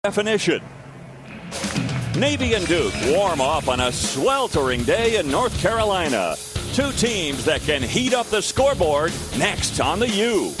Definition. Navy and Duke warm up on a sweltering day in North Carolina. Two teams that can heat up the scoreboard next on the U.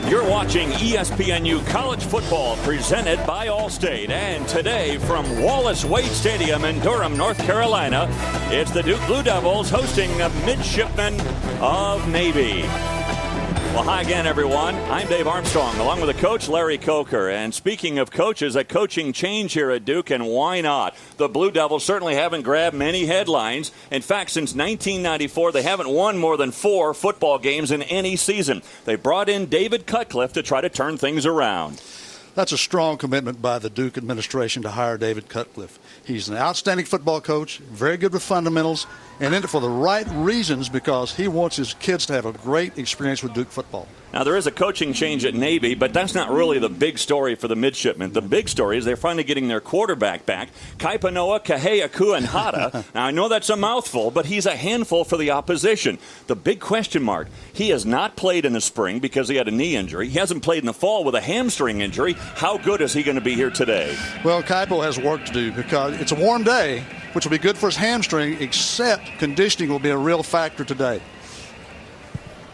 You're watching ESPNU College Football presented by Allstate. And today from Wallace Wade Stadium in Durham, North Carolina, it's the Duke Blue Devils hosting a midshipmen of Navy. Well, hi again, everyone. I'm Dave Armstrong, along with the coach, Larry Coker. And speaking of coaches, a coaching change here at Duke, and why not? The Blue Devils certainly haven't grabbed many headlines. In fact, since 1994, they haven't won more than 4 football games in any season. They brought in David Cutcliffe to try to turn things around. That's a strong commitment by the Duke administration to hire David Cutcliffe. He's an outstanding football coach, very good with fundamentals, and in it for the right reasons because he wants his kids to have a great experience with Duke football. Now, there is a coaching change at Navy, but that's not really the big story for the midshipmen. The big story is they're finally getting their quarterback back, Kaipanoa Kaheakuanhata. Now, I know that's a mouthful, but he's a handful for the opposition. The big question mark, he has not played in the spring because he had a knee injury. He hasn't played in the fall with a hamstring injury. How good is he going to be here today? Well, Kaipo has work to do because it's a warm day, which will be good for his hamstring, except conditioning will be a real factor today.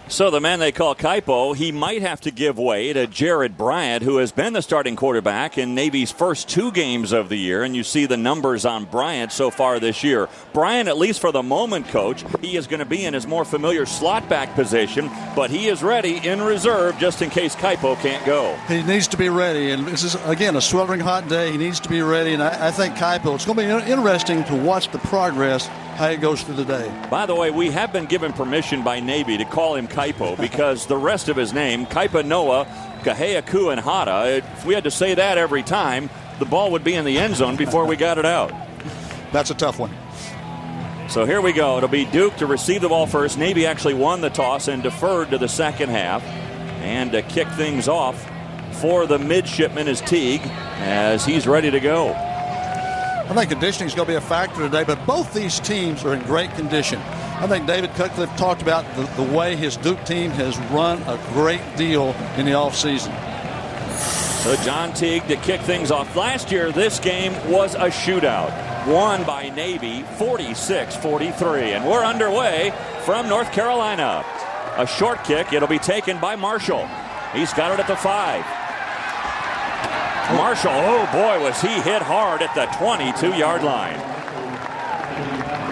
So the man they call Kaipo, he might have to give way to Jared Bryant, who has been the starting quarterback in Navy's first 2 games of the year. And you see the numbers on Bryant so far this year. Bryant, at least for the moment, coach, he is going to be in his more familiar slot back position, but he is ready in reserve just in case Kaipo can't go. He needs to be ready. And this is, again, a sweltering hot day. He needs to be ready. And I think Kaipo, it's going to be interesting to watch the progress, how he goes through the day. By the way, we have been given permission by Navy to call him Kaipo because the rest of his name, Kaipanoa Kaheakuanhata, if we had to say that every time, the ball would be in the end zone before we got it out. That's a tough one. So here we go. It'll be Duke to receive the ball first. Navy actually won the toss and deferred to the second half. And to kick things off for the midshipman is Teague as he's ready to go. I think conditioning is going to be a factor today, but both these teams are in great condition. I think David Cutcliffe talked about the way his Duke team has run a great deal in the offseason. So John Teague to kick things off. Last year, this game was a shootout, won by Navy 46-43. And we're underway from North Carolina. A short kick. It'll be taken by Marshall. He's got it at the 5. Marshall, oh boy, was he hit hard at the 22-yard line.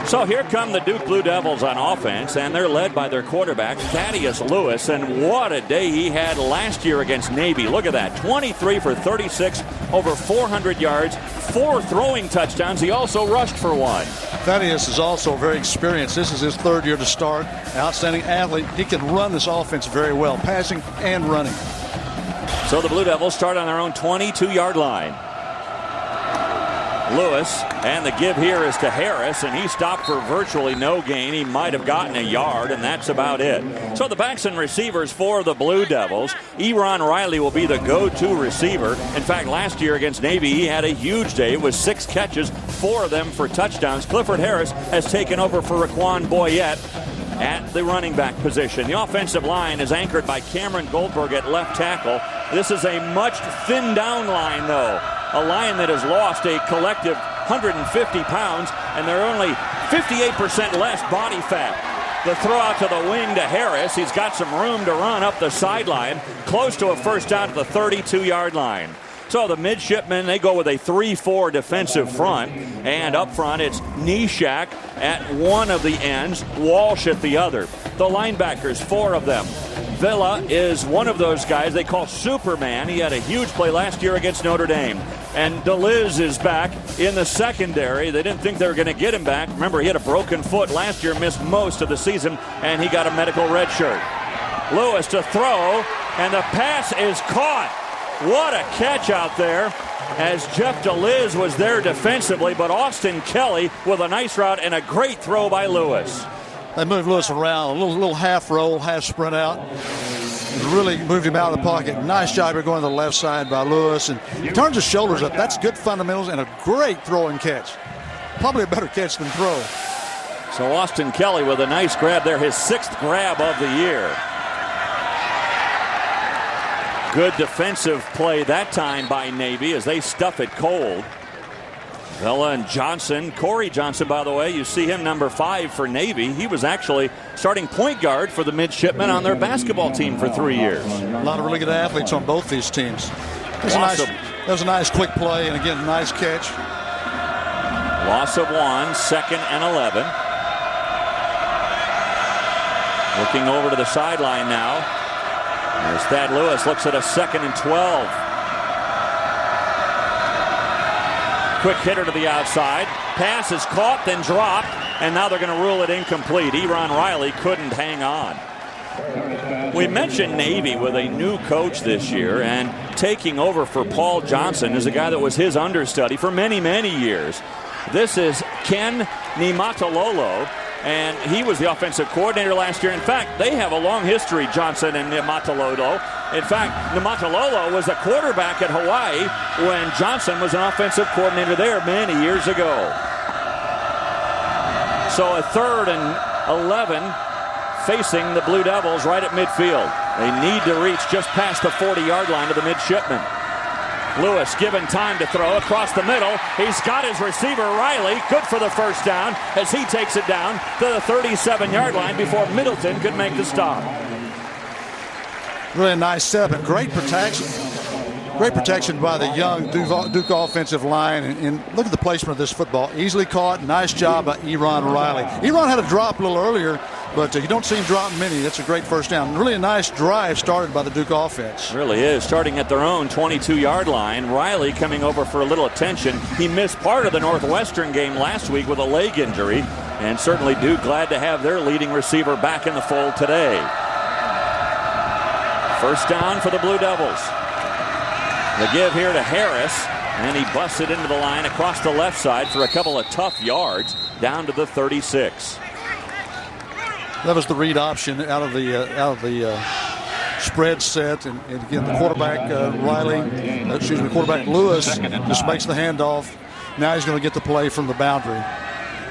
So here come the Duke Blue Devils on offense, and they're led by their quarterback, Thaddeus Lewis, and what a day he had last year against Navy. Look at that, 23 for 36, over 400 yards, 4 throwing touchdowns. He also rushed for 1. Thaddeus is also very experienced. This is his 3rd year to start. Outstanding athlete. He can run this offense very well, passing and running. So the Blue Devils start on their own 22-yard line. Lewis, and the give here is to Harris, and he stopped for virtually no gain. He might have gotten a yard, and that's about it. So the backs and receivers for the Blue Devils. Eron Riley will be the go-to receiver. In fact, last year against Navy, he had a huge day. It was 6 catches, 4 of them for touchdowns. Clifford Harris has taken over for Raquan Boyette at the running back position. The offensive line is anchored by Cameron Goldberg at left tackle. This is a much thinned down line, though. A line that has lost a collective 150 pounds, and they're only 58% less body fat. The throw out to the wing to Harris. He's got some room to run up the sideline, close to a first down to the 32-yard line. So the midshipmen, they go with a 3-4 defensive front. And up front, it's Nishak at one of the ends, Walsh at the other. The linebackers, 4 of them. Villa is one of those guys they call Superman. He had a huge play last year against Notre Dame. And DeLiz is back in the secondary. They didn't think they were going to get him back. Remember, he had a broken foot last year, missed most of the season, and he got a medical red shirt. Lewis to throw, and the pass is caught. What a catch out there as Jeff DeLiz was there defensively, but Austin Kelly with a nice route and a great throw by Lewis. They moved Lewis around, a little half roll, half sprint out. Really moved him out of the pocket. Nice job here going to the left side by Lewis. And he turns his shoulders up. That's good fundamentals and a great throw and catch. Probably a better catch than throw. So Austin Kelly with a nice grab there, his 6th grab of the year. Good defensive play that time by Navy as they stuff it cold. Vela and Johnson. Corey Johnson, by the way, you see him number 5 for Navy. He was actually starting point guard for the midshipmen on their basketball team for 3 years. A lot of really good athletes on both these teams. That was a nice quick play, and again, nice catch. Loss of 1, 2nd and 11. Looking over to the sideline now. As Thad Lewis looks at a 2nd and 12. Quick hitter to the outside. Pass is caught, then dropped, and now they're going to rule it incomplete. Eron Riley couldn't hang on. We mentioned Navy with a new coach this year, and taking over for Paul Johnson is a guy that was his understudy for many, many years. This is Ken Niumatalolo, and he was the offensive coordinator last year. In fact, they have a long history, Johnson and Niumatalolo. In fact, Niumatalolo was the quarterback at Hawaii when Johnson was an offensive coordinator there many years ago. So a 3rd and 11 facing the Blue Devils right at midfield. They need to reach just past the 40-yard line of the midshipmen. Lewis given time to throw across the middle. He's got his receiver, Riley, good for the first down as he takes it down to the 37-yard line before Middleton could make the stop. Really nice setup and great protection. Great protection by the young Duke offensive line. And look at the placement of this football. Easily caught. Nice job by Eron Riley. Eron had a drop a little earlier, but you don't see him dropping many. That's a great first down. Really a nice drive started by the Duke offense. Really is. Starting at their own 22-yard line. Riley coming over for a little attention. He missed part of the Northwestern game last week with a leg injury. And certainly Duke glad to have their leading receiver back in the fold today. First down for the Blue Devils. The give here to Harris, and he busts it into the line across the left side for a couple of tough yards down to the 36. That was the read option out of the spread set, and again the quarterback quarterback Lewis just makes the handoff. Now he's going to get the play from the boundary.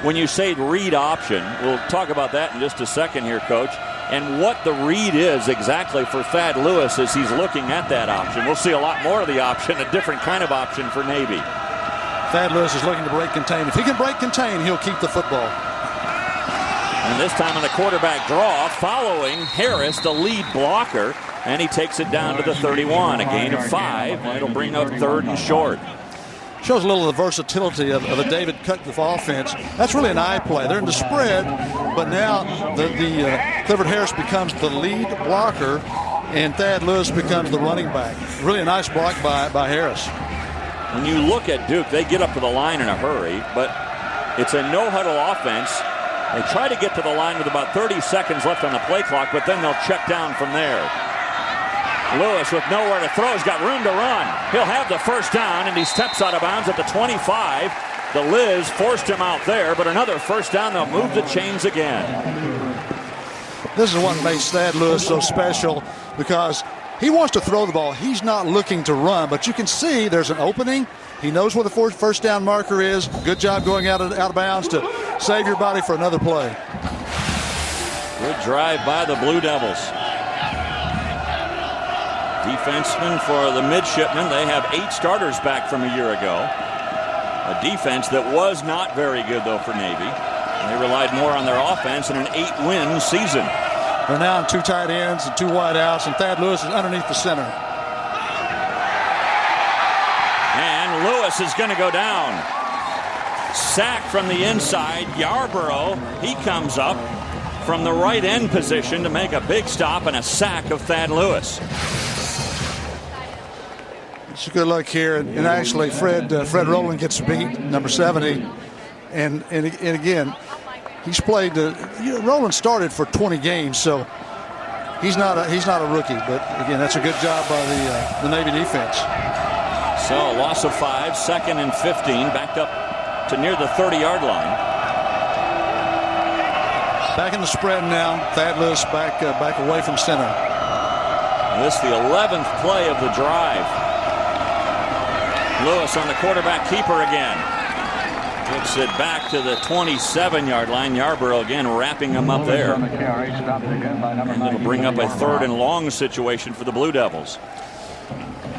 When you say read option, we'll talk about that in just a second here, Coach. And what the read is exactly for Thad Lewis as he's looking at that option. We'll see a lot more of the option, a different kind of option for Navy. Thad Lewis is looking to break contain. If he can break contain, he'll keep the football. And this time on the quarterback draw, following Harris, the lead blocker, and he takes it down to the 31. A gain of 5. It'll bring up 3rd and short. Shows a little of the versatility of the David Cutcliffe offense. That's really an eye play. They're in the spread, but now the Clifford Harris becomes the lead blocker, and Thad Lewis becomes the running back. Really a nice block by Harris. When you look at Duke, they get up to the line in a hurry, but it's a no-huddle offense. They try to get to the line with about 30 seconds left on the play clock, but then they'll check down from there. Lewis with nowhere to throw. He's got room to run. He'll have the first down, and he steps out of bounds at the 25. The Liz forced him out there, but another first down. They'll move the chains again. This is what makes Thad Lewis so special because he wants to throw the ball. He's not looking to run, but you can see there's an opening. He knows where the first down marker is. Good job going out of bounds to save your body for another play. Good drive by the Blue Devils. Defensemen for the midshipmen. They have 8 starters back from a year ago. A defense that was not very good, though, for Navy. They relied more on their offense in an 8-win season. They're now on 2 tight ends and 2 wide outs, and Thad Lewis is underneath the center. And Lewis is going to go down. Sack from the inside. Yarborough, he comes up from the right end position to make a big stop and a sack of Thad Lewis. It's a good look here, and actually Fred Rowland gets beat, number 70, and again he's played. Rowland started for 20 games, so he's not a rookie. But again, that's a good job by the Navy defense. So a loss of 5, 2nd and 15, backed up to near the 30-yard line. Back in the spread now. Thad Lewis back away from center. This the 11th play of the drive. Lewis on the quarterback keeper again. Gets it back to the 27-yard line. Yarborough again wrapping him up there. And it'll bring up a 3rd and long situation for the Blue Devils.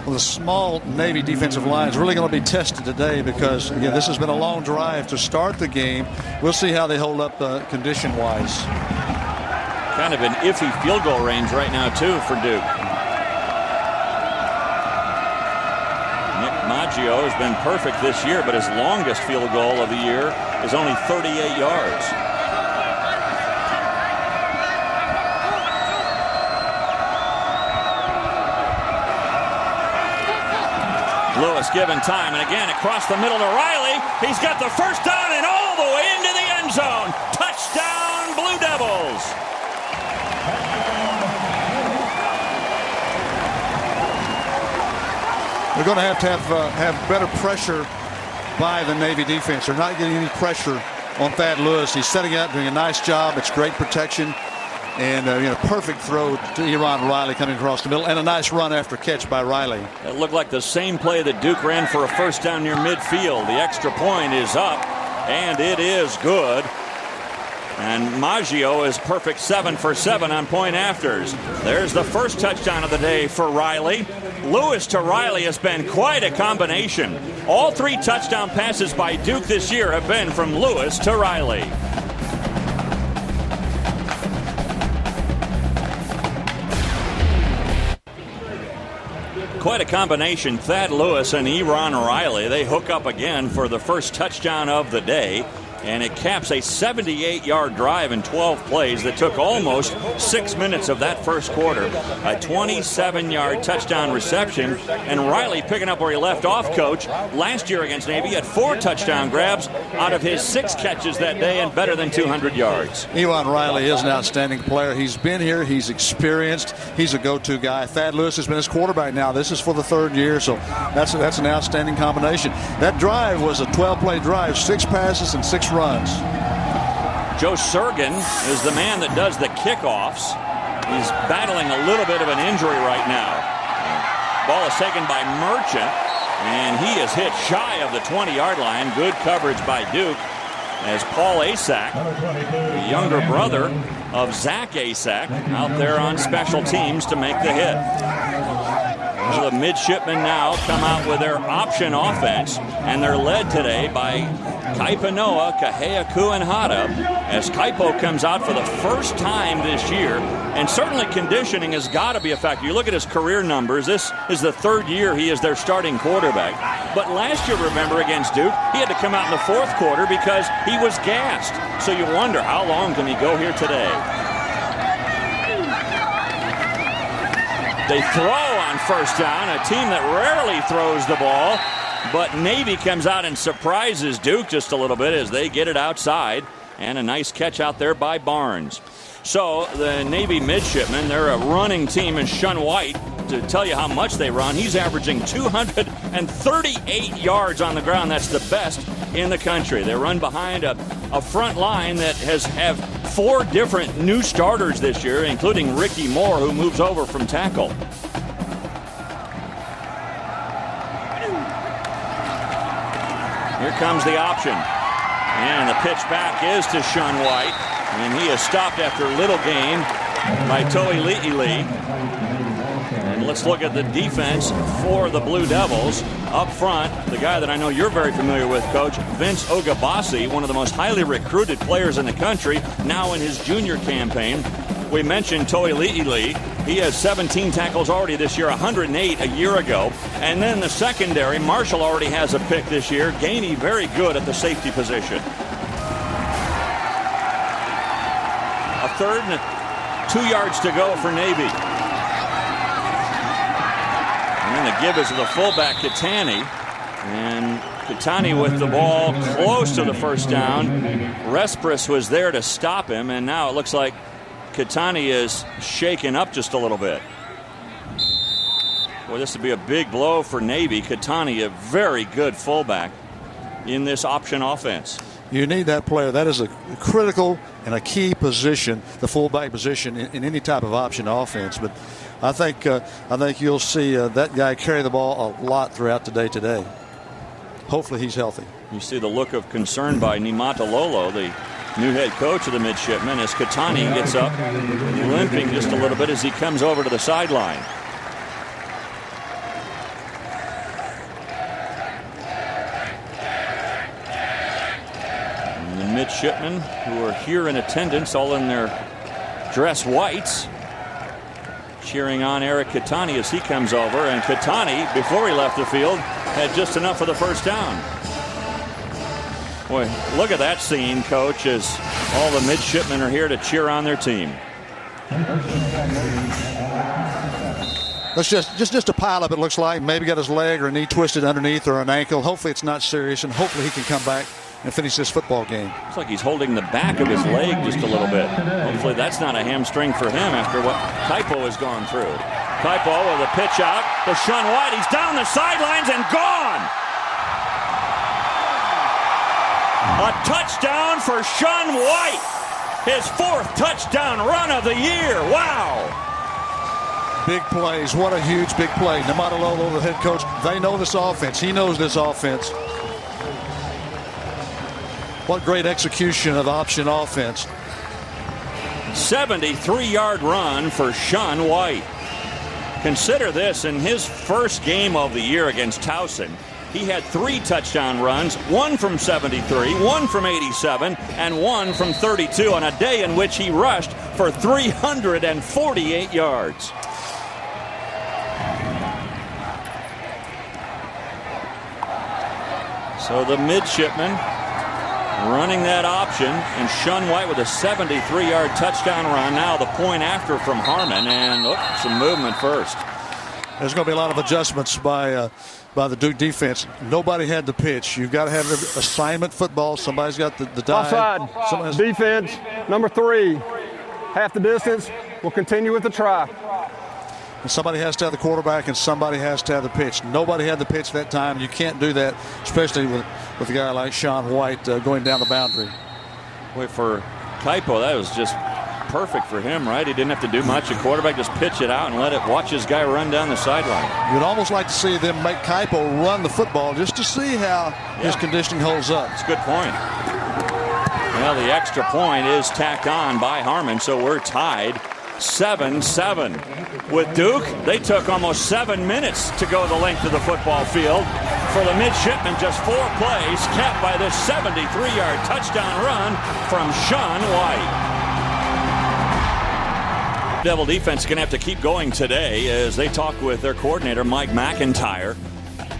Well, the small Navy defensive line is really going to be tested today because, again, this has been a long drive to start the game. We'll see how they hold up condition-wise. Kind of an iffy field goal range right now, too, for Duke. Nick Maggio has been perfect this year, but his longest field goal of the year is only 38 yards. Lewis given time, and again across the middle to Riley. He's got the first down and all the way into the end zone. Touchdown, Blue Devils. They're going to have better pressure by the Navy defense. They're not getting any pressure on Thad Lewis. He's setting up, doing a nice job. It's great protection. And perfect throw to Eron Riley coming across the middle, and a nice run after catch by Riley. It looked like the same play that Duke ran for a first down near midfield. The extra point is up, and it is good. And Maggio is perfect 7 for 7 on point afters. There's the first touchdown of the day for Riley. Lewis to Riley has been quite a combination. All 3 touchdown passes by Duke this year have been from Lewis to Riley. Quite a combination. Thad Lewis and Eron Riley. They hook up again for the first touchdown of the day. And it caps a 78-yard drive in 12 plays that took almost 6 minutes of that first quarter. A 27-yard touchdown reception. And Riley picking up where he left off, Coach. Last year against Navy, he had 4 touchdown grabs out of his 6 catches that day and better than 200 yards. Eron Riley is an outstanding player. He's been here. He's experienced. He's a go-to guy. Thad Lewis has been his quarterback now. This is for the 3rd year, so that's an outstanding combination. That drive was a 12-play drive, 6 passes and 6 runs. Joe Surgan is the man that does the kickoffs. He's battling a little bit of an injury right now. Ball is taken by Merchant, and he is hit shy of the 20-yard line. Good coverage by Duke as Paul Asack, the younger brother of Zach Asack, out there on special teams to make the hit. So the midshipmen now come out with their option offense, and they're led today by Kaipanoa Kaheakuanhata as Kaipo comes out for the first time this year. And certainly conditioning has got to be a factor. You look at his career numbers. This is the 3rd year he is their starting quarterback. But last year, remember, against Duke, he had to come out in the 4th quarter because he was gassed. So you wonder, how long can he go here today? They throw on first down, a team that rarely throws the ball. But Navy comes out and surprises Duke just a little bit as they get it outside. And a nice catch out there by Barnes. So the Navy midshipmen, they're a running team, and Shun White, to tell you how much they run, he's averaging 238 yards on the ground. That's the best in the country. They run behind a front line that have 4 different new starters this year, including Ricky Moore, who moves over from tackle. Here comes the option. And the pitch back is to Shun White. And he is stopped after little gain by Toi Li'ili. And let's look at the defense for the Blue Devils. Up front, the guy that I know you're very familiar with, Coach, Vince Ogabasi, one of the most highly recruited players in the country, now in his junior campaign. We mentioned Toi Li'ili. He has 17 tackles already this year, 108 a year ago. And then the secondary, Marshall already has a pick this year. Gainey very good at the safety position. A 3rd and 2 yards to go for Navy. And the give is to the fullback, Katani. And Katani with the ball close to the first down. Respris was there to stop him, and now it looks like Katani is shaken up just a little bit. Boy, this would be a big blow for Navy. Katani, a very good fullback in this option offense. You need that player. That is a critical and a key position, the fullback position in any type of option offense. But I think you'll see that guy carry the ball a lot throughout the day today. Hopefully he's healthy. You see the look of concern by Nimatalolo, the new head coach of the midshipmen, as Katani gets up, limping just a little bit as he comes over to the sideline. And the midshipmen who are here in attendance, all in their dress whites, cheering on Eric Katani as he comes over. And Katani, before he left the field, had just enough for the first down. Boy, look at that scene, Coach, as all the midshipmen are here to cheer on their team. That's just a pileup, it looks like. Maybe got his leg or knee twisted underneath or an ankle. Hopefully it's not serious, and hopefully he can come back and finish this football game. Looks like he's holding the back of his leg just a little bit. Hopefully that's not a hamstring for him after what Kaipo has gone through. Kaipo with a pitch out to Sean White. He's down the sidelines and gone. A touchdown for Sean White. His 4th touchdown run of the year. Wow. Big plays. What a huge big play. Nimatalolo, the head coach, they know this offense. He knows this offense. What great execution of option offense. 73-yard run for Sean White. Consider this, in his first game of the year against Towson, he had 3 touchdown runs, 1 from 73, 1 from 87, and 1 from 32 on a day in which he rushed for 348 yards. So the midshipmen running that option, and Sean White with a 73-yard touchdown run. Now the point after from Harmon, and some movement first. There's going to be a lot of adjustments by the Duke defense. Nobody had the pitch. You've got to have assignment football. Somebody's got the dive. Offside. Defense, number 3. Half the distance. We'll continue with the try. And somebody has to have the quarterback, and somebody has to have the pitch. Nobody had the pitch that time. You can't do that, especially with a guy like Sean White going down the boundary. Boy, for Kaipo, that was just perfect for him, right? He didn't have to do much. The quarterback just pitch it out and watch his guy run down the sideline. You'd almost like to see them make Kaipo run the football just to see how his conditioning holds up. That's a good point. Well, the extra point is tacked on by Harmon, so we're tied 7-7. With Duke, they took almost 7 minutes to go the length of the football field. For the midshipmen, just 4 plays, capped by this 73-yard touchdown run from Sean White. Devil defense is going to have to keep going today as they talk with their coordinator, Mike McIntyre,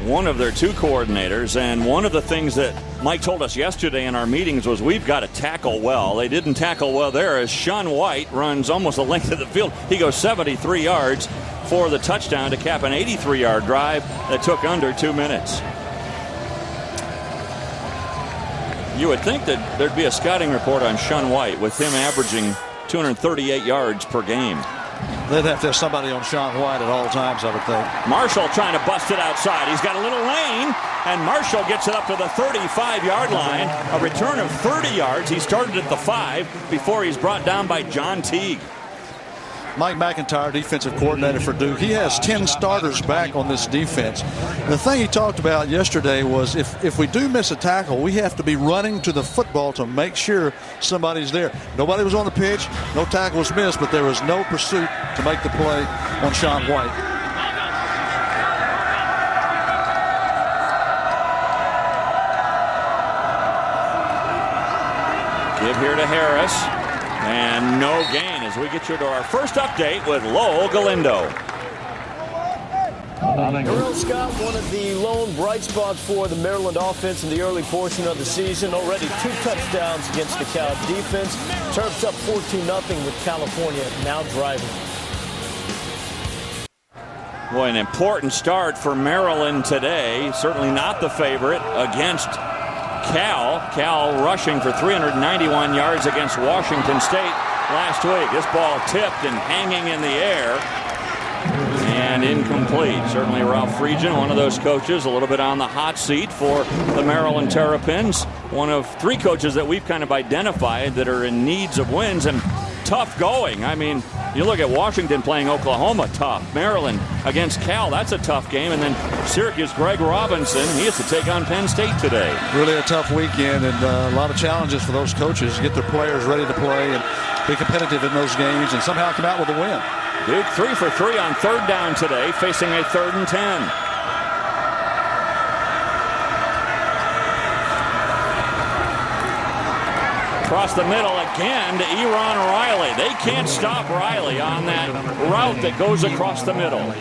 one of their 2 coordinators. And one of the things that Mike told us yesterday in our meetings was we've got to tackle well. They didn't tackle well there as Sean White runs almost the length of the field. He goes 73 yards for the touchdown to cap an 83-yard drive that took under 2 minutes. You would think that there'd be a scouting report on Sean White with him averaging 238 yards per game. They'd have to have somebody on Sean White at all times, I would think. Marshall trying to bust it outside. He's got a little lane, and Marshall gets it up to the 35-yard line. A return of 30 yards. He started at the 5 before he's brought down by John Teague. Mike McIntyre, defensive coordinator for Duke, he has 10 starters back on this defense. The thing he talked about yesterday was if we do miss a tackle, we have to be running to the football to make sure somebody's there. Nobody was on the pitch, no tackle was missed, but there was no pursuit to make the play on Sean White. Give here to Harris. And no gain as we get you to our first update with Lowell Galindo. Earl Scott, one of the lone bright spots for the Maryland offense in the early portion of the season. Already 2 touchdowns against the Cal defense. Terps up 14-0 with California now driving. Boy, an important start for Maryland today. Certainly not the favorite against Cal rushing for 391 yards against Washington State last week. This ball tipped and hanging in the air. And incomplete. Certainly Ralph Friedgen, one of those coaches, a little bit on the hot seat for the Maryland Terrapins. One of 3 coaches that we've kind of identified that are in needs of wins and tough going. I mean, you look at Washington playing Oklahoma, tough. Maryland against Cal, that's a tough game. And then Syracuse, Greg Robinson, he has to take on Penn State today. Really a tough weekend, and a lot of challenges for those coaches to get their players ready to play and be competitive in those games and somehow come out with a win. Duke 3 for 3 on 3rd down today, facing a 3rd and 10. Across the middle again to Eron Riley. They can't stop Riley on that route that goes across the middle.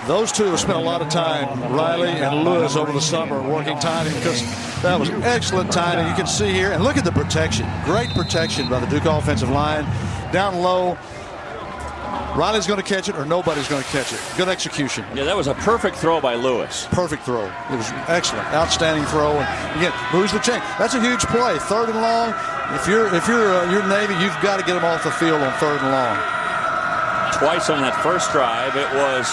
Those two have spent a lot of time, Riley and Lewis, over the summer working timing, because that was excellent timing. You can see here, and look at the protection. Great protection by the Duke offensive line. Down low, Riley's going to catch it or nobody's going to catch it. Good execution. Yeah, that was a perfect throw by Lewis. Perfect throw. It was excellent. Outstanding throw. And again, moves the chain. That's a huge play. 3rd and long. If you're Navy, you've got to get them off the field on 3rd and long. Twice on that first drive, it was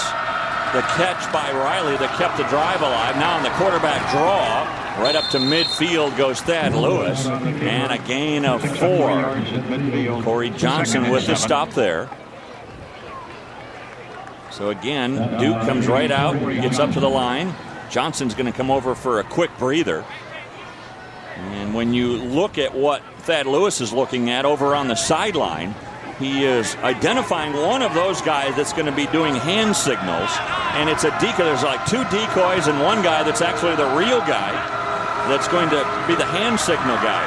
the catch by Riley that kept the drive alive. Now on the quarterback draw, right up to midfield goes Thad Lewis. And a gain of 4. Corey Johnson with the stop there. So again, Duke comes right out, gets up to the line. Johnson's going to come over for a quick breather. And when you look at what Thad Lewis is looking at over on the sideline, he is identifying one of those guys that's going to be doing hand signals. And it's a decoy. There's like 2 decoys and one guy that's actually the real guy that's going to be the hand signal guy.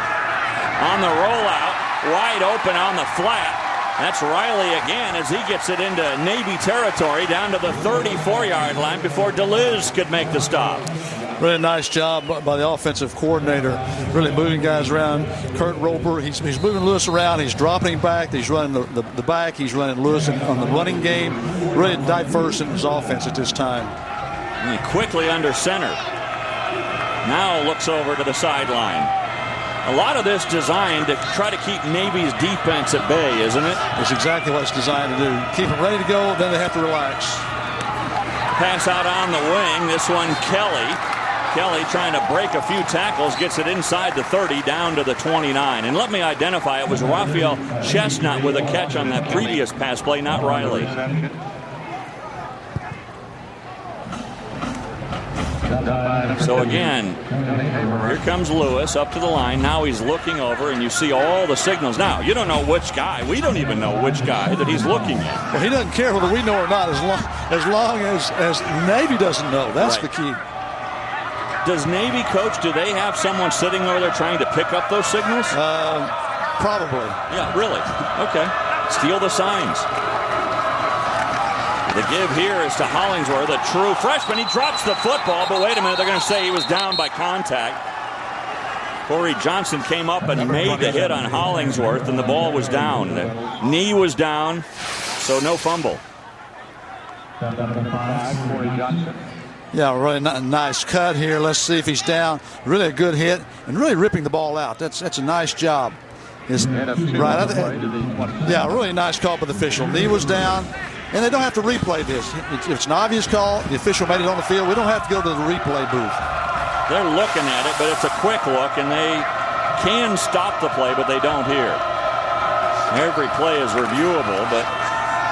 On the rollout, wide open on the flat. That's Riley again as he gets it into Navy territory down to the 34-yard line before DeLiz could make the stop. Really nice job by the offensive coordinator, really moving guys around. Kurt Roper, he's moving Lewis around. He's dropping him back. He's running the back. He's running Lewis on the running game. Really diverse in his offense at this time. And quickly under center. Now looks over to the sideline. A lot of this designed to try to keep Navy's defense at bay, isn't it? It's exactly what it's designed to do. Keep them ready to go, then they have to relax. Pass out on the wing. This one, Kelly. Kelly trying to break a few tackles, gets it inside the 30 down to the 29. And let me identify, it was Raphael Chestnut with a catch on that previous pass play, not Riley. So again, here comes Lewis up to the line. Now he's looking over, and you see all the signals. Now, you don't know which guy. We don't even know which guy that he's looking at. Well, he doesn't care whether we know or not, as long as Navy doesn't know. That's right. The key. Does Navy coach, do they have someone sitting over there trying to pick up those signals? Probably. Yeah, really? Okay. Steal the signs. The give here is to Hollingsworth, a true freshman. He drops the football, but wait a minute, they're going to say he was down by contact. Corey Johnson came up and made the hit on Hollingsworth, and the ball was down. The knee was down, so no fumble. Yeah, really nice cut here. Let's see if he's down. Really a good hit, and really ripping the ball out. That's a nice job. Right. Yeah, really nice call by the official. Knee was down. And they don't have to replay this. It's an obvious call. The official made it on the field. We don't have to go to the replay booth. They're looking at it, but it's a quick look, and they can stop the play, but they don't here. Every play is reviewable, but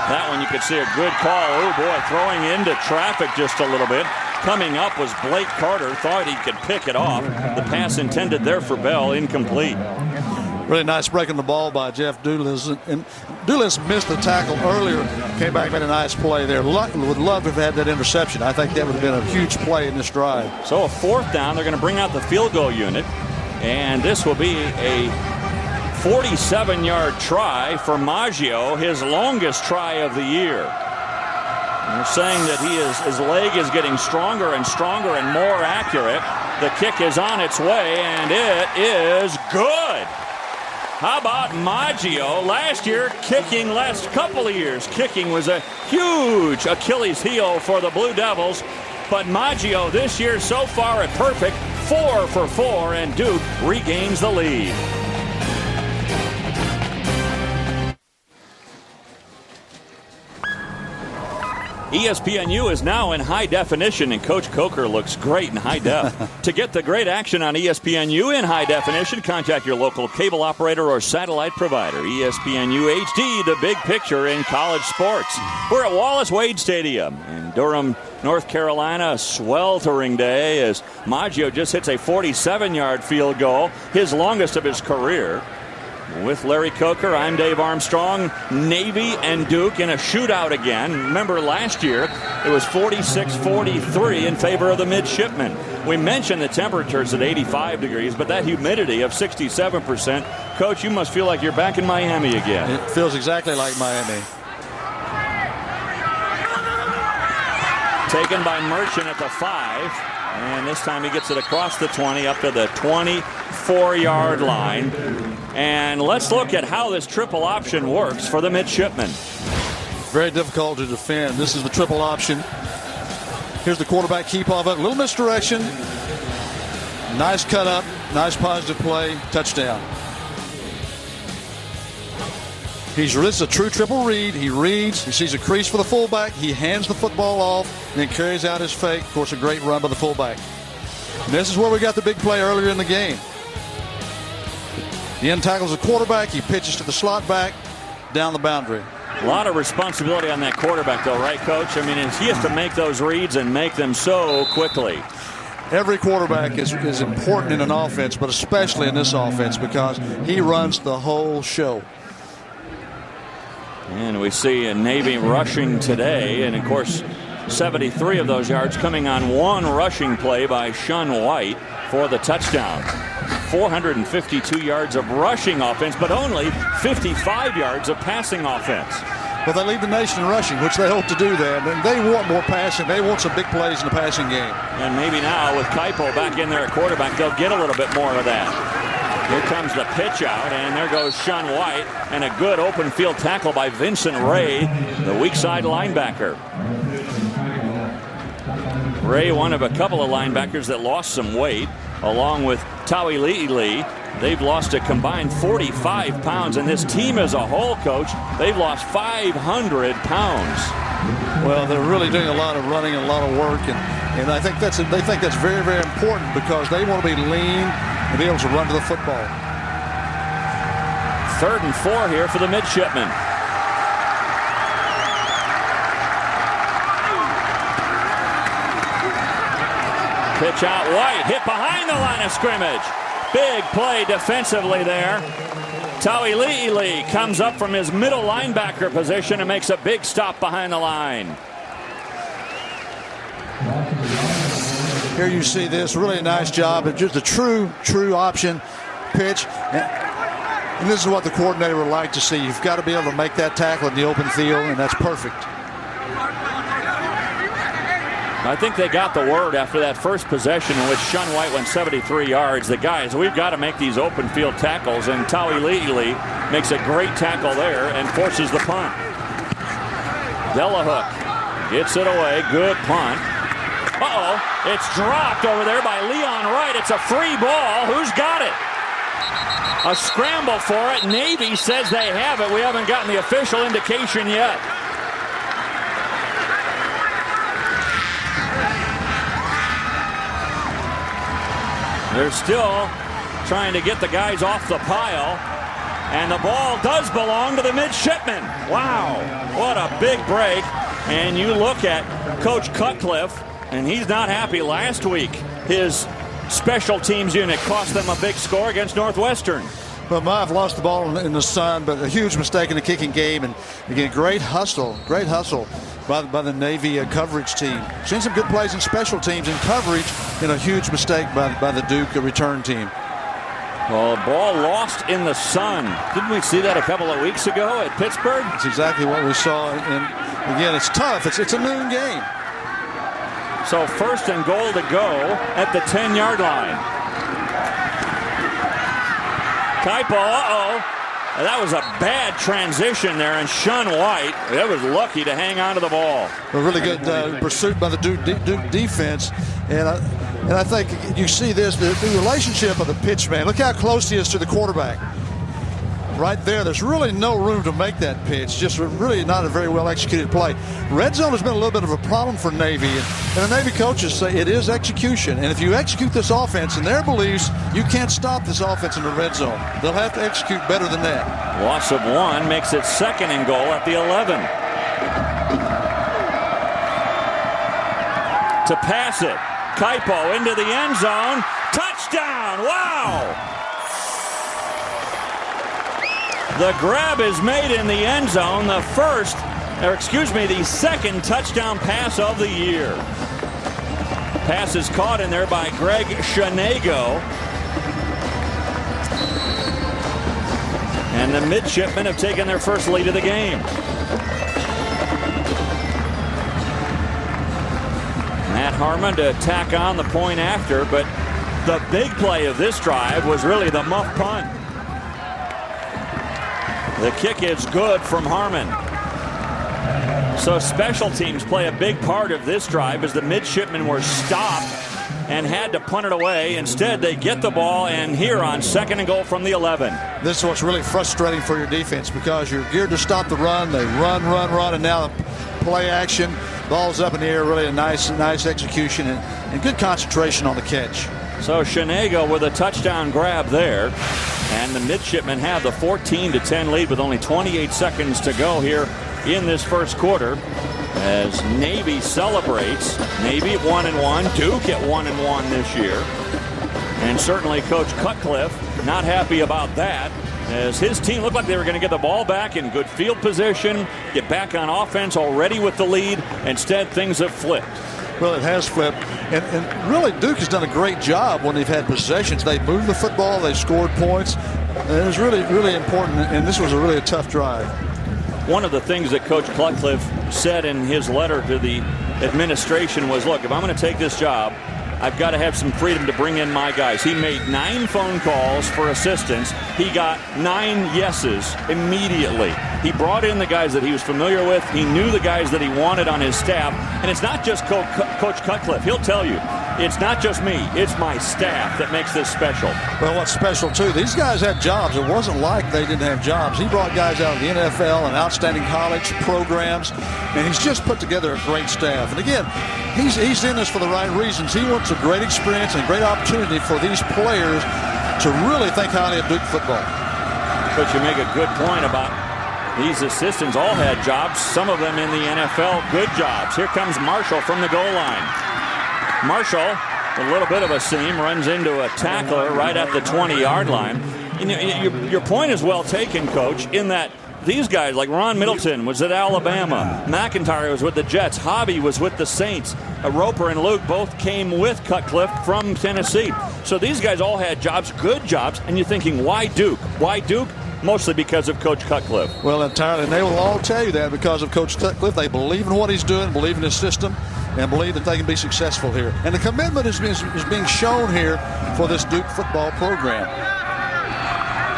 that one you could see a good call. Oh, boy, throwing into traffic just a little bit. Coming up was Blake Carter. Thought he could pick it off. The pass intended there for Bell, incomplete. Really nice breaking the ball by Jeff Doolittle. And Doolittle missed the tackle earlier. Came back, made a nice play there. Would love to have had that interception. I think that would have been a huge play in this drive. So a 4th down. They're going to bring out the field goal unit. And this will be a 47-yard try for Maggio, his longest try of the year. And they're saying that his leg is getting stronger and stronger and more accurate. The kick is on its way, and it is good. How about Maggio? Last year, last couple of years, kicking was a huge Achilles heel for the Blue Devils. But Maggio this year so far at perfect, 4 for 4, and Duke regains the lead. ESPNU is now in high definition, and Coach Coker looks great in high def. To get the great action on ESPNU in high definition, contact your local cable operator or satellite provider. ESPNU HD, the big picture in college sports. We're at Wallace Wade Stadium in Durham, North Carolina. A sweltering day as Maggio just hits a 47-yard field goal, his longest of his career. With Larry Coker, I'm Dave Armstrong. Navy and Duke in a shootout again. Remember last year, it was 46-43 in favor of the midshipmen. We mentioned the temperatures at 85 degrees, but that humidity of 67%. Coach, you must feel like you're back in Miami again. It feels exactly like Miami. Taken by Merchant at the 5. And this time he gets it across the 20 up to the 24-yard line. And let's look at how this triple option works for the midshipmen. Very difficult to defend. This is the triple option. Here's the quarterback keep of it. A little misdirection. Nice cut up. Nice positive play. Touchdown. This is a true triple read. He reads. He sees a crease for the fullback. He hands the football off and then carries out his fake. Of course, a great run by the fullback. And this is where we got the big play earlier in the game. The end tackles the quarterback. He pitches to the slot back down the boundary. A lot of responsibility on that quarterback, though, right, Coach? I mean, he has to make those reads and make them so quickly. Every quarterback is important in an offense, but especially in this offense because he runs the whole show. And we see a Navy rushing today, and of course 73 of those yards coming on one rushing play by Sean White for the touchdown. 452 yards of rushing offense, but only 55 yards of passing offense. Well, they lead the nation in rushing, which they hope to do that. And they want more passing. They want some big plays in the passing game. And maybe now with Kaipo back in there at quarterback, they'll get a little bit more of that. Here comes the pitch out, and there goes Sean White, and a good open field tackle by Vincent Ray, the weak side linebacker. Ray, one of a couple of linebackers that lost some weight, along with Tawi Le'ili. They've lost a combined 45 pounds, and this team as a whole, Coach, they've lost 500 pounds. Well, they're really doing a lot of running and a lot of work, and I think they think that's very, very important because they want to be lean and be able to run to the football. 3rd and 4 here for the midshipmen. Pitch out White, hit behind the line of scrimmage. Big play defensively there. Tawi Le'ili comes up from his middle linebacker position and makes a big stop behind the line. Here you see this, really a nice job. It's just a true option pitch. And this is what the coordinator would like to see. You've got to be able to make that tackle in the open field, and that's perfect. I think they got the word after that first possession in which Sean White went 73 yards. The guys, we've got to make these open field tackles, and Tawi Le'ili makes a great tackle there and forces the punt. Delahook gets it away. Good punt. Uh-oh, it's dropped over there by Leon Wright. It's a free ball. Who's got it? A scramble for it. Navy says they have it. We haven't gotten the official indication yet. They're still trying to get the guys off the pile. And the ball does belong to the midshipmen. Wow, what a big break. And you look at Coach Cutcliffe, and he's not happy. Last week, his special teams unit cost them a big score against Northwestern. Well, Mav lost the ball in the sun, but a huge mistake in the kicking game. And again, great hustle by the Navy coverage team. Seen some good plays in special teams and coverage, and a huge mistake by the Duke return team. Well, ball lost in the sun. Didn't we see that a couple of weeks ago at Pittsburgh? That's exactly what we saw. And again, it's tough. It's a noon game. So 1st and goal to go at the 10-yard line. Kaipo, that was a bad transition there, and Sean White, that was lucky to hang on to the ball. A really good pursuit by the Duke defense, and I think you see this, the relationship of the pitch man. Look how close he is to the quarterback. right there. There's really no room to make that pitch. Just really not a very well executed play. Red zone has been a little bit of a problem for Navy, and the Navy coaches say it is execution. And if you execute this offense, in their beliefs, you can't stop this offense in the red zone. They'll have to execute better than that. Loss of 1 makes it 2nd and goal at the 11. To pass it, Kaipo into the end zone. Touchdown! Wow! The grab is made in the end zone. The second touchdown pass of the year. Pass is caught in there by Greg Shanego. And the midshipmen have taken their first lead of the game. Matt Harmon to tack on the point after, but the big play of this drive was really the muff punt. The kick is good from Harmon. So special teams play a big part of this drive as the midshipmen were stopped and had to punt it away. Instead, they get the ball, and here on 2nd and goal from the 11. This is what's really frustrating for your defense because you're geared to stop the run. They run, and now the play action. Ball's up in the air. Really a nice execution and good concentration on the catch. So Shanego with a touchdown grab there. And the midshipmen have the 14-10 lead with only 28 seconds to go here in this first quarter as Navy celebrates. Navy at 1-1, Duke at 1-1 this year. And certainly Coach Cutcliffe not happy about that as his team looked like they were going to get the ball back in good field position, get back on offense already with the lead. Instead, things have flipped. Well, it has flipped. And really, Duke has done a great job when they've had possessions. They moved the football. They scored points. And it was really, really important. And this was a tough drive. One of the things that Coach Cutcliffe said in his letter to the administration was, look, if I'm going to take this job, I've got to have some freedom to bring in my guys. He made 9 phone calls for assistance. He got 9 yeses immediately. He brought in the guys that he was familiar with. He knew the guys that he wanted on his staff. And it's not just Coach Cutcliffe. He'll tell you, it's not just me. It's my staff that makes this special. Well, what's special, too, these guys had jobs. It wasn't like they didn't have jobs. He brought guys out of the NFL and outstanding college programs, and he's just put together a great staff. And, again, he's in this for the right reasons. He wants a great experience and a great opportunity for these players to really think highly of Duke football. But you make a good point about these assistants all had jobs, some of them in the NFL, good jobs. Here comes Marshall from the goal line. Marshall, a little bit of a seam, runs into a tackler right at the 20-yard line. Your point is well taken, Coach, in that these guys, like Ron Middleton, was at Alabama. McIntyre was with the Jets. Hobby was with the Saints. Roper and Luke both came with Cutcliffe from Tennessee. So these guys all had jobs, good jobs, and you're thinking, why Duke? Why Duke? Mostly because of Coach Cutcliffe. Well, entirely. And they will all tell you that because of Coach Cutcliffe. They believe in what he's doing, believe in his system, and believe that they can be successful here. And the commitment is being shown here for this Duke football program.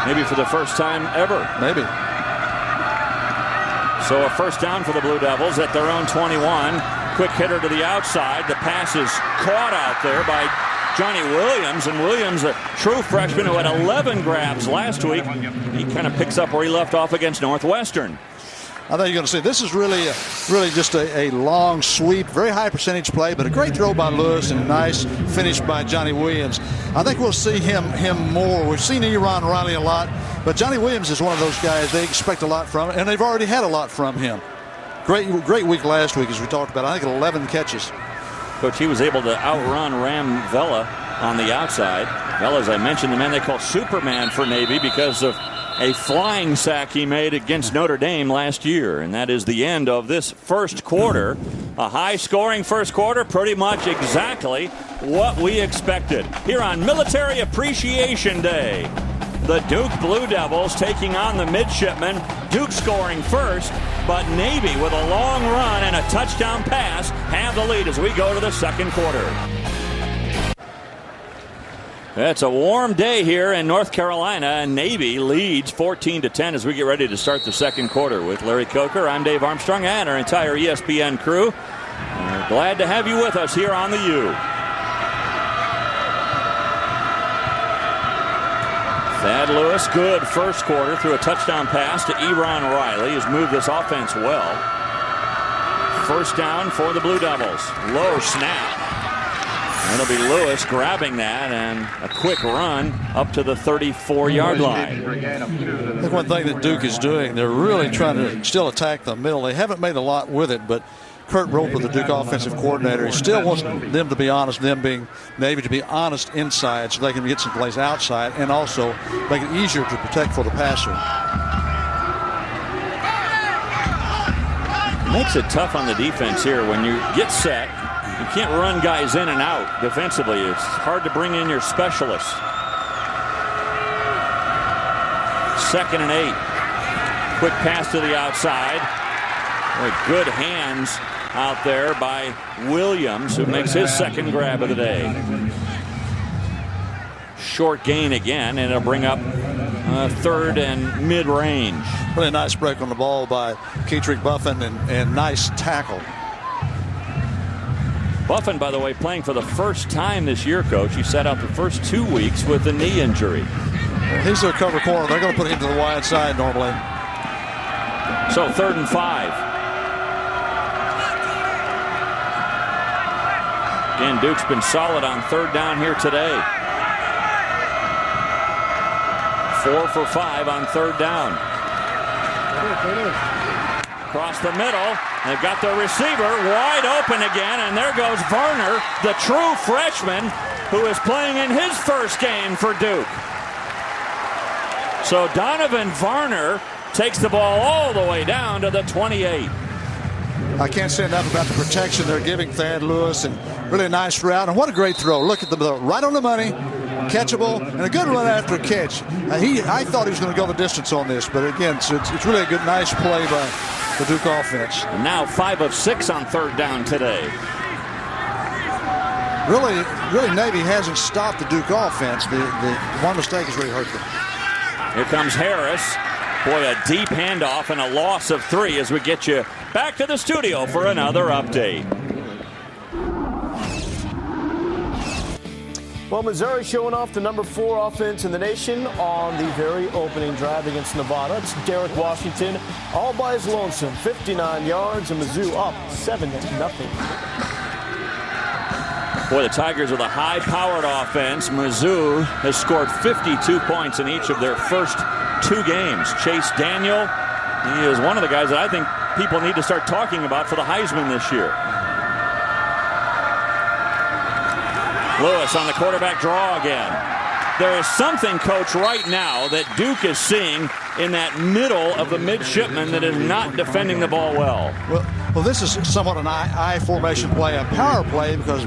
Maybe for the first time ever. Maybe. So a first down for the Blue Devils at their own 21. Quick hitter to the outside. The pass is caught out there by Johnny Williams, and Williams, a true freshman who had 11 grabs last week, he kind of picks up where he left off against Northwestern. I think you're going to see this is really just a long sweep, very high percentage play, but a great throw by Lewis and a nice finish by Johnny Williams. I think we'll see him more. We've seen Eron Riley a lot, but Johnny Williams is one of those guys they expect a lot from, and they've already had a lot from him. Great week last week, as we talked about. I think 11 catches. Coach, he was able to outrun Ram Vela on the outside. Vela, as I mentioned, the man they call Superman for Navy because of a flying sack he made against Notre Dame last year. And that is the end of this first quarter. A high-scoring first quarter, pretty much exactly what we expected. Here on Military Appreciation Day, the Duke Blue Devils taking on the midshipmen. Duke scoring first, but Navy with a long run and a touchdown pass have the lead as we go to the second quarter. It's a warm day here in North Carolina, and Navy leads 14-10 as we get ready to start the second quarter. With Larry Coker, I'm Dave Armstrong, and our entire ESPN crew. We're glad to have you with us here on the U. Thad Lewis, good first quarter, threw a touchdown pass to Eron Riley, who's moved this offense well. First down for the Blue Devils. Low snap. And it'll be Lewis grabbing that and a quick run up to the 34-yard line. I think one thing that Duke is doing, they're really trying to still attack the middle. They haven't made a lot with it, but Kurt Roper, the Duke offensive coordinator, he still wants them to be honest, them being Navy to be honest inside so they can get some plays outside and also make it easier to protect for the passer. Makes it tough on the defense here when you get set. You can't run guys in and out defensively. It's hard to bring in your specialists. 2nd and 8. Quick pass to the outside. Good hands out there by Williams, who makes his second grab of the day. Short gain again, and it'll bring up 3rd and mid-range. Really nice break on the ball by Keatrick Buffin and nice tackle. Buffin, by the way, playing for the first time this year, Coach. He sat out the first 2 weeks with a knee injury. He's their cover corner. They're going to put him to the wide side normally. So 3rd and 5. Again, Duke's been solid on 3rd down here today. 4 for 5 on 3rd down. Across the middle, they've got the receiver wide open again, and there goes Varner, the true freshman, who is playing in his first game for Duke. So Donovan Varner takes the ball all the way down to the 28. I can't say enough about the protection they're giving Thad Lewis, and really a nice route. And what a great throw. Look at the right on the money, catchable, and a good run after catch. I thought he was going to go the distance on this, but again, it's really a good, nice play by the Duke offense. And now 5 of 6 on 3rd down today. Really, Navy hasn't stopped the Duke offense. The one mistake has really hurt them. Here comes Harris. Boy, a deep handoff and a loss of 3 as we get you back to the studio for another update. Well, Missouri showing off the number 4 offense in the nation on the very opening drive against Nevada. It's Derek Washington all by his lonesome, 59 yards, and Mizzou up 7-0. Boy, the Tigers with a high-powered offense. Mizzou has scored 52 points in each of their first 2 games. Chase Daniel, he is one of the guys that I think people need to start talking about for the Heisman this year. Lewis on the quarterback draw again. There is something, Coach, right now that Duke is seeing in that middle of the midshipmen that is not defending the ball well. Well, this is somewhat an I formation play, a power play, because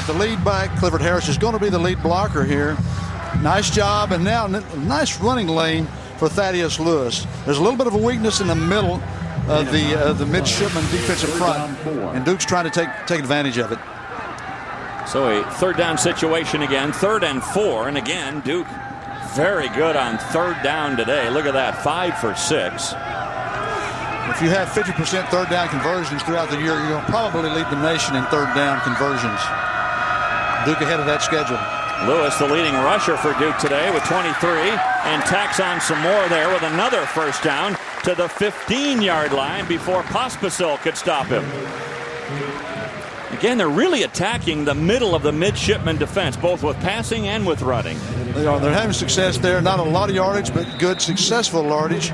the lead back, Clifford Harris, is going to be the lead blocker here. Nice job, and now nice running lane for Thaddeus Lewis. There's a little bit of a weakness in the middle of the midshipman defensive front, and Duke's trying to take advantage of it. So a 3rd down situation again, 3rd and 4, and again Duke very good on 3rd down today. Look at that, 5 for 6. If you have 50% 3rd down conversions throughout the year, you're going to probably lead the nation in 3rd down conversions. Duke ahead of that schedule. Lewis, the leading rusher for Duke today with 23, and tacks on some more there with another first down to the 15-yard line before Pospisil could stop him. Again, they're really attacking the middle of the midshipman defense, both with passing and with running. They're having success there. Not a lot of yardage, but good, successful yardage.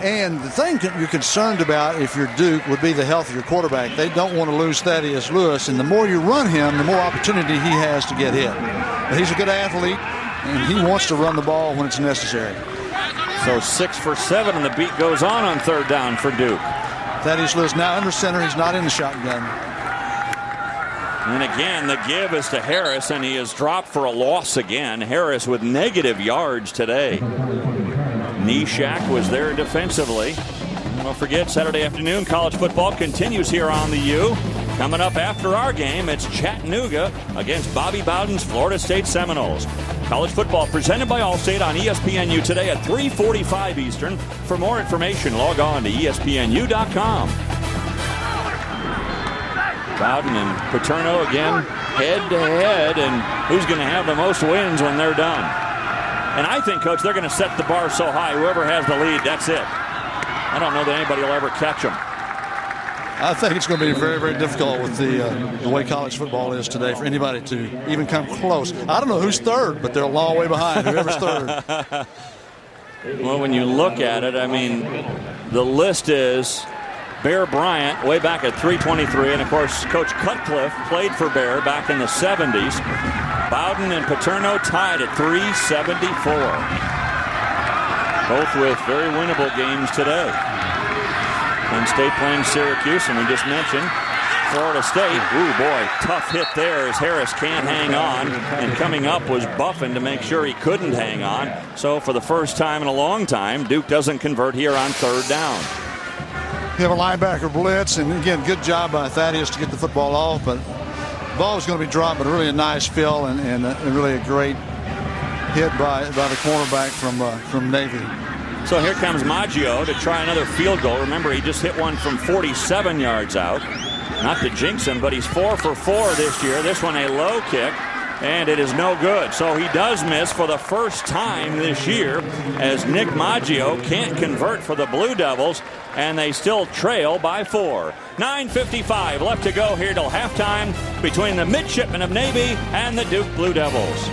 And the thing that you're concerned about if you're Duke would be the health of your quarterback. They don't want to lose Thaddeus Lewis, and the more you run him, the more opportunity he has to get hit. But he's a good athlete, and he wants to run the ball when it's necessary. So 6 for 7, and the beat goes on 3rd down for Duke. Thaddeus Lewis now under center. He's not in the shotgun. And again, the give is to Harris, and he is dropped for a loss again. Harris with negative yards today. Nishak was there defensively. Don't forget, Saturday afternoon, college football continues here on the U. Coming up after our game, it's Chattanooga against Bobby Bowden's Florida State Seminoles. College football presented by Allstate on ESPNU today at 3:45 Eastern. For more information, log on to ESPNU.com. Bowden and Paterno again head-to-head, and who's going to have the most wins when they're done? And I think, Coach, they're going to set the bar so high, whoever has the lead, that's it. I don't know that anybody will ever catch them. I think it's going to be very, very difficult with the way college football is today for anybody to even come close. I don't know who's third, but they're a long way behind whoever's third. Well, when you look at it, I mean, the list is Bear Bryant way back at 323, and of course Coach Cutcliffe played for Bear back in the 70s. Bowden and Paterno tied at 374. Both with very winnable games today. Penn State playing Syracuse, and we just mentioned Florida State. Ooh, boy, tough hit there as Harris can't hang on. And coming up was Buffin to make sure he couldn't hang on. So for the first time in a long time, Duke doesn't convert here on third down. You have a linebacker blitz, and again, good job by Thaddeus to get the football off, but the ball is going to be dropped, but really a nice fill and really a great hit by the cornerback from Navy. So here comes Maggio to try another field goal. Remember, he just hit one from 47 yards out. Not to jinx him, but he's 4 for 4 this year. This one a low kick, and it is no good. So he does miss for the first time this year as Nick Maggio can't convert for the Blue Devils, and they still trail by 4. 9:55 left to go here till halftime between the midshipmen of Navy and the Duke Blue Devils.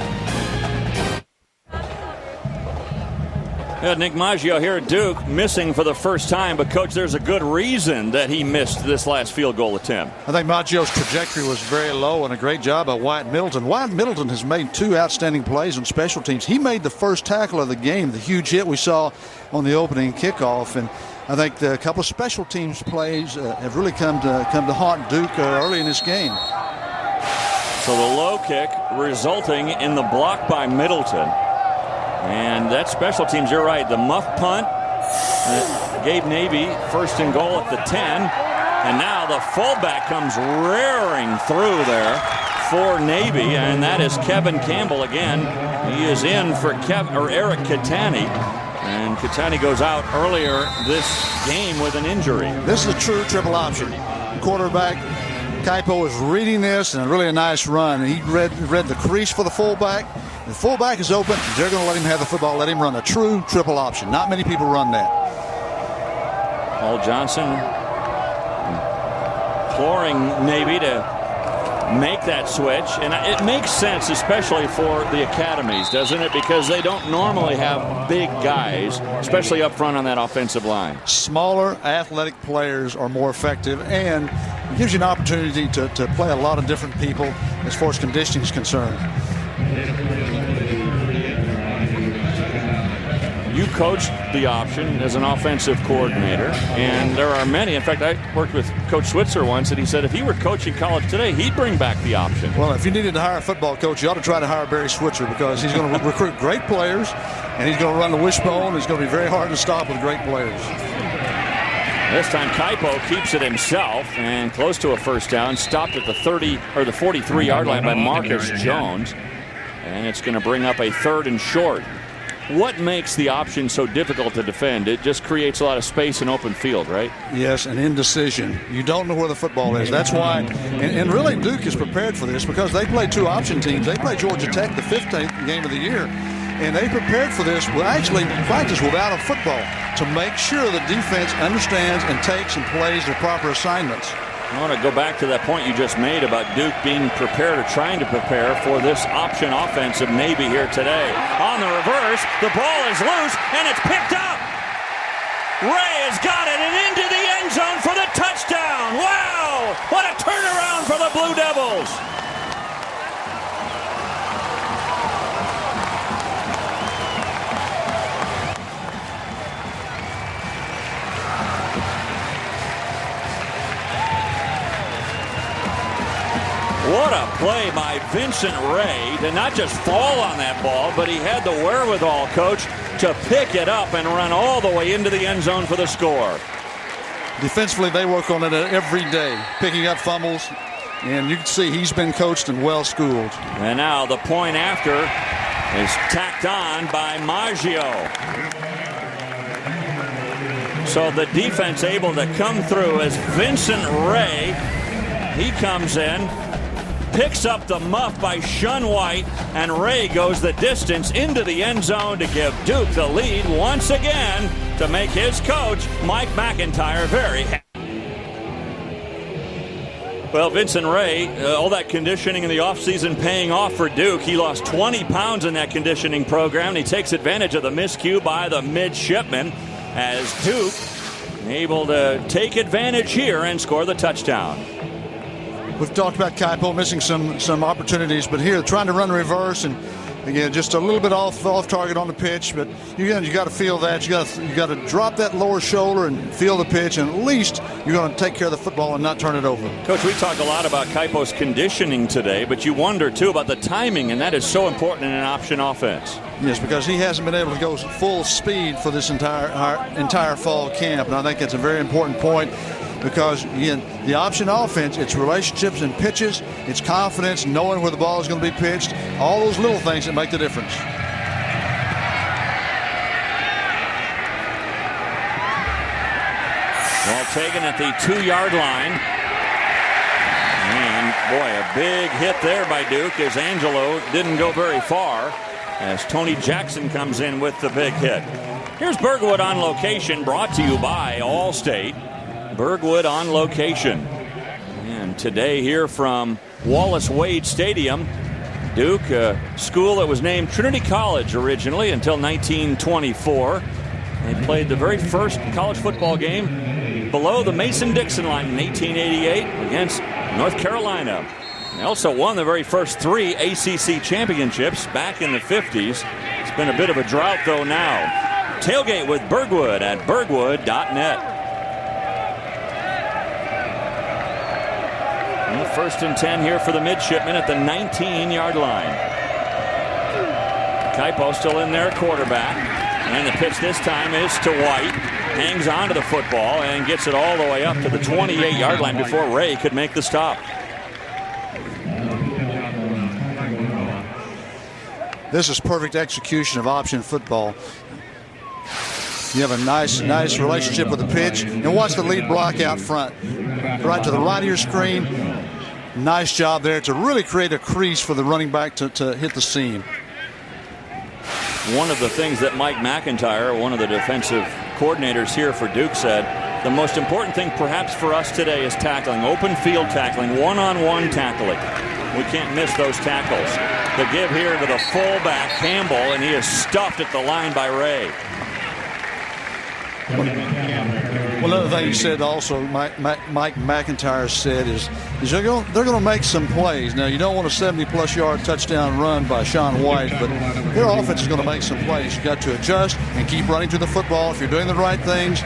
Yeah, Nick Maggio here at Duke missing for the first time, but Coach, there's a good reason that he missed this last field goal attempt. I think Maggio's trajectory was very low, and a great job by Wyatt Middleton. Wyatt Middleton has made 2 outstanding plays on special teams. He made the first tackle of the game, the huge hit we saw on the opening kickoff, and I think a couple of special teams plays have really come to haunt Duke early in this game. So the low kick resulting in the block by Middleton. And that special teams, you're right, the muff punt gave Navy first and goal at the 10. And now the fullback comes rearing through there for Navy, and that is Kevin Campbell again. He is in for Eric Catani. And Catani goes out earlier this game with an injury. This is a true triple option. Quarterback Kaipo is reading this, and really a nice run. He read the crease for the fullback. The fullback is open. They're going to let him have the football, let him run a true triple option. Not many people run that. Paul Johnson imploring Navy to make that switch. And it makes sense, especially for the academies, doesn't it? Because they don't normally have big guys, especially up front on that offensive line. Smaller, athletic players are more effective, and it gives you an opportunity to play a lot of different people as far as conditioning is concerned. You coached the option as an offensive coordinator, and there are many. In fact, I worked with Coach Switzer once, and he said if he were coaching college today, he'd bring back the option. Well, if you needed to hire a football coach, you ought to try to hire Barry Switzer, because he's going to recruit great players, and he's going to run the wishbone. It's going to be very hard to stop with great players. This time Kaipo keeps it himself and close to a first down, stopped at the 30 or the 43-yard line by Marcus Jones, and it's going to bring up a 3rd and short. What makes the option so difficult to defend? It just creates a lot of space and open field, right? Yes, and indecision. You don't know where the football is. That's why, and really Duke is prepared for this, because they play 2 option teams. They play Georgia Tech the 15th game of the year, and they prepared for this. Well, actually practice without a football to make sure the defense understands and takes and plays their proper assignments. I want to go back to that point you just made about Duke being prepared or trying to prepare for this option offense of Navy here today. On the reverse, the ball is loose, and it's picked up. Ray has got it and into the end zone for the touchdown. Wow! What a turnaround for the Blue Devils. What a play by Vincent Ray to not just fall on that ball, but he had the wherewithal, Coach, to pick it up and run all the way into the end zone for the score. Defensively, they work on it every day, picking up fumbles, and you can see he's been coached and well schooled. And now the point after is tacked on by Maggio. So the defense able to come through as Vincent Ray, he comes in. picks up the muff by Sean White, and Ray goes the distance into the end zone to give Duke the lead once again to make his coach, Mike McIntyre, very happy. Well, Vincent Ray, all that conditioning in the offseason paying off for Duke. He lost 20 pounds in that conditioning program, and he takes advantage of the miscue by the midshipman as Duke able to take advantage here and score the touchdown. We've talked about Kaipo missing some opportunities, but here trying to run reverse and again just a little bit off target on the pitch. But you got to feel that you got to drop that lower shoulder and feel the pitch, and at least you're going to take care of the football and not turn it over. Coach, we talk a lot about Kaipo's conditioning today, but you wonder too about the timing, and that is so important in an option offense. Yes, because he hasn't been able to go full speed for this entire fall camp, and I think that's a very important point. Because, again, the option offense, it's relationships and pitches, it's confidence, knowing where the ball is going to be pitched, all those little things that make the difference. Ball taken at the 2-yard line. And, boy, a big hit there by Duke as Angelo didn't go very far as Tony Jackson comes in with the big hit. Here's Bergwood on location, brought to you by Allstate. Bergwood on location. And today here from Wallace Wade Stadium, Duke, a school that was named Trinity College originally until 1924. They played the very first college football game below the Mason-Dixon line in 1888 against North Carolina. They also won the very first 3 ACC championships back in the 50s. It's been a bit of a drought though now. Tailgate with Bergwood at bergwood.net. First and 10 here for the midshipmen at the 19-yard line. Kaipo still in there, quarterback. And the pitch this time is to White. Hangs on to the football and gets it all the way up to the 28-yard line before Ray could make the stop. This is perfect execution of option football. You have a nice relationship with the pitch. And watch the lead block out front. Right to the right of your screen. Nice job there to really create a crease for the running back to hit the seam. One of the things that Mike McIntyre, one of the defensive coordinators here for Duke, said, the most important thing perhaps for us today is tackling, open field tackling, one-on-one tackling. We can't miss those tackles. The give here to the fullback, Campbell, and he is stuffed at the line by Ray. Well, another thing he said also, Mike McIntyre said, is they're going to make some plays. Now, you don't want a 70-plus yard touchdown run by Sean White, but their offense is going to make some plays. You've got to adjust and keep running to the football. If you're doing the right things,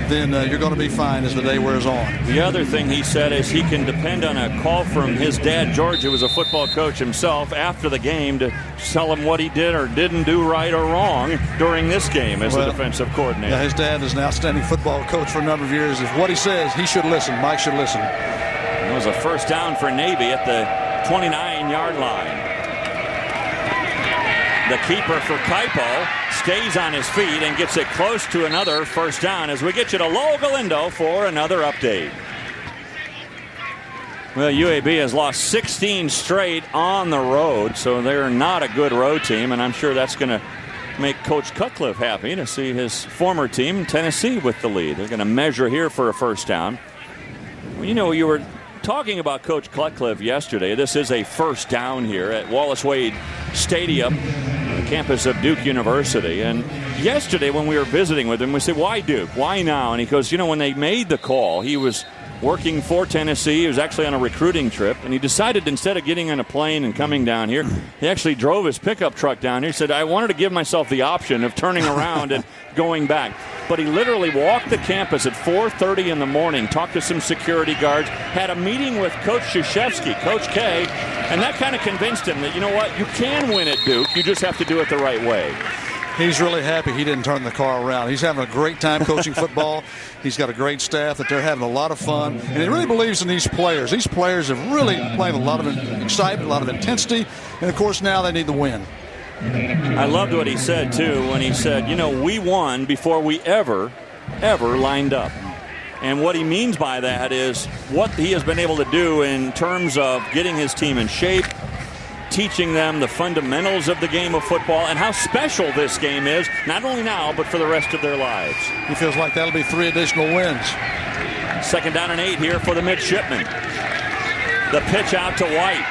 then you're going to be fine as the day wears on. The other thing he said is he can depend on a call from his dad, George, who was a football coach himself, after the game to tell him what he did or didn't do right or wrong during this game as the defensive coordinator. Yeah, his dad is an outstanding football coach for a number of years. If what he says, he should listen. Mike should listen. It was a first down for Navy at the 29-yard line. The keeper for Kaipo stays on his feet and gets it close to another first down as we get you to Lowell Galindo for another update. Well, UAB has lost 16 straight on the road, so they're not a good road team, and I'm sure that's going to make Coach Cutcliffe happy to see his former team, Tennessee, with the lead. They're going to measure here for a first down. Well, you know, you were talking about Coach Cutcliffe yesterday. This is a first down here at Wallace Wade Stadium, the campus of Duke University. And yesterday when we were visiting with him, we said, why Duke? Why now? And he goes, you know, when they made the call, he was working for Tennessee. He was actually on a recruiting trip, and he decided instead of getting on a plane and coming down here, he actually drove his pickup truck down here. He said, I wanted to give myself the option of turning around and going back. But he literally walked the campus at 4:30 in the morning, talked to some security guards, had a meeting with Coach Krzyzewski, Coach K, and that kind of convinced him that, you know what, you can win at Duke, you just have to do it the right way. He's really happy he didn't turn the car around. He's having a great time coaching football. He's got a great staff that they're having a lot of fun. And he really believes in these players. These players have really played a lot of excitement, a lot of intensity. And, of course, now they need the win. I loved what he said, too, when he said, you know, we won before we ever lined up. And what he means by that is what he has been able to do in terms of getting his team in shape, teaching them the fundamentals of the game of football, and how special this game is, not only now, but for the rest of their lives. He feels like that'll be 3 additional wins. 2nd down and 8 here for the midshipmen. The pitch out to White.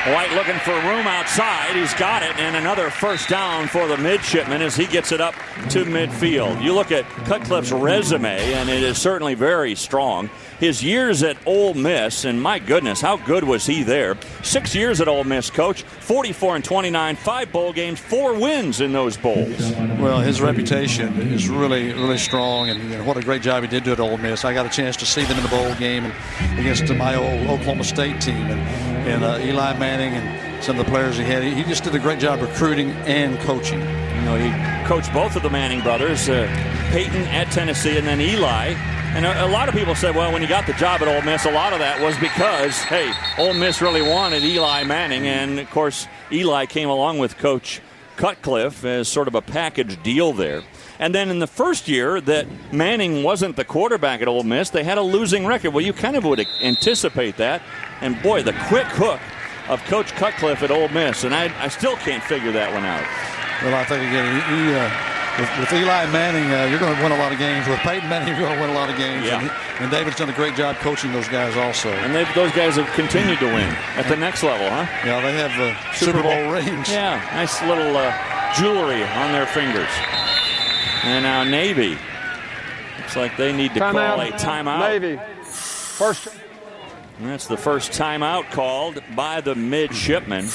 White looking for room outside. He's got it, and another 1st down for the midshipman as he gets it up to midfield. You look at Cutcliffe's resume, and it is certainly very strong. His years at Ole Miss, and my goodness, how good was he there? 6 years at Ole Miss, Coach. 44-29, 5 bowl games, 4 wins in those bowls. Well, his reputation is really, really strong, and what a great job he did do at Ole Miss. I got a chance to see them in the bowl game and against my old Oklahoma State team, and Eli Manning and some of the players he had. He just did a great job recruiting and coaching. You know, he coached both of the Manning brothers, Peyton at Tennessee and then Eli. And a lot of people said, well, when he got the job at Ole Miss, a lot of that was because, hey, Ole Miss really wanted Eli Manning. And, of course, Eli came along with Coach Cutcliffe as sort of a package deal there. And then in the first year that Manning wasn't the quarterback at Ole Miss, they had a losing record. Well, you kind of would anticipate that. And, boy, the quick hook of Coach Cutcliffe at Ole Miss. And I still can't figure that one out. Well, I think, again, with Eli Manning, you're going to win a lot of games. With Peyton Manning, you're going to win a lot of games. Yeah. And David's done a great job coaching those guys also. And those guys have continued to win at the next level, huh? Yeah, they have Super Bowl rings. Yeah, nice little jewelry on their fingers. And now Navy. Looks like they need to call a timeout. Navy. First. And that's the first timeout called by the midshipmen.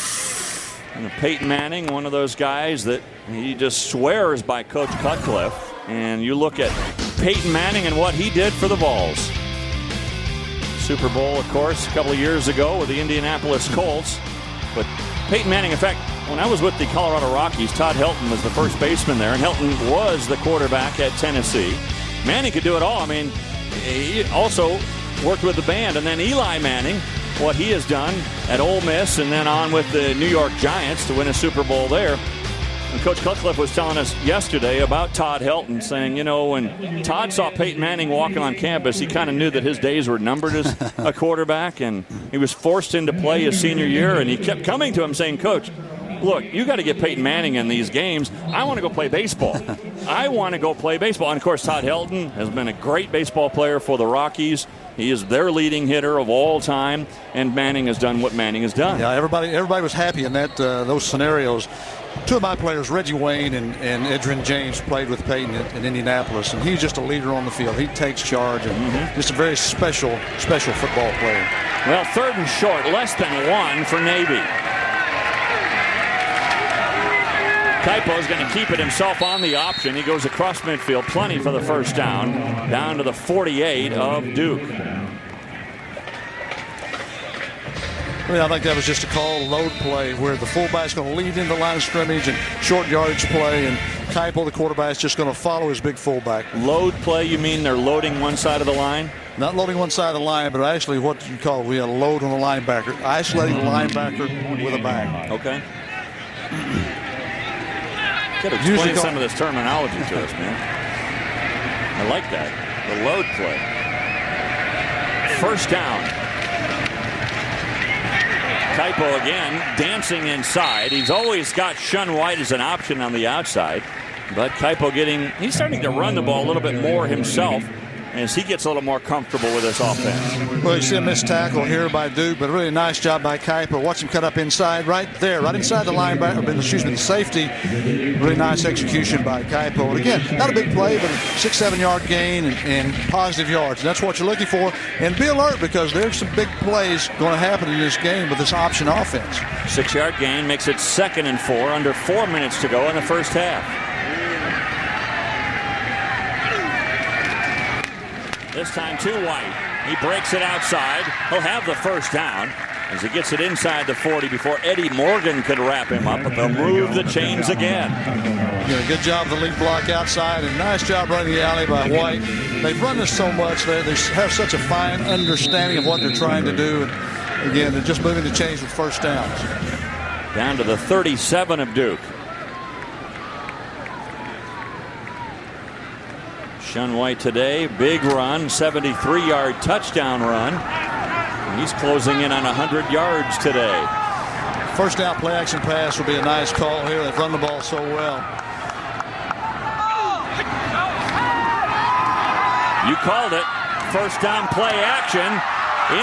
And Peyton Manning, one of those guys that he just swears by Coach Cutcliffe. And you look at Peyton Manning and what he did for the Vols. Super Bowl, of course, a couple of years ago with the Indianapolis Colts. But Peyton Manning, in fact, when I was with the Colorado Rockies, Todd Helton was the first baseman there, and Helton was the quarterback at Tennessee. Manning could do it all. I mean, he also worked with the band. And then Eli Manning, what he has done at Ole Miss and then on with the New York Giants to win a Super Bowl there. And Coach Cutcliffe was telling us yesterday about Todd Helton, saying, you know, when Todd saw Peyton Manning walking on campus, he kind of knew that his days were numbered as a quarterback, and he was forced into play his senior year, and he kept coming to him saying, Coach, look, you got to get Peyton Manning in these games. I want to go play baseball. I want to go play baseball. And, of course, Todd Helton has been a great baseball player for the Rockies. He is their leading hitter of all time, and Manning has done what Manning has done. Yeah, everybody was happy in that those scenarios. 2 of my players, Reggie Wayne and Adrian James, played with Peyton in Indianapolis, and he's just a leader on the field. He takes charge, and just a very special football player. Well, 3rd and short, less than 1 for Navy. Kaipo is going to keep it himself on the option. He goes across midfield, plenty for the 1st down to the 48 of Duke. I mean, I think that was just a call load play where the fullback's going to lead into the line of scrimmage and short yardage play, and Kaipo, the quarterback, is just going to follow his big fullback. Load play, you mean they're loading one side of the line? Not loading one side of the line, but actually what you call we had a load on the linebacker, isolating the linebacker with a back. Okay. Got to explain some of this terminology to us, man. I like that. The load play. 1st down. Kaipo again dancing inside. He's always got Shun White as an option on the outside. But Kaipo he's starting to run the ball a little bit more himself as he gets a little more comfortable with this offense. Well, you see a missed tackle here by Duke, but a really nice job by Kaipo. Watch him cut up inside right there, right inside the linebacker, the safety. Really nice execution by Kaipo. And again, not a big play, but a 6-7 yard gain and positive yards. And that's what you're looking for. And be alert because there's some big plays going to happen in this game with this option offense. 6-yard gain makes it 2nd and 4, under 4 minutes to go in the 1st half. This time to White. He breaks it outside. He'll have the 1st down as he gets it inside the 40 before Eddie Morgan could wrap him up. But they'll move the chains again. Yeah, good job of the lead block outside, and nice job running the alley by White. They've run this so much. They have such a fine understanding of what they're trying to do. And again, they're just moving the chains with 1st downs. Down to the 37 of Duke. Sean White today, big run, 73-yard touchdown run. He's closing in on 100 yards today. First down play action pass will be a nice call here. They've run the ball so well. You called it. First down play action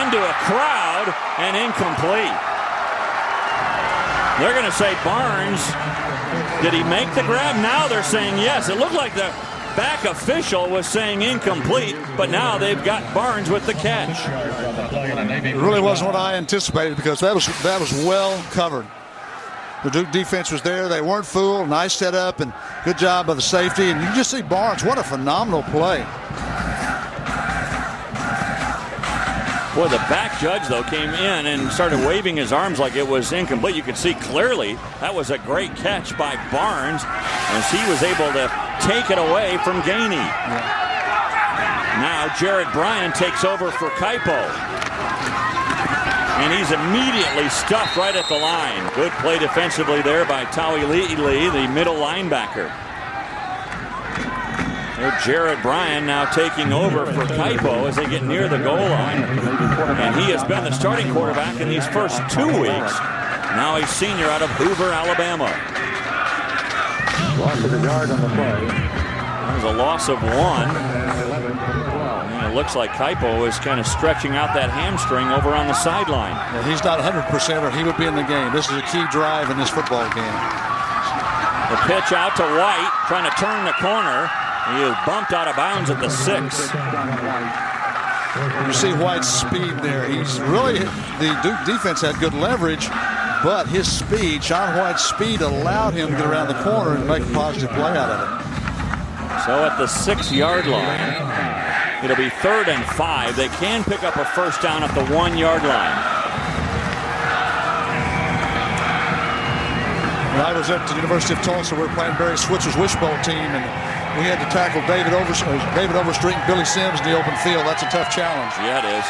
into a crowd and incomplete. They're going to say Barnes. Did he make the grab? Now they're saying yes. It looked like the back official was saying incomplete, but now they've got Barnes with the catch. It really wasn't what I anticipated because that was well covered. The Duke defense was there. They weren't fooled. Nice setup and good job by the safety. And you just see Barnes. What a phenomenal play. Boy, the back judge, though, came in and started waving his arms like it was incomplete. You could see clearly that was a great catch by Barnes as he was able to take it away from Gainey. Now Jared Bryant takes over for Kaipo. And he's immediately stuffed right at the line. Good play defensively there by Taui Lee, the middle linebacker. Jared Bryant now taking over for Kaipo as they get near the goal line. And he has been the starting quarterback in these first 2 weeks. Now a senior out of Hoover, Alabama. Loss of a yard on the play. There's a loss of 1. And it looks like Kaipo is kind of stretching out that hamstring over on the sideline. Yeah, he's not 100% or he would be in the game. This is a key drive in this football game. The pitch out to White, trying to turn the corner. He is bumped out of bounds at the 6. You see White's speed there. He's really, the Duke defense had good leverage, but his speed, Sean White's speed, allowed him to get around the corner and make a positive play out of it. So at the 6-yard line, it'll be 3rd and 5. They can pick up a first down at the 1-yard line. When I was at the University of Tulsa, we were playing Barry Switzer's wishbone team, and we had to tackle David Overstreet and Billy Sims in the open field. That's a tough challenge. Yeah, it is.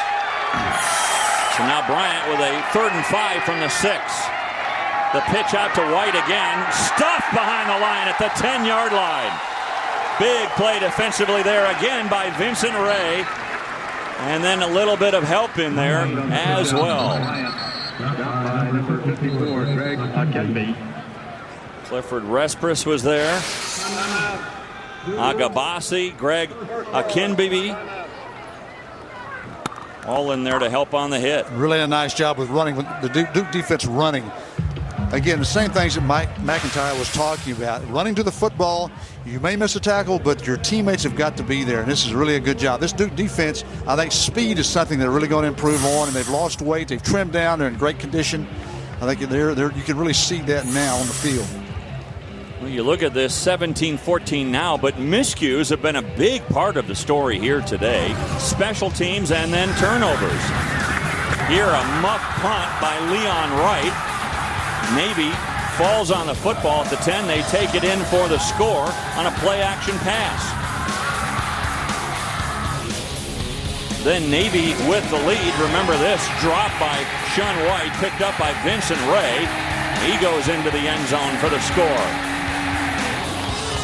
So now Bryant with a 3rd and 5 from the 6. The pitch out to White again. Stuffed behind the line at the 10-yard line. Big play defensively there again by Vincent Ray. And then a little bit of help in there as well. Clifford Respris was there. Agabasi, Greg Akinbibi, all in there to help on the hit. Really a nice job with running, with the Duke defense running. Again, the same things that Mike McIntyre was talking about. Running to the football, you may miss a tackle, but your teammates have got to be there, and this is really a good job. This Duke defense, I think speed is something they're really going to improve on, and they've lost weight, they've trimmed down, they're in great condition. I think you can really see that now on the field. Well, you look at this 17-14 now, but miscues have been a big part of the story here today. Special teams and then turnovers. Here a muff punt by Leon Wright. Navy falls on the football at the 10. They take it in for the score on a play-action pass. Then Navy with the lead. Remember this, drop by Sean White, picked up by Vincent Ray. He goes into the end zone for the score.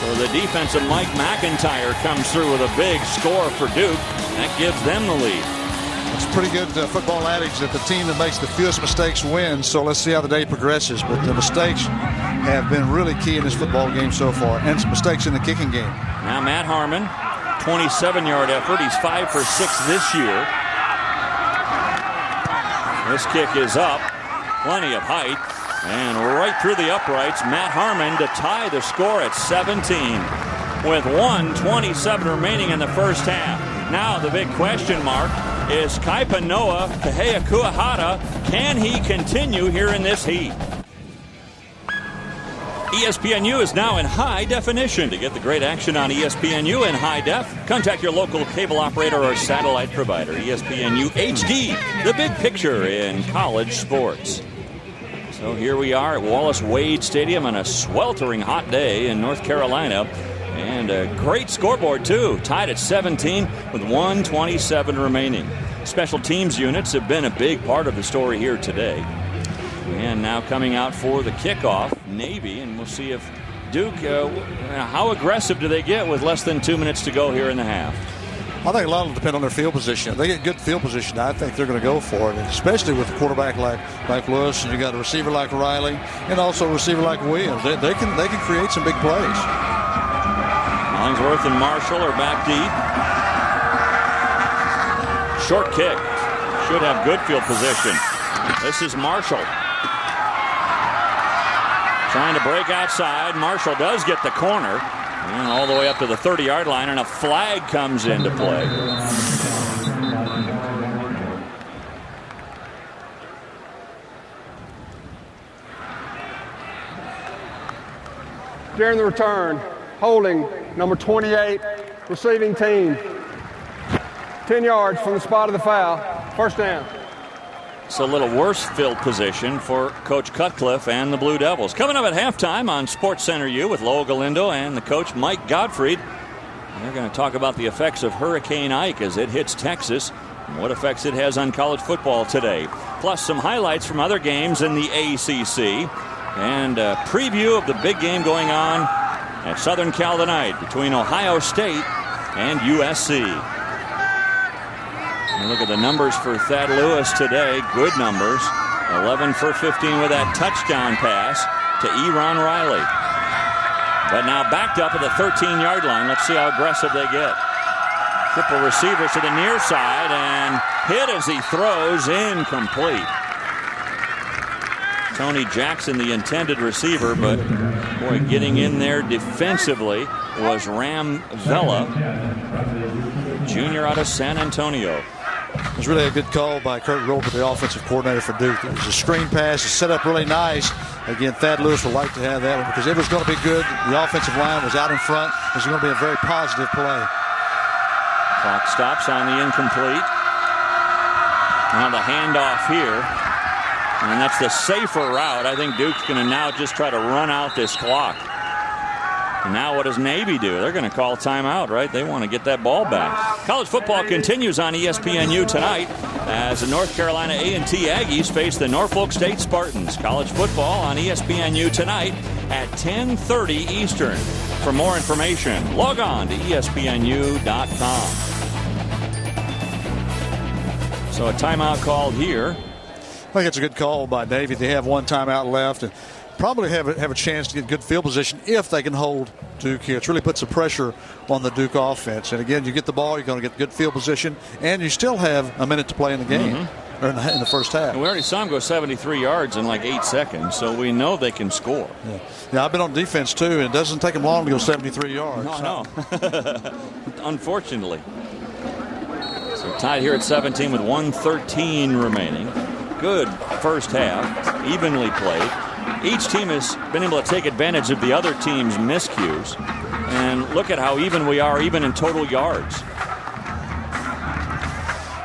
So the defense of Mike McIntyre comes through with a big score for Duke. That gives them the lead. It's pretty good football adage that the team that makes the fewest mistakes wins, so let's see how the day progresses. But the mistakes have been really key in this football game so far, and some mistakes in the kicking game. Now Matt Harmon, 27-yard effort. He's 5 for 6 this year. This kick is up, plenty of height. And right through the uprights, Matt Harmon to tie the score at 17 with 1:27 remaining in the first half. Now the big question mark is Kaipanoa Kahea-Kuahata. Can he continue here in this heat? ESPNU is now in high definition. To get the great action on ESPNU in high def, contact your local cable operator or satellite provider. ESPNU HD, the big picture in college sports. So here we are at Wallace Wade Stadium on a sweltering hot day in North Carolina. And a great scoreboard, too. Tied at 17 with 1:27 remaining. Special teams units have been a big part of the story here today. And now coming out for the kickoff, Navy. And we'll see if Duke, how aggressive do they get with less than 2 minutes to go here in the half? I think a lot will depend on their field position. If they get good field position, I think they're going to go for it, and especially with a quarterback like Lewis, and you got a receiver like Riley, and also a receiver like Williams. They can create some big plays. Hollingsworth and Marshall are back deep. Short kick. Should have good field position. This is Marshall. Trying to break outside. Marshall does get the corner. And all the way up to the 30-yard line, and a flag comes into play. During the return, holding number 28, receiving team. 10 yards from the spot of the foul. First down. It's a little worse field position for Coach Cutcliffe and the Blue Devils. Coming up at halftime on SportsCenter U with Lowell Galindo and the coach Mike Gottfried. They're going to talk about the effects of Hurricane Ike as it hits Texas and what effects it has on college football today. Plus some highlights from other games in the ACC and a preview of the big game going on at Southern Cal tonight between Ohio State and USC. Look at the numbers for Thad Lewis today. Good numbers. 11 for 15 with that touchdown pass to Eron Riley. But now backed up at the 13-yard line. Let's see how aggressive they get. Triple receivers to the near side and hit as he throws, incomplete. Tony Jackson, the intended receiver, but boy, getting in there defensively was Ram Vela, junior out of San Antonio. It was really a good call by Kurt Roper, the offensive coordinator for Duke. It was a screen pass. It's set up really nice. Again, Thad Lewis would like to have that one because it was going to be good. The offensive line was out in front. It was going to be a very positive play. Clock stops on the incomplete. Now the handoff here. And that's the safer route. I think Duke's going to now just try to run out this clock. And now what does Navy do? They're going to call timeout, right? They want to get that ball back. College football continues on ESPNU tonight as the North Carolina A&T Aggies face the Norfolk State Spartans. College football on ESPNU tonight at 10:30 Eastern. For more information, log on to ESPNU.com. So a timeout called here. I think it's a good call by Navy. They have one timeout left and probably have a chance to get good field position if they can hold Duke here. It really puts some pressure on the Duke offense. And again, you get the ball, you're going to get good field position, and you still have a minute to play in the game, or in the first half. And we already saw him go 73 yards in like 8 seconds, so we know they can score. Yeah, I've been on defense too, and it doesn't take them long to go 73 yards. No. Unfortunately. So tied here at 17 with 1:13 remaining. Good first half, evenly played. Each team has been able to take advantage of the other team's miscues. And look at how even we are, even in total yards.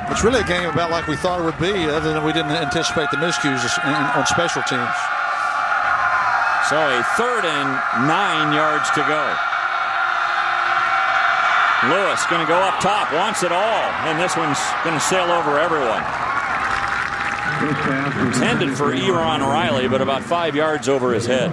It's really a game about like we thought it would be, other than we didn't anticipate the miscues on special teams. So a 3rd and 9 yards to go. Lewis going to go up top, wants it all, and this one's going to sail over everyone. Intended for Eron Riley, but about 5 yards over his head.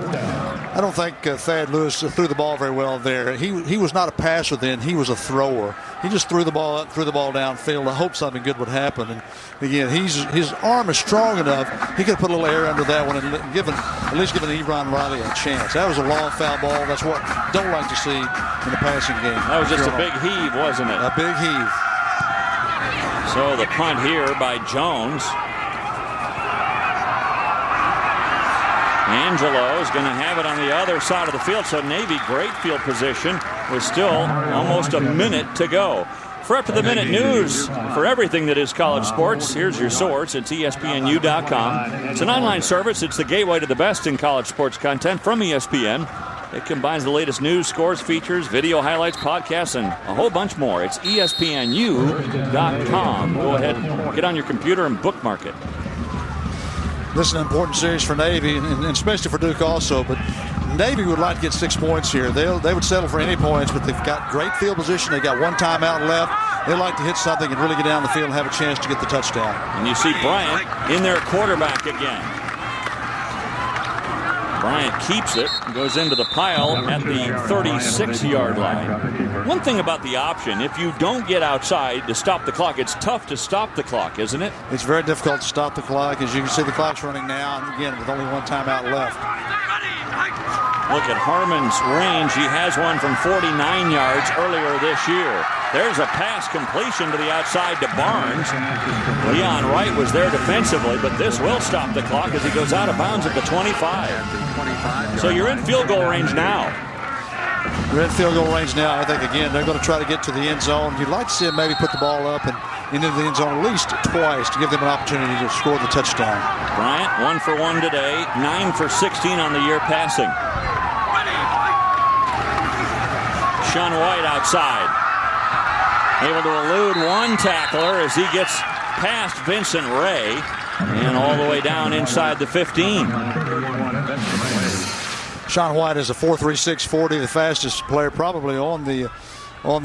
I don't think Thad Lewis threw the ball very well there. He was not a passer then. He was a thrower. He just threw the ball up, threw the ball downfield. I hope something good would happen. And again, his arm is strong enough. He could put a little air under that one and at least given Eron Riley a chance. That was a long foul ball. That's what don't like to see in the passing game. That was just a big heave, wasn't it? A big heave. So the punt here by Jones. Angelo is going to have it on the other side of the field. So Navy, great field position with still almost a minute to go. For up-to-the-minute news for everything that is college sports, here's your source. It's ESPNU.com. It's an online service. It's the gateway to the best in college sports content from ESPN. It combines the latest news, scores, features, video highlights, podcasts, and a whole bunch more. It's ESPNU.com. Go ahead, get on your computer and bookmark it. This is an important series for Navy, and especially for Duke also. But Navy would like to get 6 points here. They would settle for any points, but they've got great field position. They got one timeout left. They like to hit something and really get down the field and have a chance to get the touchdown. And you see Bryant in there, quarterback again. Bryant keeps it and goes into the pile at the 36-yard line. One thing about the option, if you don't get outside to stop the clock, it's tough to stop the clock, isn't it? It's very difficult to stop the clock. As you can see, the clock's running now, and again, with only one timeout left. Look at Harmon's range. He has one from 49 yards earlier this year. There's a pass completion to the outside to Barnes. Leon Wright was there defensively, but this will stop the clock as he goes out of bounds at the 25. So you're in field goal range now. You're in field goal range now. I think, again, they're going to try to get to the end zone. You'd like to see them maybe put the ball up and into the end zone at least twice to give them an opportunity to score the touchdown. Bryant, 1 for 1 today, 9 for 16 on the year passing. Sean White outside. Able to elude one tackler as he gets past Vincent Ray and all the way down inside the 15. Sean White is a 4.36 40, the fastest player probably on the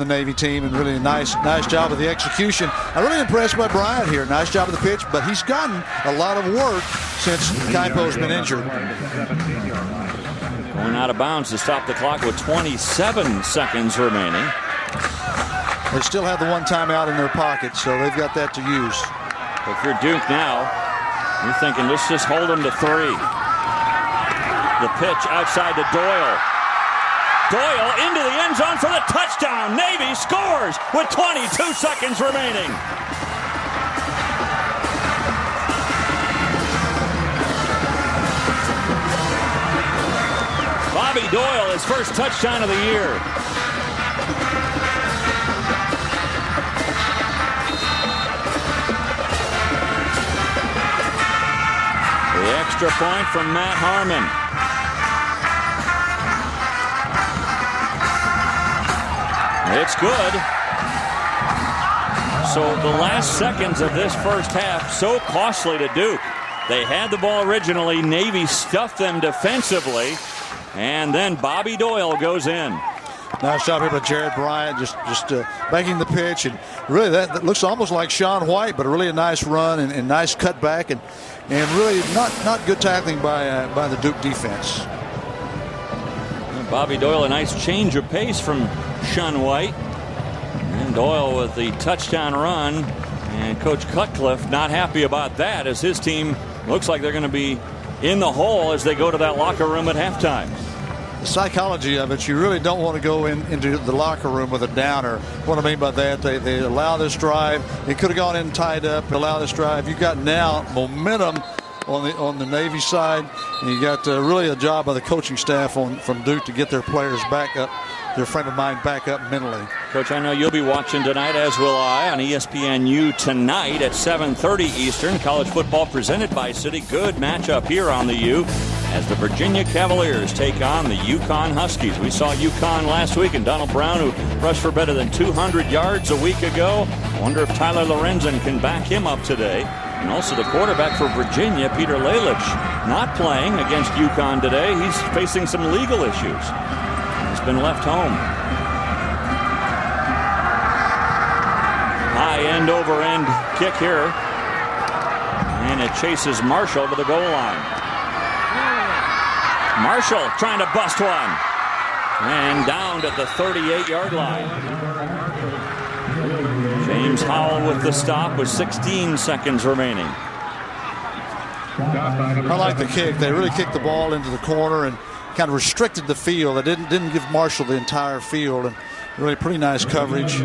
Navy team, and really a nice job of the execution. I'm really impressed by Bryant here. Nice job of the pitch, but he's gotten a lot of work since Kaipo's been injured. Going out of bounds to stop the clock with 27 seconds remaining. They still have the one timeout in their pocket, so they've got that to use. If you're Duke now, you're thinking, let's just hold them to 3. The pitch outside to Doyle. Doyle into the end zone for the touchdown. Navy scores with 22 seconds remaining. Bobby Doyle, his first touchdown of the year. The extra point from Matt Harmon. It's good. So the last seconds of this first half, so costly to Duke. They had the ball originally. Navy stuffed them defensively. And then Bobby Doyle goes in. Nice job here by Jared Bryant, just making the pitch, and really that looks almost like Sean White, but really a nice run and nice cutback, and really not good tackling by the Duke defense. Bobby Doyle, a nice change of pace from Sean White, and Doyle with the touchdown run, and Coach Cutcliffe not happy about that as his team looks like they're going to be in the hole as they go to that locker room at halftime. The psychology of it, you really don't want to go into the locker room with a downer. What I mean by that, they allow this drive. It could have gone in tied up, allow this drive. You've got now momentum on the Navy side, and you got really a job by the coaching staff from Duke to get their players back up, their frame of mind back up mentally. Coach, I know you'll be watching tonight, as will I, on ESPNU tonight at 7:30 Eastern. College football presented by Citi. Good matchup here on the U as the Virginia Cavaliers take on the UConn Huskies. We saw UConn last week, and Donald Brown, who rushed for better than 200 yards a week ago. I wonder if Tyler Lorenzen can back him up today. And also the quarterback for Virginia, Peter Lalich, not playing against UConn today. He's facing some legal issues. He's been left home. High end over end kick here. And it chases Marshall to the goal line. Marshall trying to bust one. And down to the 38-yard line. James Howell with the stop with 16 seconds remaining. I like the kick. They really kicked the ball into the corner and kind of restricted the field. They didn't give Marshall the entire field, and really pretty nice coverage,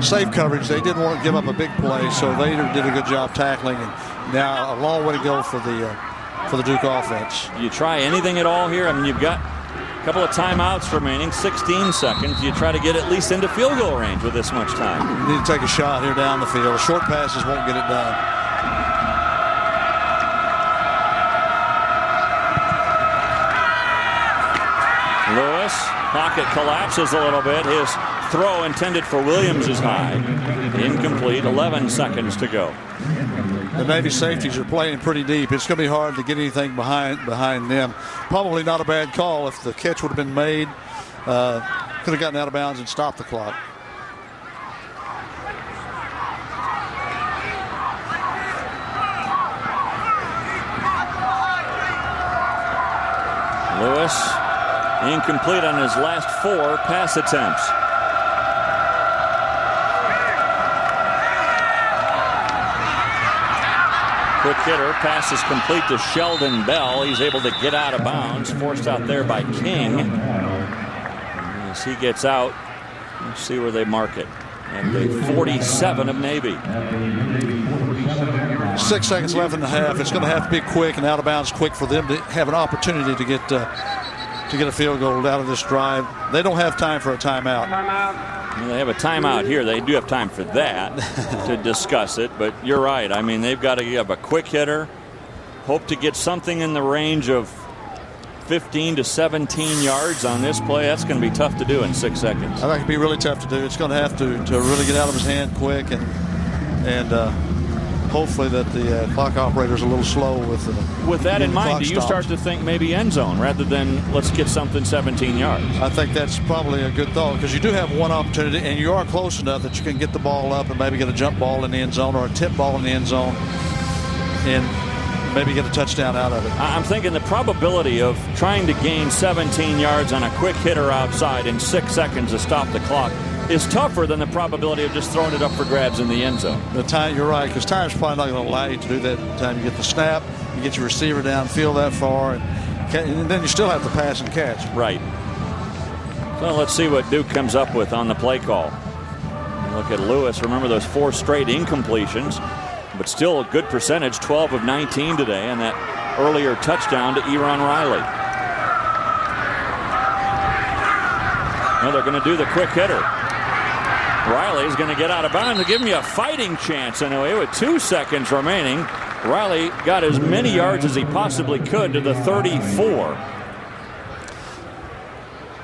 safe coverage. They didn't want to give up a big play, so they did a good job tackling. And now a long way to go for the Duke offense. You try anything at all here? I mean, you've got a couple of timeouts remaining, 16 seconds. You try to get at least into field goal range with this much time. You need to take a shot here down the field. Short passes won't get it done. Lewis, pocket collapses a little bit. His throw intended for Williams is high. Incomplete, 11 seconds to go. The Navy safeties are playing pretty deep. It's going to be hard to get anything behind them. Probably not a bad call if the catch would have been made. Could have gotten out of bounds and stopped the clock. Lewis incomplete on his last 4 pass attempts. Quick hitter, pass is complete to Sheldon Bell. He's able to get out of bounds, forced out there by King. As he gets out, let's see where they mark it. At the 47 of Navy. 6 seconds left in the half. It's going to have to be quick and out of bounds quick for them to have an opportunity to get a field goal out of this drive. They don't have time for a timeout. Well, they have a timeout here. They do have time for that to discuss it. But you're right. I mean, they've got to have a quick hitter. Hope to get something in the range of 15 to 17 yards on this play. That's going to be tough to do in 6 seconds. I think it'd be really tough to do. It's going to have to really get out of his hand quick and hopefully that the clock operator's a little slow with that in mind. Do you start to think maybe end zone rather than let's get something 17 yards? I think that's probably a good thought because you do have one opportunity and you are close enough that you can get the ball up and maybe get a jump ball in the end zone or a tip ball in the end zone and maybe get a touchdown out of it. I'm thinking the probability of trying to gain 17 yards on a quick hitter outside in 6 seconds to stop the clock is tougher than the probability of just throwing it up for grabs in the end zone. The time, you're right, because time's probably not going to allow you to do that. The time you get the snap, you get your receiver downfield that far, and then you still have to pass and catch. Right. So let's see what Duke comes up with on the play call. Look at Lewis. Remember those 4 straight incompletions, but still a good percentage, 12 of 19 today, and that earlier touchdown to Eron Riley. Now they're going to do the quick hitter. Riley's going to get out of bounds to give me a fighting chance anyway with 2 seconds remaining. Riley got as many yards as he possibly could to the 34.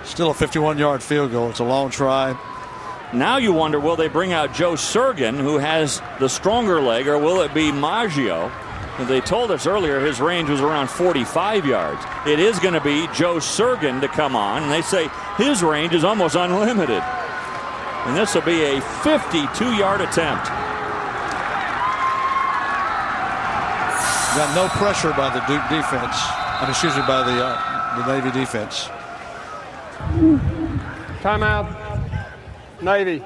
Still a 51-yard field goal. It's a long try. Now you wonder, will they bring out Joe Surgin, who has the stronger leg, or will it be Maggio? They told us earlier his range was around 45 yards. It is going to be Joe Surgin to come on, and they say his range is almost unlimited. And this will be a 52-yard attempt. Got no pressure by the Duke defense. Excuse me, by the Navy defense. Timeout. Navy.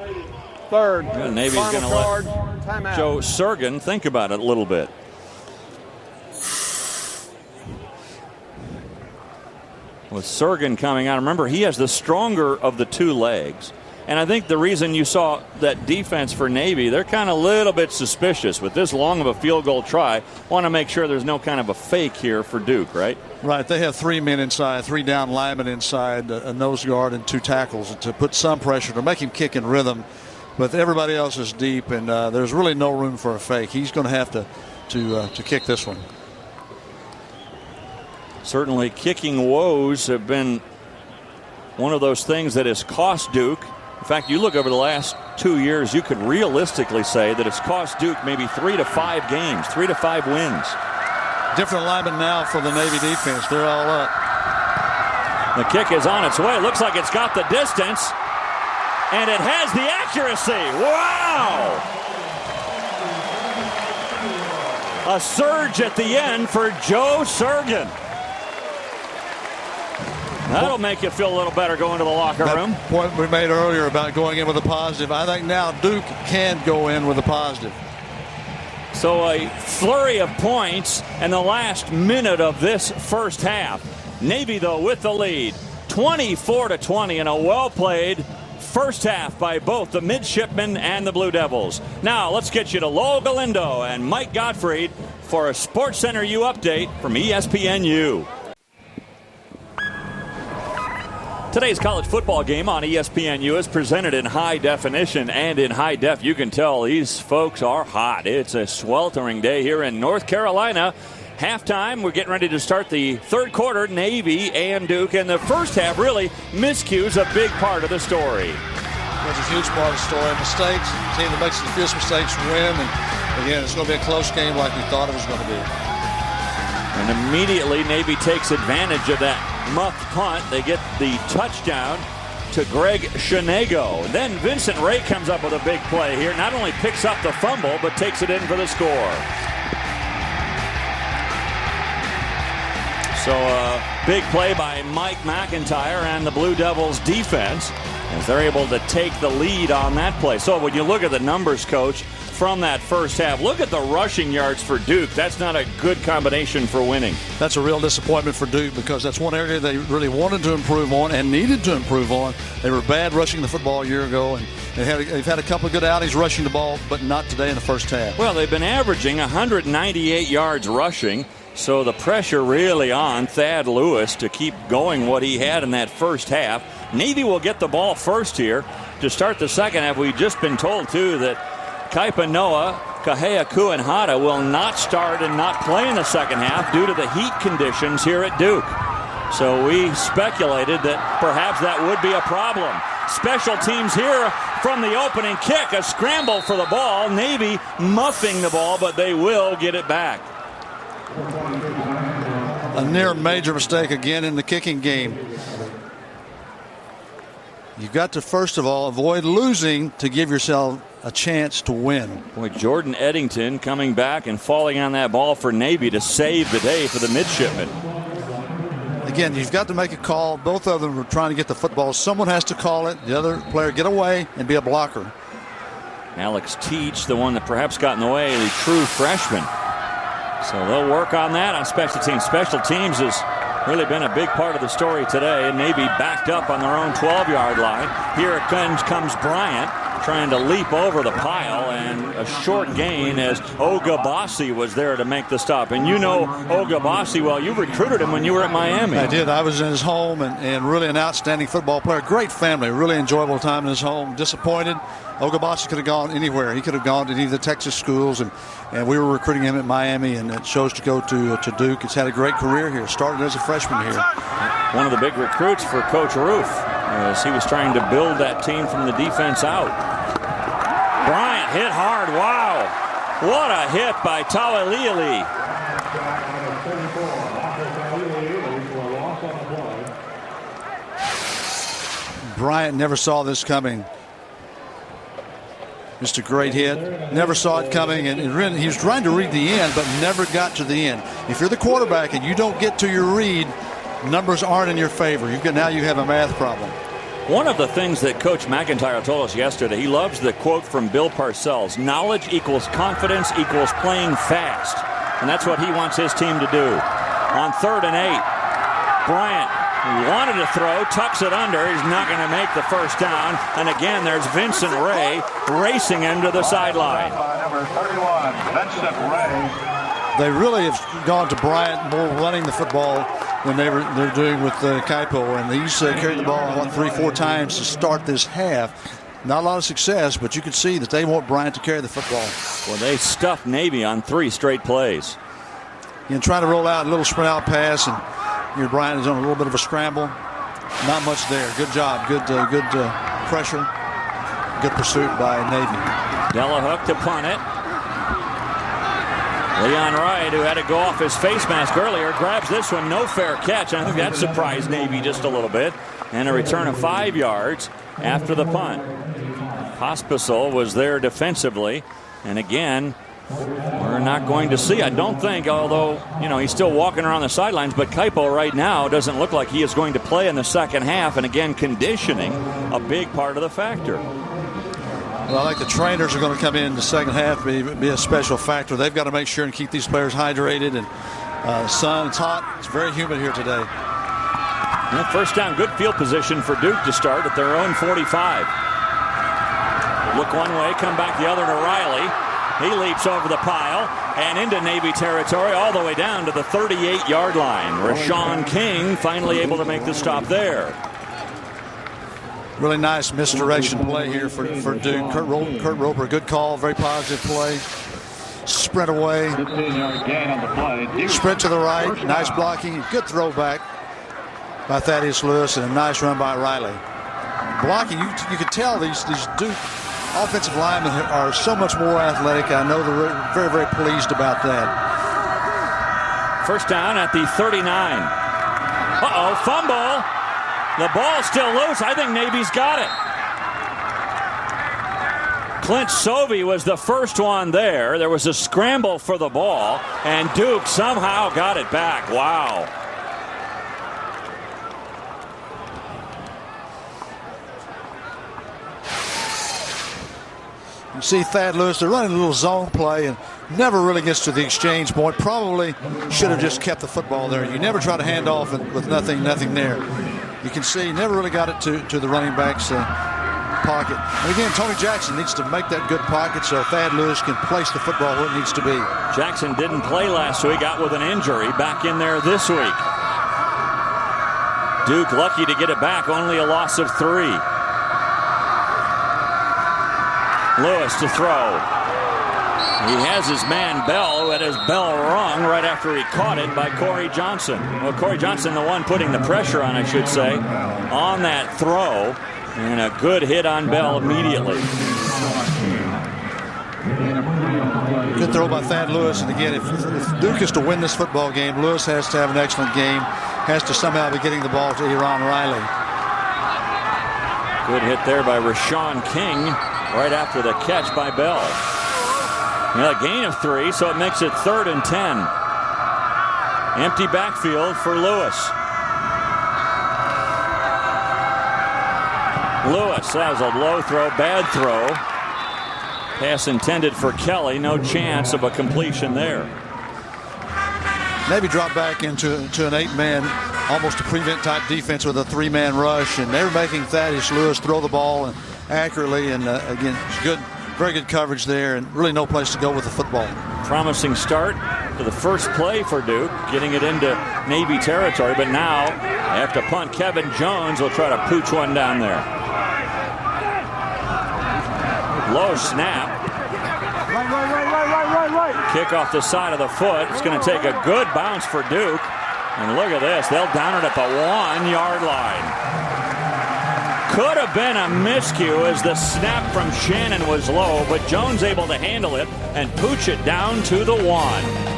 Third. Yeah, Navy's going to let Joe Surgin think about it a little bit. With Surgin coming out, remember he has the stronger of the 2 legs. And I think the reason you saw that defense for Navy, they're kind of a little bit suspicious with this long of a field goal try. Want to make sure there's no kind of a fake here for Duke, right? Right. They have 3 men inside, 3 down linemen inside, a nose guard and 2 tackles to put some pressure to make him kick in rhythm. But everybody else is deep, and there's really no room for a fake. He's going to have to kick this one. Certainly kicking woes have been one of those things that has cost Duke. In fact, you look over the last 2 years, you could realistically say that it's cost Duke maybe 3 to 5 games, 3 to 5 wins. Different linemen now for the Navy defense. They're all up. The kick is on its way. It looks like it's got the distance, and it has the accuracy. Wow! A surge at the end for Joe Surgin. That'll make you feel a little better going to the locker room. That point we made earlier about going in with a positive. I think now Duke can go in with a positive. So a flurry of points in the last minute of this first half. Navy, though, with the lead, 24-20, and a well-played first half by both the Midshipmen and the Blue Devils. Now let's get you to Lowell Galindo and Mike Gottfried for a SportsCenter U update from ESPNU. Today's college football game on ESPNU is presented in high definition, and in high def you can tell these folks are hot. It's a sweltering day here in North Carolina. Halftime, we're getting ready to start the third quarter, Navy and Duke, and the first half really miscues a big part of the story. That's a huge part of the story. Mistakes, the team that makes the fewest mistakes win, and again, it's going to be a close game like we thought it was going to be. And immediately Navy takes advantage of that muffed punt. They get the touchdown to Greg Shanego. Then Vincent Ray comes up with a big play here. Not only picks up the fumble, but takes it in for the score. So big play by Mike McIntyre and the Blue Devils defense as they're able to take the lead on that play. So when you look at the numbers, Coach, from that first half, look at the rushing yards for Duke. That's not a good combination for winning. That's a real disappointment for Duke because that's one area they really wanted to improve on and needed to improve on. They were bad rushing the football a year ago, and they've had a couple of good outings rushing the ball, but not today in the first half. Well, they've been averaging 198 yards rushing, so the pressure really on Thad Lewis to keep going what he had in that first half. Navy will get the ball first here to start the second half. We've just been told, too, that Kaipanoa, Kaheaku, and Hata will not start and not play in the second half due to the heat conditions here at Duke. So we speculated that perhaps that would be a problem. Special teams here from the opening kick. A scramble for the ball. Navy muffing the ball, but they will get it back. A near major mistake again in the kicking game. You've got to, first of all, avoid losing to give yourself a chance to win. Boy, Jordan Eddington coming back and falling on that ball for Navy to save the day for the midshipmen. Again, you've got to make a call. Both of them are trying to get the football. Someone has to call it. The other player get away and be a blocker. Alex Teach, the one that perhaps got in the way, the true freshman. So they'll work on that on special teams. Special teams has really been a big part of the story today. And Navy backed up on their own 12-yard line. Here comes Bryant trying to leap over the pile, and a short gain as Ogabasi was there to make the stop. And you know Ogabasi well. You recruited him when you were at Miami. I did. I was in his home, and really an outstanding football player. Great family. Really enjoyable time in his home. Disappointed. Ogabasi could have gone anywhere. He could have gone to any of the Texas schools, and we were recruiting him at Miami, and it chose to go to Duke. He's had a great career here. Started as a freshman here. One of the big recruits for Coach Roof as he was trying to build that team from the defense out. Bryant hit hard. Wow. What a hit by Tawalili. Bryant never saw this coming. Just a great hit. Never saw it coming, and he was trying to read the end, but never got to the end. If you're the quarterback and you don't get to your read, numbers aren't in your favor. Now you have a math problem. One of the things that Coach McIntyre told us yesterday, he loves the quote from Bill Parcells: knowledge equals confidence equals playing fast. And that's what he wants his team to do. On 3rd and 8, Bryant wanted to throw, tucks it under. He's not going to make the first down. And again, there's Vincent Ray racing him to the sideline. Number 31, Vincent Ray. They really have gone to Bryant more running the football than they're doing with Kaipo, and he's carried the ball 3-4 times to start this half. Not a lot of success, but you can see that they want Bryant to carry the football. Well, they stuffed Navy on 3 straight plays. And trying to roll out a little sprint out pass, and here Bryant is on a little bit of a scramble. Not much there. Good job. Good pressure. Good pursuit by Navy. Delahook to punt it. Leon Wright, who had to go off his face mask earlier, grabs this one. No fair catch. I think that surprised Navy just a little bit. And a return of 5 yards after the punt. Pospisil was there defensively. And again, we're not going to see, I don't think, although, he's still walking around the sidelines, but Kaipo right now doesn't look like he is going to play in the second half. And again, conditioning, a big part of the factor. Well, I think the trainers are going to come in the second half, be a special factor. They've got to make sure and keep these players hydrated. And sun, it's hot. It's very humid here today. And first down, good field position for Duke to start at their own 45. Look one way, come back the other to Riley. He leaps over the pile and into Navy territory all the way down to the 38-yard line. Rashawn King finally able to make the stop there. Really nice misdirection play here for Duke. Kurt Roper, good call, very positive play. Sprint away. 15-yard gain on the play. Sprint to the right, nice blocking. Good throwback by Thaddeus Lewis, and a nice run by Riley. Blocking, you could tell these Duke offensive linemen are so much more athletic. I know they're very, very pleased about that. First down at the 39. Uh-oh, fumble. The ball's still loose. I think Navy's got it. Clint Sovey was the first one there. There was a scramble for the ball, and Duke somehow got it back. Wow. You see Thad Lewis, they're running a little zone play and never really gets to the exchange point. Probably should have just kept the football there. You never try to hand off with nothing there. You can see never really got it to the running back's pocket. And again, Tony Jackson needs to make that good pocket so Thad Lewis can place the football where it needs to be. Jackson didn't play last week, out with an injury, back in there this week. Duke lucky to get it back, only a loss of 3. Lewis to throw. He has his man Bell, who had his bell rung right after he caught it by Corey Johnson. Well, Corey Johnson, the one putting the pressure on, I should say, on that throw. And a good hit on Bell immediately. Good throw by Thad Lewis. And again, if Duke is to win this football game, Lewis has to have an excellent game. Has to somehow be getting the ball to Eron Riley. Good hit there by Rashawn King right after the catch by Bell. A gain of 3, so it makes it 3rd and 10. Empty backfield for Lewis. Lewis, that was a low throw, bad throw. Pass intended for Kelly, no chance of a completion there. Navy dropped back into an 8-man, almost a prevent type defense with a 3-man rush, and they were making Thaddeus Lewis throw the ball accurately, and again, good, very good coverage there, and really no place to go with the football. Promising start to the first play for Duke, getting it into Navy territory, but now they have to punt. Kevin Jones will try to pooch one down there. Low snap. Right. Kick off the side of the foot. It's going to take a good bounce for Duke. And look at this. They'll down it at the 1-yard line. Could have been a miscue as the snap from Shannon was low, but Jones able to handle it and pooch it down to the 1.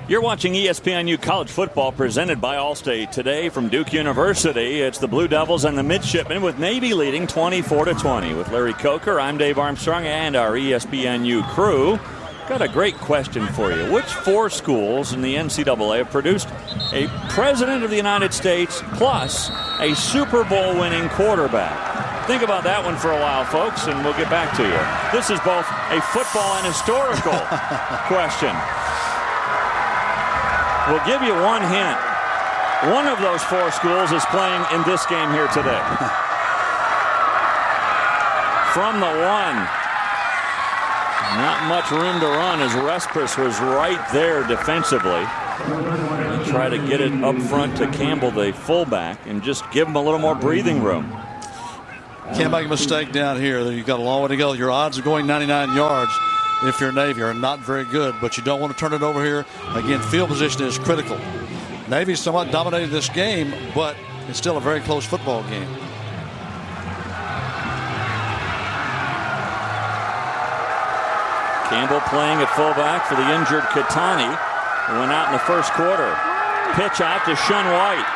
You're watching ESPNU College Football presented by Allstate. Today from Duke University, it's the Blue Devils and the Midshipmen with Navy leading 24-20. With Larry Coker, I'm Dave Armstrong, and our ESPNU crew. Got a great question for you. Which 4 schools in the NCAA have produced a President of the United States plus a Super Bowl winning quarterback? Think about that one for a while, folks, and we'll get back to you. This is both a football and historical question. We'll give you one hint. One of those 4 schools is playing in this game here today. From the 1. Not much room to run as Respris was right there defensively. They try to get it up front to Campbell, the fullback, and just give him a little more breathing room. Can't make a mistake down here. You've got a long way to go. Your odds of going 99 yards if you're Navy are not very good, but you don't want to turn it over here. Again, field position is critical. Navy's somewhat dominated this game, but it's still a very close football game. Campbell playing at fullback for the injured Katani, who went out in the first quarter. Pitch out to Shun White,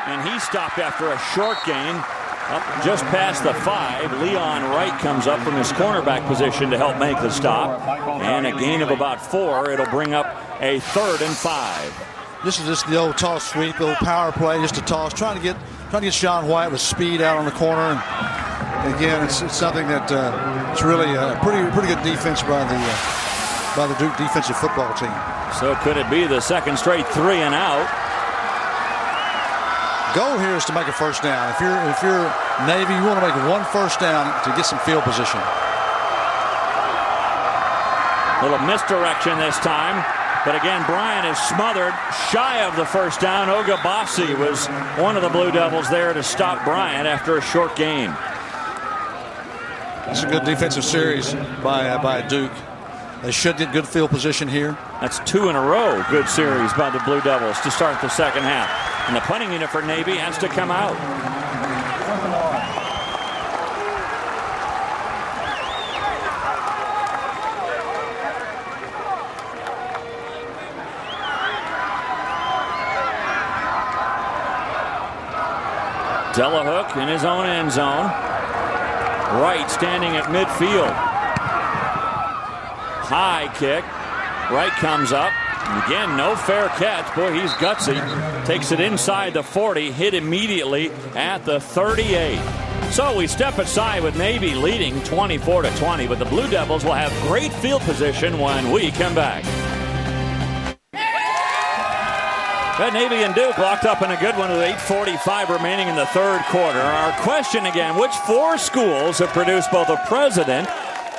and he stopped after a short gain. Up just past the 5. Leon Wright comes up from his cornerback position to help make the stop. And a gain of about 4. It'll bring up a 3rd and 5. This is just the old toss sweep, the old power play, just a toss, trying to get Sean White with speed out on the corner. And again, it's something that it's really a pretty good defense by the Duke defensive football team. So could it be the second straight 3 and out? Goal here is to make a first down. If you're Navy, you want to make 1 first down to get some field position. Little misdirection this time. But again, Bryant is smothered shy of the first down. Ogabasi was one of the Blue Devils there to stop Bryant after a short gain. That's a good defensive series by Duke. They should get good field position here. That's 2 in a row good series by the Blue Devils to start the second half. And the punting unit for Navy has to come out. Delahook in his own end zone. Wright standing at midfield. High kick. Wright comes up. Again, no fair catch. Boy, he's gutsy. Takes it inside the 40, hit immediately at the 38. So we step aside with Navy leading 24-20, but the Blue Devils will have great field position when we come back. But Navy and Duke locked up in a good one with 8:45 remaining in the third quarter. Our question again, which 4 schools have produced both a president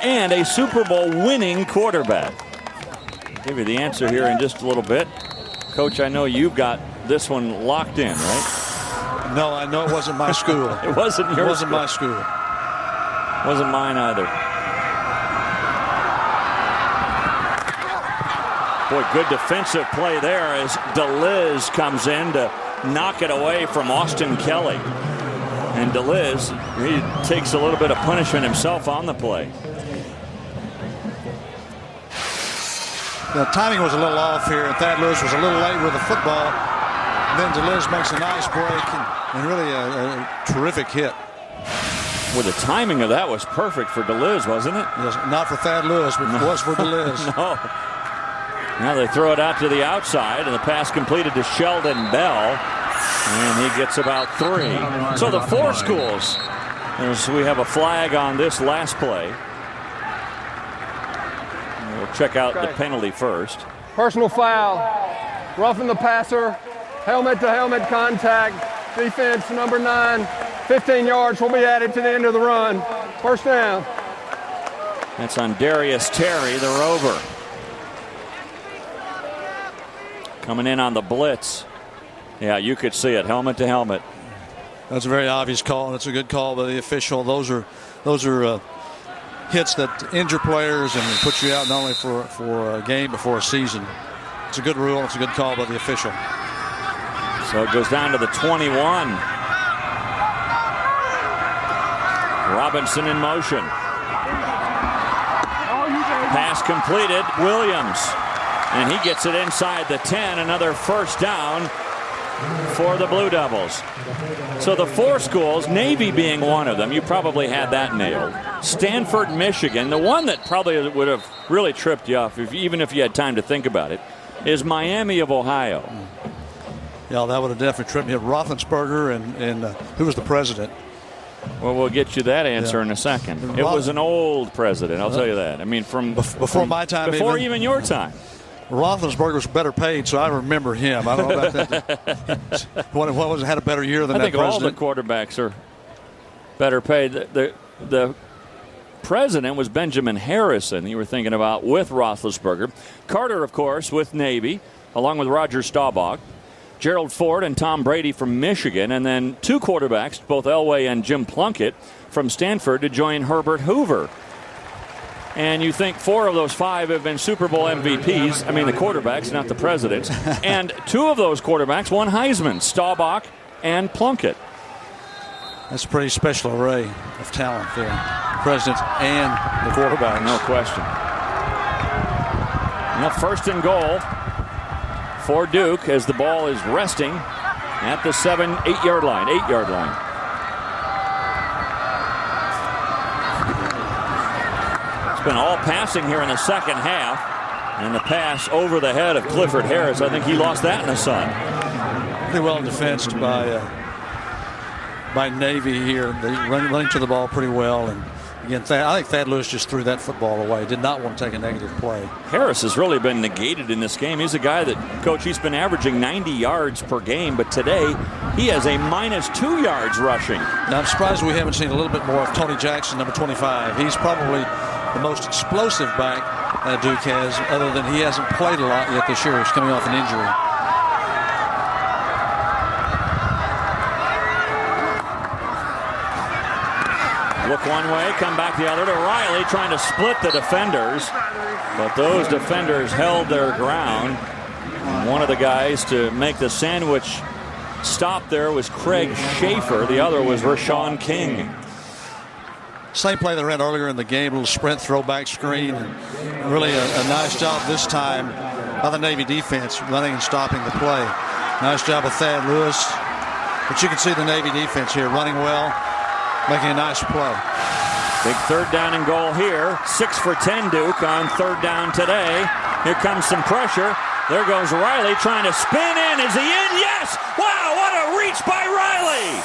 and a Super Bowl winning quarterback? I'll give you the answer here in just a little bit. Coach, I know you've got this one locked in, right? No, I know it wasn't my school. It wasn't yours. It wasn't my school. Wasn't mine either. Boy, good defensive play there as DeLiz comes in to knock it away from Austin Kelly. And DeLiz, he takes a little bit of punishment himself on the play. The timing was a little off here, and Thad Lewis was a little late with the football. Then DeLiz makes a nice break and really a terrific hit. Well, the timing of that was perfect for DeLiz, wasn't it? Yes, not for Thad Lewis, but it was for DeLiz. No. Now they throw it out to the outside, and the pass completed to Sheldon Bell, and he gets about 3. So the 4 schools, as we have a flag on this last play. We'll check out the penalty first. Personal foul, roughing the passer, helmet-to-helmet contact, defense number 9, 15 yards will be added to the end of the run. First down. That's on Darius Terry, the rover. Coming in on the blitz. Yeah, you could see it, helmet to helmet. That's a very obvious call, and it's a good call by the official. Those are hits that injure players and put you out not only for a game but for a season. It's a good rule. It's a good call by the official. So it goes down to the 21. Robinson in motion. Pass completed. Williams. And he gets it inside the 10. Another first down for the Blue Devils. So the 4 schools, Navy being one of them, you probably had that nailed. Stanford, Michigan. The one that probably would have really tripped you off, even if you had time to think about it, is Miami of Ohio. Yeah, that would have definitely tripped me up. Roethlisberger and who was the president? Well, we'll get you that answer in a second. It was an old president, I'll tell you that. I mean, from before my time, before even your time. Roethlisberger was better paid, so I remember him. I don't know about that. What had a better year than that president? I think all the quarterbacks are better paid. The president was Benjamin Harrison, you were thinking about, with Roethlisberger. Carter, of course, with Navy, along with Roger Staubach. Gerald Ford and Tom Brady from Michigan, and then 2 quarterbacks, both Elway and Jim Plunkett, from Stanford to join Herbert Hoover. And you think 4 of those 5 have been Super Bowl MVPs. I mean, the quarterbacks, not the presidents. And 2 of those quarterbacks won Heisman, Staubach and Plunkett. That's a pretty special array of talent there. The president and the quarterback. No question. Now, first and goal for Duke as the ball is resting at the 8-yard line. 8-yard line. Been all passing here in the second half, and the pass over the head of Clifford Harris. I think he lost that in the sun. Pretty well defensed by Navy here. They running to the ball pretty well, and again, I think Thad Lewis just threw that football away. Did not want to take a negative play. Harris has really been negated in this game. He's a guy that, Coach, he's been averaging 90 yards per game, but today he has a -2 yards rushing. Now, I'm surprised we haven't seen a little bit more of Tony Jackson, number 25. He's probably the most explosive back Duke has, other than he hasn't played a lot yet this year. He's coming off an injury. Look one way, come back the other to Riley, trying to split the defenders. But those defenders held their ground. One of the guys to make the sandwich stop there was Craig Schaefer. The other was Rashawn King. Same play they ran earlier in the game, a little sprint throwback screen. And really a nice job this time by the Navy defense running and stopping the play. Nice job of Thad Lewis. But you can see the Navy defense here running well, making a nice play. Big third down and goal here. 6 for 10 Duke on third down today. Here comes some pressure. There goes Riley trying to spin in. Is he in? Yes! Wow, what a reach by Riley!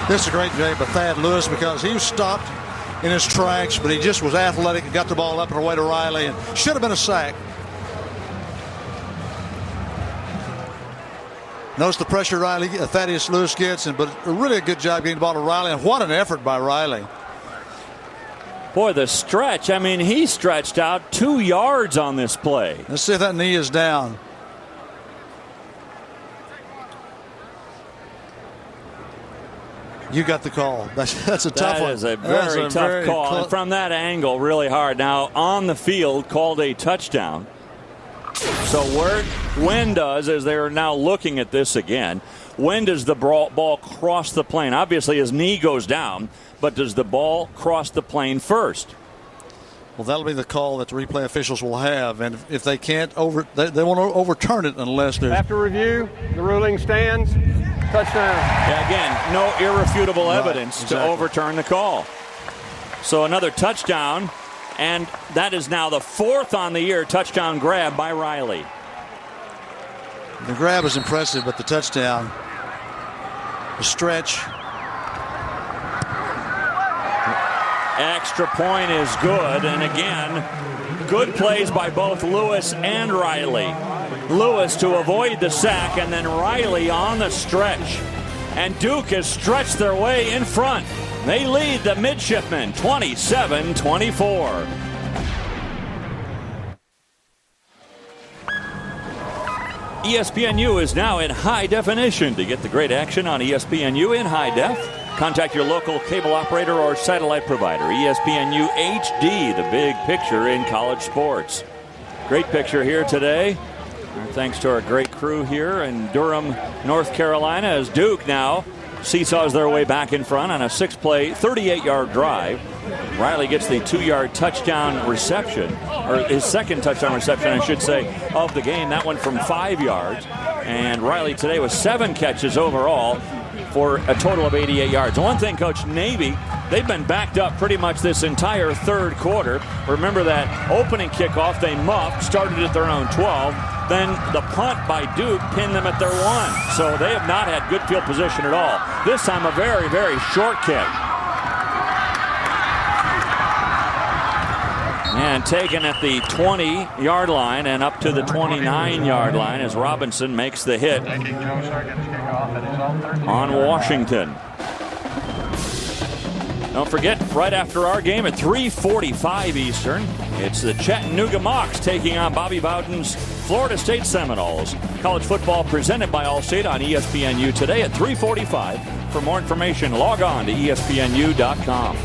This is a great game by Thad Lewis because he was stopped in his tracks, but he just was athletic and got the ball up and away to Riley, and should have been a sack. Notice the pressure Thaddeus Lewis gets, but really a good job getting the ball to Riley, and what an effort by Riley. Boy, the stretch, I mean, he stretched out 2 yards on this play. Let's see if that knee is down. You got the call. That's a tough one. That is a very tough call. And from that angle, really hard. Now, on the field, called a touchdown. So when does, as they're now looking at this again, when does the ball cross the plane? Obviously, his knee goes down, but does the ball cross the plane first? Well, that'll be the call that the replay officials will have, and if they can't they won't overturn it unless there's. After review, the ruling stands. Touchdown. Yeah, again, no irrefutable evidence to overturn the call. So another touchdown, and that is now the 4th on the year touchdown grab by Riley. The grab is impressive, but the touchdown, the stretch. Extra point is good, and again, good plays by both Lewis and Riley. Lewis to avoid the sack, and then Riley on the stretch. And Duke has stretched their way in front. They lead the Midshipmen 27-24. ESPNU is now in high definition. To get the great action on ESPNU in high def, contact your local cable operator or satellite provider. ESPNU HD, the big picture in college sports. Great picture here today. Thanks to our great crew here in Durham, North Carolina, as Duke now seesaws their way back in front on a 6-play, 38-yard drive. Riley gets the 2-yard touchdown reception, or his second touchdown reception, I should say, of the game. That one from 5 yards. And Riley today with 7 catches overall for a total of 88 yards. And one thing, Coach, Navy, they've been backed up pretty much this entire third quarter. Remember that opening kickoff they muffed, started at their own 12. Then the punt by Duke pinned them at their 1. So they have not had good field position at all. This time a very, very short kick. And taken at the 20-yard line and up to the 29-yard line as Robinson makes the hit on Washington. Don't forget, right after our game at 3:45 Eastern, it's the Chattanooga Mocs taking on Bobby Bowden's Florida State Seminoles. College football presented by Allstate on ESPNU today at 3:45. For more information, log on to ESPNU.com.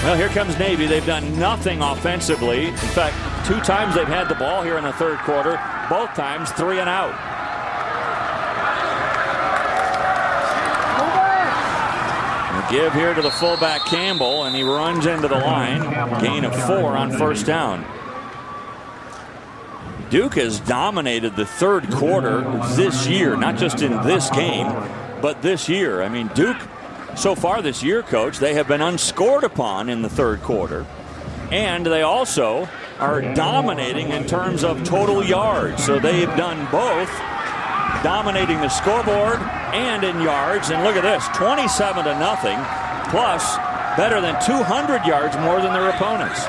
Well, here comes Navy. They've done nothing offensively. In fact, 2 times they've had the ball here in the third quarter. Both times 3 and out. Give here to the fullback Campbell, and he runs into the line. Gain of 4 on first down. Duke has dominated the third quarter this year, not just in this game, but this year. I mean, Duke, so far this year, Coach, they have been unscored upon in the third quarter. And they also are dominating in terms of total yards. So they've done both, dominating the scoreboard and in yards. And look at this, 27-0, plus better than 200 yards more than their opponents.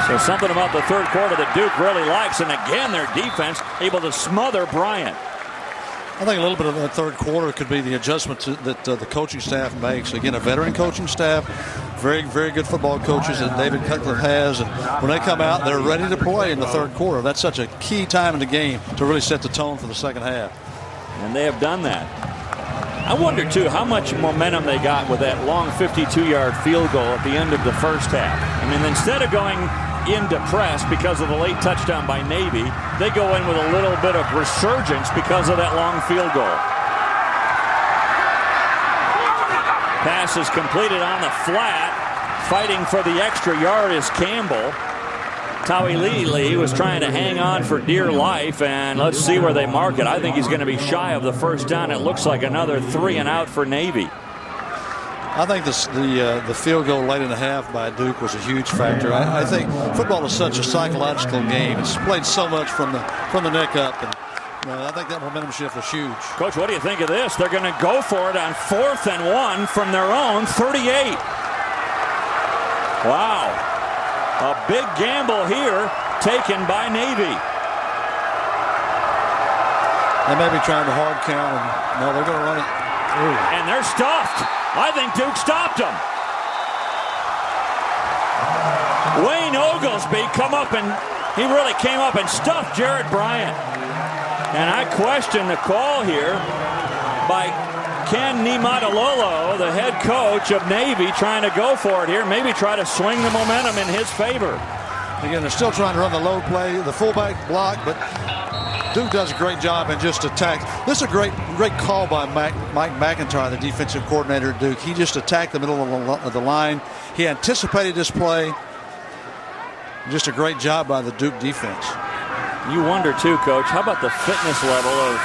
So something about the third quarter that Duke really likes. And again, their defense able to smother Bryant. I think a little bit of that third quarter could be the adjustment that the coaching staff makes. Again, a veteran coaching staff, very, very good football coaches that David Cutcliffe has. And when they come out, they're ready to play in the third quarter. That's such a key time in the game to really set the tone for the second half. And they have done that. I wonder, too, how much momentum they got with that long 52-yard field goal at the end of the first half. I mean, instead of going into press because of the late touchdown by Navy, they go in with a little bit of resurgence because of that long field goal. Pass is completed on the flat. Fighting for the extra yard is Campbell. Tawilili was trying to hang on for dear life, and let's see where they mark it. I think he's going to be shy of the first down. It looks like another 3 and out for Navy. I think the field goal late in the half by Duke was a huge factor. I think football is such a psychological game. It's played so much from the neck up, and I think that momentum shift was huge. Coach, what do you think of this? They're going to go for it on 4th and 1 from their own 38. Wow. A big gamble here taken by Navy. They may be trying to hard count, and no, they're going to run it. Ooh. And they're stuffed. I think Duke stopped them. Wayne Oglesby he really came up and stuffed Jared Bryant. And I question the call here by Ken Niumatalolo, the head coach of Navy, trying to go for it here, maybe try to swing the momentum in his favor. Again, they're still trying to run the load play, the fullback block, but Duke does a great job in just attack. This is a great call by Mike McIntyre, the defensive coordinator at Duke. He just attacked the middle of the line. He anticipated this play. Just a great job by the Duke defense. You wonder too, Coach, how about the fitness level of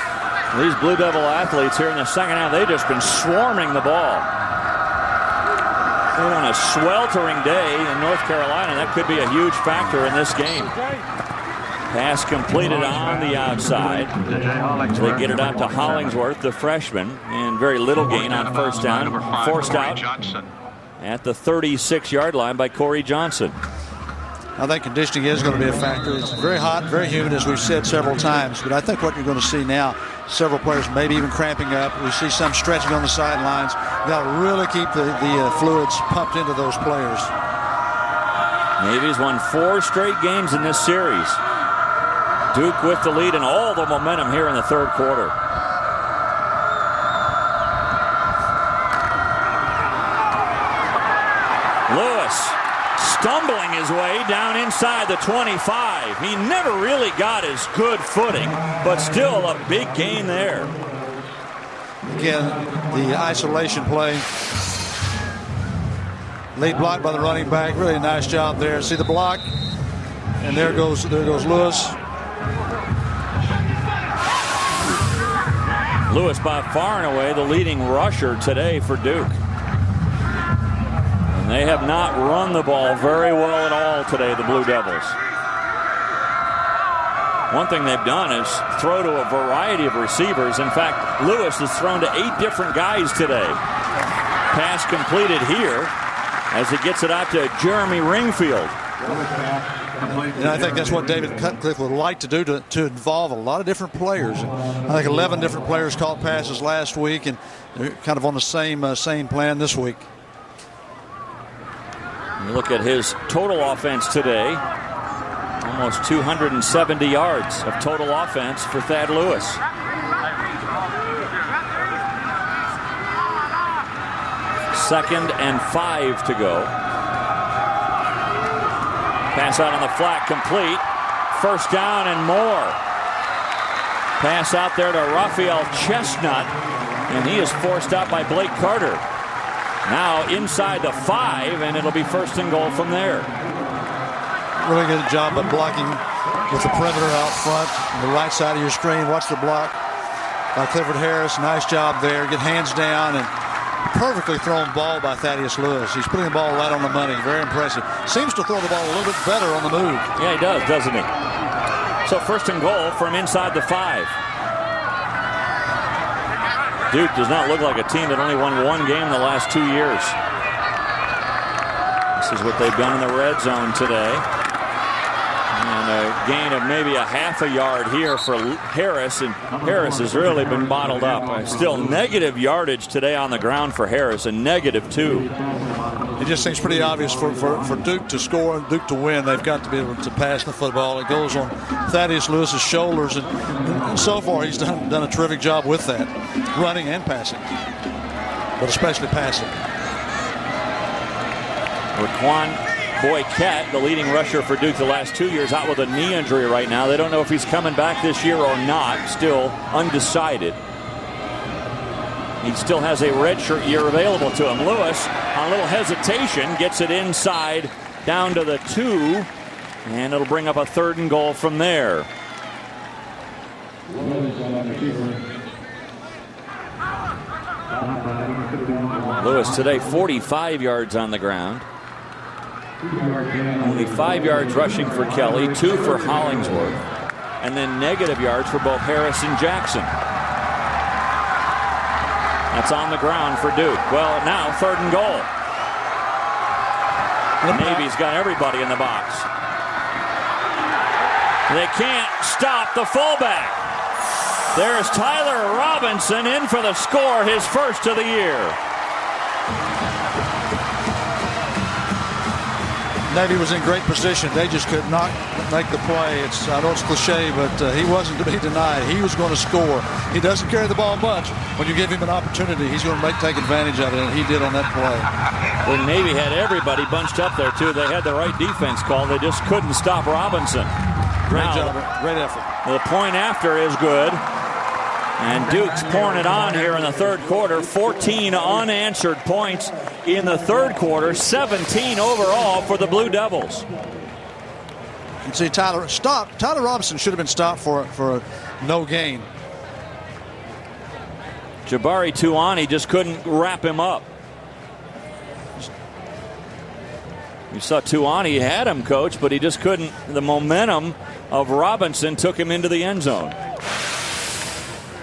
these Blue Devil athletes here in the second half? They've just been swarming the ball. And on a sweltering day in North Carolina, that could be a huge factor in this game. Pass completed on the outside. They get it out to Hollingsworth, the freshman, and very little gain on first down. Forced out at the 36-yard line by Corey Johnson. I think conditioning is going to be a factor. It's very hot, very humid, as we've said several times. But I think what you're going to see now, several players maybe even cramping up. We see some stretching on the sidelines. You've got to really keep the fluids pumped into those players. Navy's won 4 straight games in this series. Duke with the lead and all the momentum here in the third quarter. Lewis stumbling his way down inside the 25. He never really got his good footing, but still a big gain there. Again, the isolation play. Lead block by the running back. Really nice job there. See the block, and there goes Lewis. Lewis by far and away the leading rusher today for Duke. And they have not run the ball very well at all today, the Blue Devils. One thing they've done is throw to a variety of receivers. In fact, Lewis has thrown to 8 different guys today. Pass completed here as he gets it out to Jeremy Ringfield. And I think that's what David Cutcliffe would like to do, to involve a lot of different players. And I think 11 different players caught passes last week, and they're kind of on the same plan this week. You look at his total offense today, almost 270 yards of total offense for Thad Lewis. Second and 5 to go. Pass out on the flat, complete. First down and more. Pass out there to Raphael Chestnut, and he is forced out by Blake Carter. Now inside the 5, and it'll be first and goal from there. Really good job of blocking with the perimeter out front on the right side of your screen. Watch the block by Clifford Harris. Nice job there. Get hands down, and perfectly thrown ball by Thaddeus Lewis. He's putting the ball right on the money. Very impressive. Seems to throw the ball a little bit better on the move. Yeah, he does, doesn't he? So first and goal from inside the 5. Duke does not look like a team that only won 1 game in the last 2 years. This is what they've done in the red zone today. And a gain of maybe a half a yard here for Harris, and Harris has really been bottled up. Still negative yardage today on the ground for Harris, and -2. It just seems pretty obvious for Duke to score and Duke to win. They've got to be able to pass the football. It goes on Thaddeus Lewis's shoulders, and so far he's done a terrific job with that, running and passing, but especially passing. Raquan Boyquette, the leading rusher for Duke the last 2 years, out with a knee injury right now. They don't know if he's coming back this year or not. Still undecided. He still has a redshirt year available to him. Lewis, on a little hesitation, gets it inside down to the 2. And it'll bring up a 3rd and goal from there. Lewis today 45 yards on the ground. Only 5 yards rushing for Kelly, 2 for Hollingsworth, and then negative yards for both Harris and Jackson. That's on the ground for Duke. Well, now 3rd and goal. The Navy's got everybody in the box. They can't stop the fullback. There's Tyler Robinson in for the score, his first of the year. Navy was in great position. They just could not make the play. I know it's cliche, but he wasn't to be denied. He was going to score. He doesn't carry the ball much. When you give him an opportunity, he's going to take advantage of it, and he did on that play. The Navy had everybody bunched up there, too. They had the right defense call. They just couldn't stop Robinson. Great job. Great effort. The point after is good. And Duke's pouring it on here in the 3rd quarter. 14 unanswered points in the 3rd quarter. 17 overall for the Blue Devils. You see Tyler Robinson should have been stopped for a no gain. Jabari Tuani just couldn't wrap him up. You saw Tuani had him, Coach, but he just couldn't. The momentum of Robinson took him into the end zone.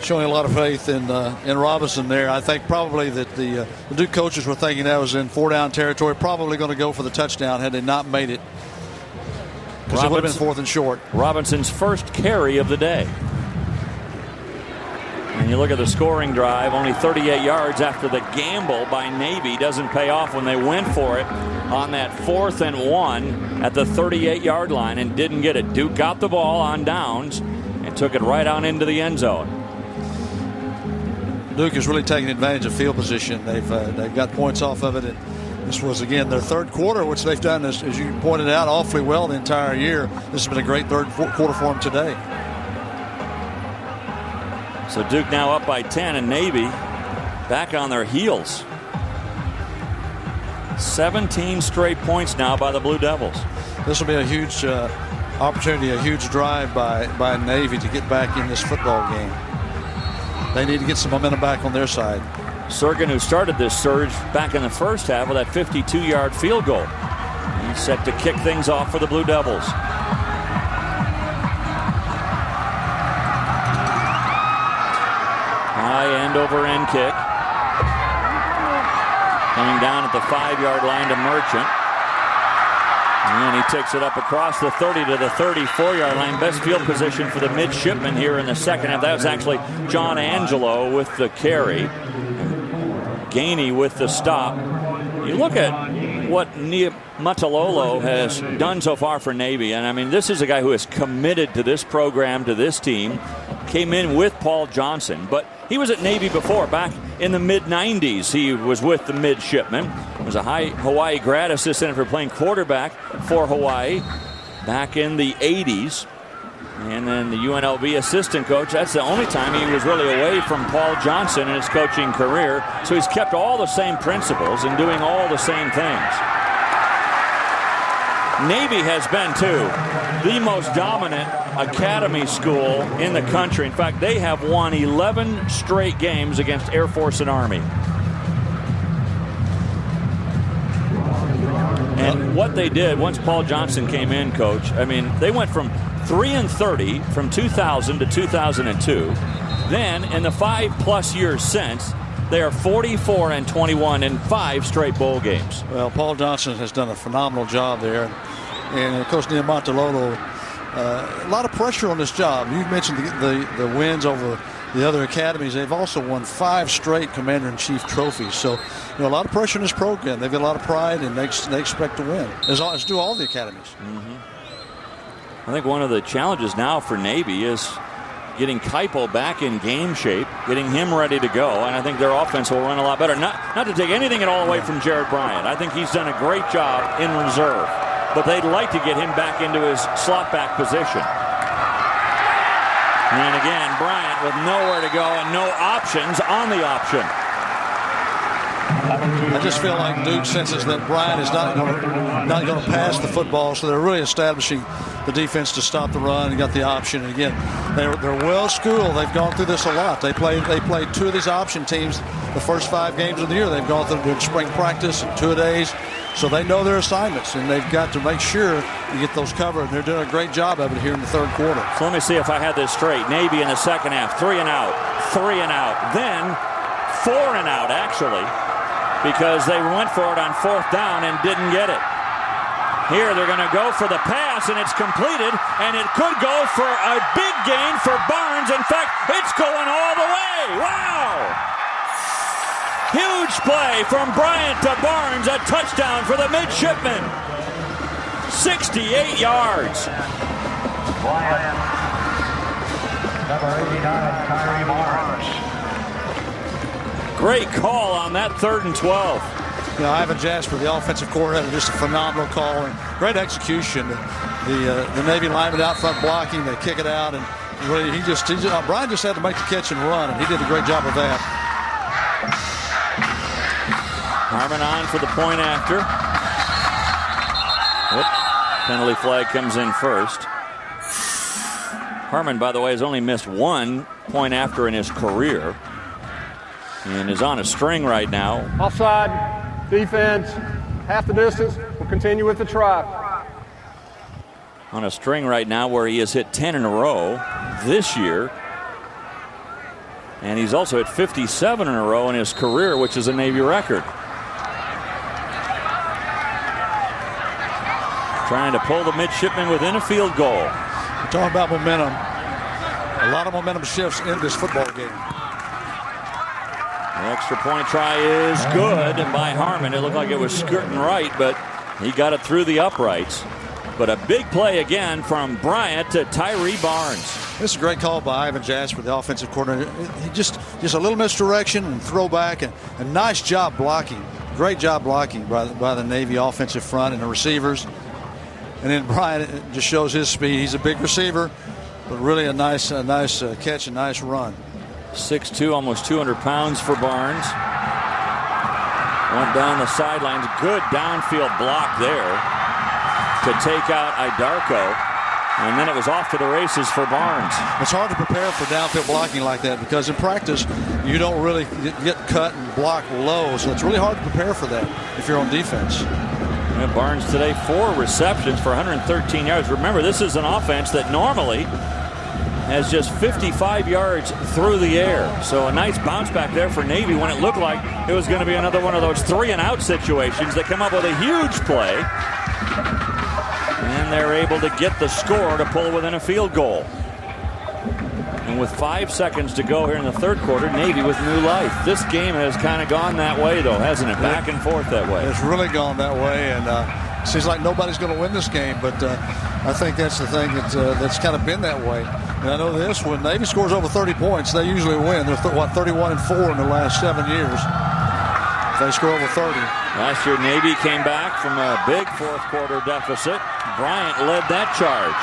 Showing a lot of faith in Robinson there. I think probably that the Duke coaches were thinking that was in 4-down territory, probably going to go for the touchdown had they not made it, because it would have been 4th and short. Robinson's first carry of the day. And you look at the scoring drive, only 38 yards after the gamble by Navy doesn't pay off when they went for it on that 4th and 1 at the 38-yard line and didn't get it. Duke got the ball on downs and took it right on into the end zone. Duke is really taking advantage of field position. They've got points off of it. And this was, again, their 3rd quarter, which they've done, as you pointed out, awfully well the entire year. This has been a great 3rd quarter for them today. So Duke now up by 10, and Navy back on their heels. 17 straight points now by the Blue Devils. This will be a huge opportunity, a huge drive by Navy to get back in this football game. They need to get some momentum back on their side. Surgan, who started this surge back in the first half with that 52-yard field goal. He's set to kick things off for the Blue Devils. High end-over-end kick. Coming down at the 5-yard line to Merchant. And he takes it up across the 30 to the 34-yard line. Best field position for the midshipmen here in the second half. That was actually John Angelo with the carry. Gainey with the stop. You look at what Matalolo has done so far for Navy. And, I mean, this is a guy who is committed to this program, to this team. Came in with Paul Johnson. But he was at Navy before, back in the mid-90s. He was with the midshipmen. Was a Hawaii grad assistant for playing quarterback for Hawaii back in the 80s. And then the UNLV assistant coach. That's the only time he was really away from Paul Johnson in his coaching career. So he's kept all the same principles and doing all the same things. Navy has been, too, the most dominant academy school in the country. In fact, they have won 11 straight games against Air Force and Army. And what they did once Paul Johnson came in, Coach, I mean, they went from 3-30 from 2000 to 2002. Then, in the 5+ years since, they are 44-21 in 5 straight bowl games. Well, Paul Johnson has done a phenomenal job there. And of course, Montalolo, a lot of pressure on this job. You mentioned the wins over the other academies. They've also won 5 straight Commander-in-Chief trophies. So, a lot of pressure in this program. They've got a lot of pride, and they expect to win, as do all the academies. I think one of the challenges now for Navy is getting Keipo back in game shape, getting him ready to go, and I think their offense will run a lot better. Not to take anything at all away from Jared Bryant. I think he's done a great job in reserve, but they'd like to get him back into his slot back position. And again, Bryant with nowhere to go and no options on the option. I just feel like Duke senses that Bryant is not going to pass the football, so they're really establishing the defense to stop the run and got the option. And again, they're well schooled. They've gone through this a lot. They played 2 of these option teams the first 5 games of the year. They've gone through doing spring practice and 2-a-days, so they know their assignments, and they've got to make sure you get those covered. They're doing a great job of it here in the third quarter. So let me see if I had this straight. Navy in the second half, 3 and out, 3 and out, then 4 and out actually, because they went for it on 4th down and didn't get it. Here they're going to go for the pass, and it's completed, and it could go for a big gain for Barnes. In fact, it's going all the way. Wow! Huge play from Bryant to Barnes, a touchdown for the midshipmen. 68 yards. Bryant, number 89, Tyree Barnes. Great call on that 3rd and 12. Ivan Jasper, the offensive coordinator, just a phenomenal call and great execution. The Navy lineman out front blocking, they kick it out, and really Brian just had to make the catch and run, and he did a great job of that. Harmon on for the point after. Penalty flag comes in first. Harmon, by the way, has only missed 1 point after in his career and is on a string right now. Offside. Defense, half the distance. We'll continue with the try. On a string right now where he has hit 10 in a row this year. And he's also hit 57 in a row in his career, which is a Navy record. Trying to pull the midshipmen within a field goal. We're talking about momentum. A lot of momentum shifts in this football game. The extra point try is good by Harmon. It looked like it was skirting right, but he got it through the uprights. But a big play again from Bryant to Tyree Barnes. This is a great call by Ivan Jasper, the offensive coordinator. He just a little misdirection and throwback, and a nice job blocking. Great job blocking by the Navy offensive front and the receivers. And then Bryant just shows his speed. He's a big receiver, but really a nice catch, a nice run. 6'2", almost 200 pounds for Barnes. Went down the sidelines. Good downfield block there to take out Idarko. And then it was off to the races for Barnes. It's hard to prepare for downfield blocking like that because in practice you don't really get cut and block low. So it's really hard to prepare for that if you're on defense. Yeah, Barnes today 4 receptions for 113 yards. Remember, this is an offense that normally has just 55 yards through the air. So a nice bounce back there for Navy when it looked like it was going to be another one of those 3 and out situations. They come up with a huge play. And they're able to get the score to pull within a field goal. And with 5 seconds to go here in the third quarter, Navy with new life. This game has kind of gone that way, though, hasn't it? Back and forth that way. It's really gone that way, and it seems like nobody's going to win this game, but I think that's the thing that's kind of been that way. And I know this, when Navy scores over 30 points, they usually win. They're 31-4 in the last 7 years. If they score over 30. Last year, Navy came back from a big fourth quarter deficit. Bryant led that charge.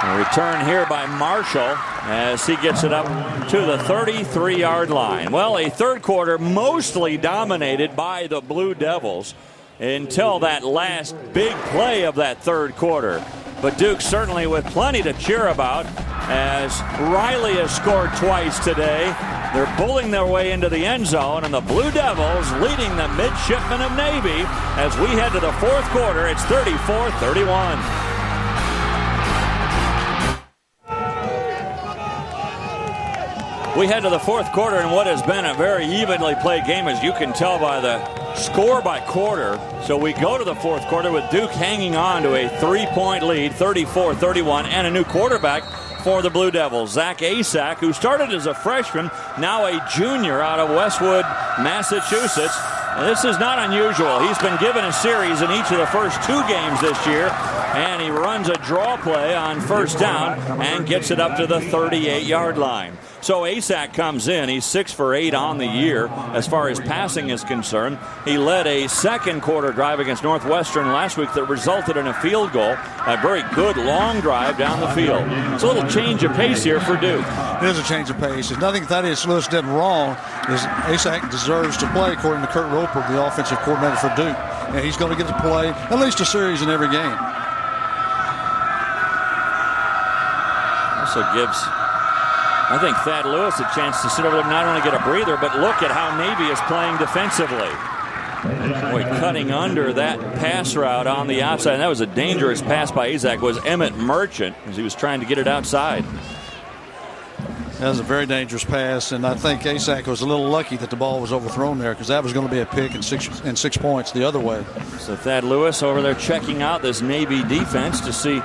A return here by Marshall as he gets it up to the 33-yard line. Well, a third quarter mostly dominated by the Blue Devils until that last big play of that third quarter. But Duke certainly with plenty to cheer about as Riley has scored twice today. They're pulling their way into the end zone, and the Blue Devils leading the midshipmen of Navy as we head to the fourth quarter. It's 34-31. We head to the fourth quarter in what has been a very evenly played game, as you can tell by the score by quarter. So we go to the fourth quarter with Duke hanging on to a 3-point lead, 34-31, and a new quarterback for the Blue Devils, Zach Asak, who started as a freshman, now a junior out of Westwood, Massachusetts. And this is not unusual. He's been given a series in each of the first 2 games this year, and he runs a draw play on first down and gets it up to the 38-yard line. So Asak comes in. He's 6 for 8 on the year as far as passing is concerned. He led a second quarter drive against Northwestern last week that resulted in a field goal. A very good long drive down the field. It's a little change of pace here for Duke. It is a change of pace. There's nothing Thaddeus Lewis did wrong. Asak deserves to play, according to Kurt Roper, the offensive coordinator for Duke. And he's going to get to play at least a series in every game. Also gives, I think, Thad Lewis a chance to sit over there and not only get a breather, but look at how Navy is playing defensively. Boy, cutting under that pass route on the outside. And that was a dangerous pass by Asak. Was Emmett Merchant as he was trying to get it outside. That was a very dangerous pass, and I think Asak was a little lucky that the ball was overthrown there, because that was going to be a pick and 6 points the other way. So Thad Lewis over there checking out this Navy defense to see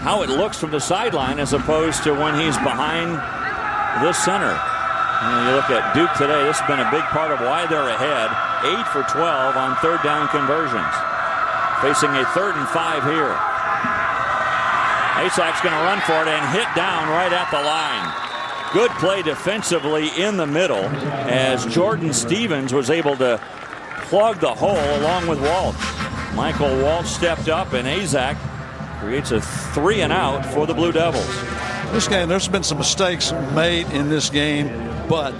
how it looks from the sideline as opposed to when he's behind the center. And you look at Duke today, this has been a big part of why they're ahead. 8 for 12 on third down conversions. Facing a 3rd and 5 here. Asak's going to run for it and hit down right at the line. Good play defensively in the middle as Jordan Stevens was able to plug the hole along with Walsh. Michael Walsh stepped up, and Asak creates a 3 and out for the Blue Devils. This game, there's been some mistakes made in this game, but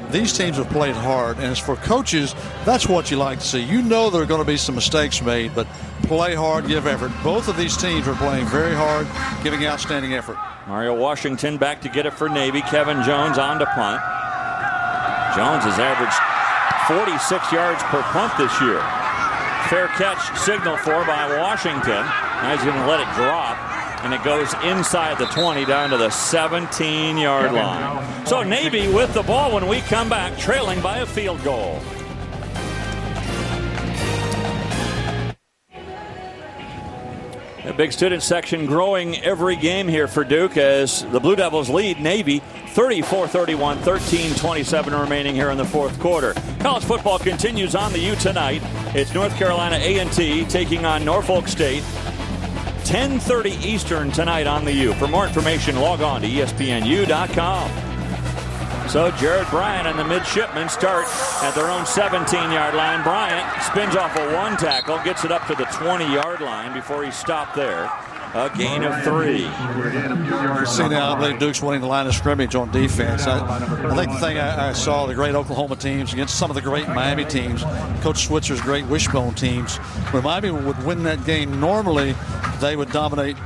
these teams have played hard. And as for coaches, that's what you like to see. You know there are going to be some mistakes made, but play hard, give effort. Both of these teams are playing very hard, giving outstanding effort. Mario Washington back to get it for Navy. Kevin Jones on to punt. Jones has averaged 46 yards per punt this year. Fair catch signaled for by Washington. Now he's going to let it drop, and it goes inside the 20 down to the 17-yard line. So Navy with the ball when we come back, trailing by a field goal. The big student section growing every game here for Duke as the Blue Devils lead Navy 34-31, 13-27 remaining here in the fourth quarter. College football continues on the U tonight. It's North Carolina A&T taking on Norfolk State. 10:30 Eastern tonight on the U. For more information, log on to ESPNU.com. So Jared Bryant and the midshipmen start at their own 17-yard line. Bryant spins off a 1 tackle, gets it up to the 20-yard line before he stopped there. A gain of 3. See now, I believe Duke's winning the line of scrimmage on defense. I think the thing I saw, the great Oklahoma teams against some of the great Miami teams, Coach Switzer's great wishbone teams, when Miami would win that game, normally they would dominate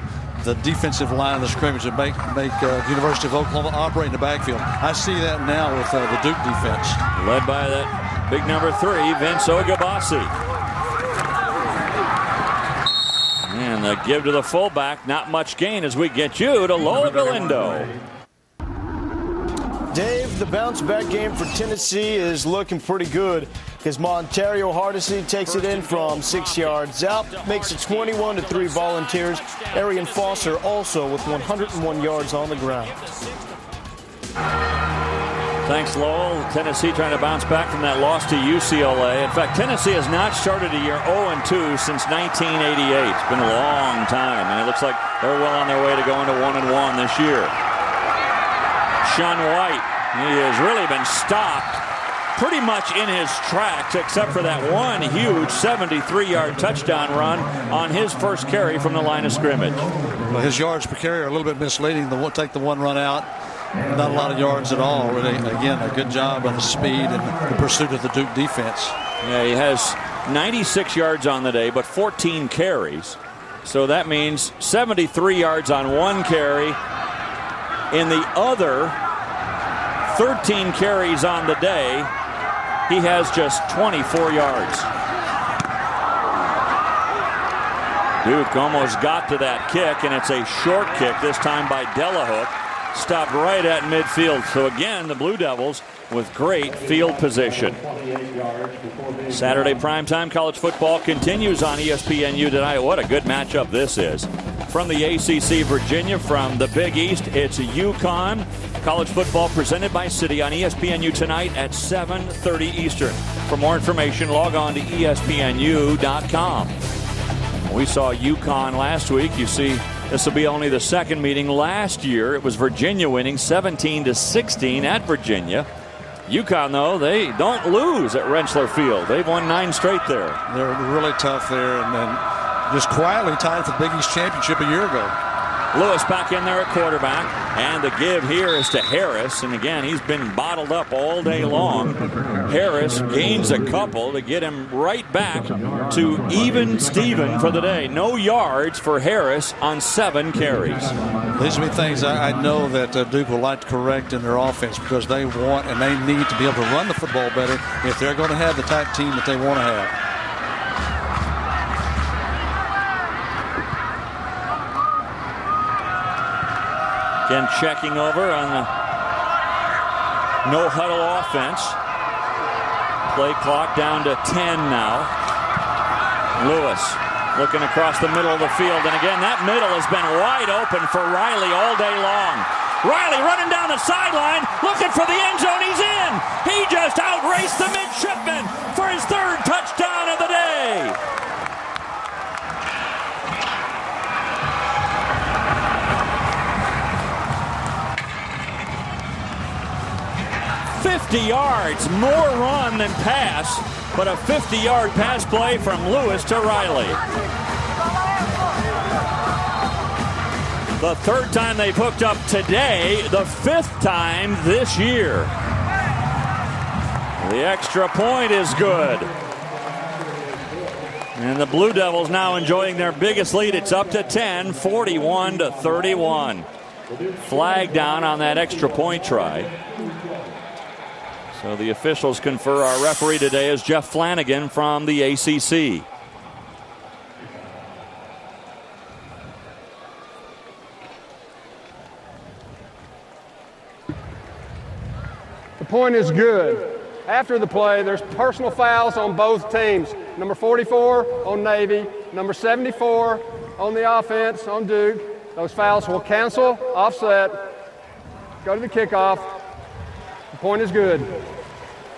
the defensive line of the scrimmage and make University of Oklahoma operate in the backfield. I see that now with the Duke defense. Led by that big number 3, Vince Ogabasi. And the give to the fullback, not much gain as we get you to Lowell Galindo. Dave, the bounce back game for Tennessee is looking pretty good because Montario Hardesty takes it in from 6 yards out, makes it 21-3 Volunteers. Arian Foster also with 101 yards on the ground. Thanks, Lowell. Tennessee trying to bounce back from that loss to UCLA. In fact, Tennessee has not started a year 0-2 since 1988. It's been a long time, and it looks like they're well on their way to going to 1-1 this year. Sean White, he has really been stopped pretty much in his tracks, except for that one huge 73-yard touchdown run on his first carry from the line of scrimmage. Well, his yards per carry are a little bit misleading. Take the one run out. Not a lot of yards at all. Really, again, a good job on the speed and the pursuit of the Duke defense. Yeah, he has 96 yards on the day, but 14 carries. So that means 73 yards on one carry. In the other 13 carries on the day, he has just 24 yards. Duke almost got to that kick, and it's a short kick, this time by Delahook. Stopped right at midfield. So again, the Blue Devils with great field position. Saturday primetime college football continues on ESPNU tonight. What a good matchup this is. From the ACC Virginia, from the Big East, it's UConn. College football presented by Citi on ESPNU tonight at 7:30 Eastern. For more information, log on to ESPNU.com. We saw UConn last week. You see, this will be only the second meeting. Last year, it was Virginia winning 17-16 at Virginia. UConn, though, they don't lose at Rentschler Field. They've won 9 straight there. They're really tough there, and then just quietly tied for the Big East championship a year ago. Lewis back in there at quarterback, and the give here is to Harris, and again, he's been bottled up all day long. Harris gains a couple to get him right back to even Steven for the day. No yards for Harris on 7 carries. These will be things I know that Duke will like to correct in their offense, because they want and they need to be able to run the football better if they're going to have the type team that they want to have. Again, checking over on the no-huddle offense. Play clock down to 10 now. Lewis looking across the middle of the field. And again, that middle has been wide open for Riley all day long. Riley running down the sideline, looking for the end zone. He's in. He just outraced the midshipman for his 3rd touchdown of the day. 50 yards, more run than pass, but a 50-yard pass play from Lewis to Riley. The 3rd time they've hooked up today, the 5th time this year. The extra point is good. And the Blue Devils now enjoying their biggest lead. It's up to 10, 41-31. Flag down on that extra point try. So the officials confer. Our referee today is Jeff Flanagan from the ACC. The point is good. After the play, there's personal fouls on both teams. Number 44 on Navy, number 74 on the offense on Duke. Those fouls will cancel, offset, go to the kickoff. The point is good.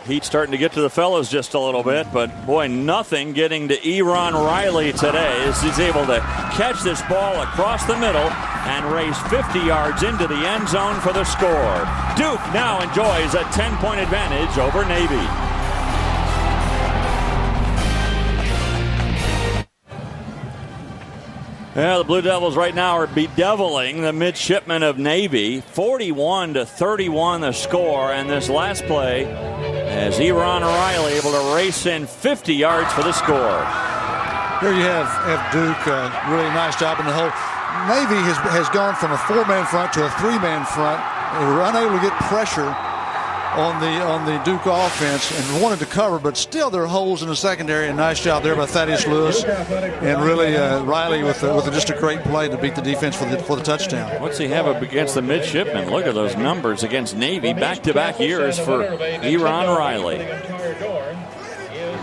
Heat starting to get to the fellows just a little bit, but boy, nothing getting to Eron Riley today as he's able to catch this ball across the middle and raise 50 yards into the end zone for the score. Duke now enjoys a 10-point advantage over Navy. Yeah, the Blue Devils right now are bedeviling the midshipmen of Navy. 41-31 the score, and this last play as Eron Riley able to race in 50 yards for the score. Here you have Duke, really nice job in the hole. Navy has gone from a 4-man front to a 3-man front. They were unable to get pressure on the Duke offense and wanted to cover, but still there are holes in the secondary. A nice job there by Thaddeus Lewis, and really Riley with just a great play to beat the defense for the touchdown. What's he have up against the midshipmen? Look at those numbers against Navy, back-to-back years for Eron Riley.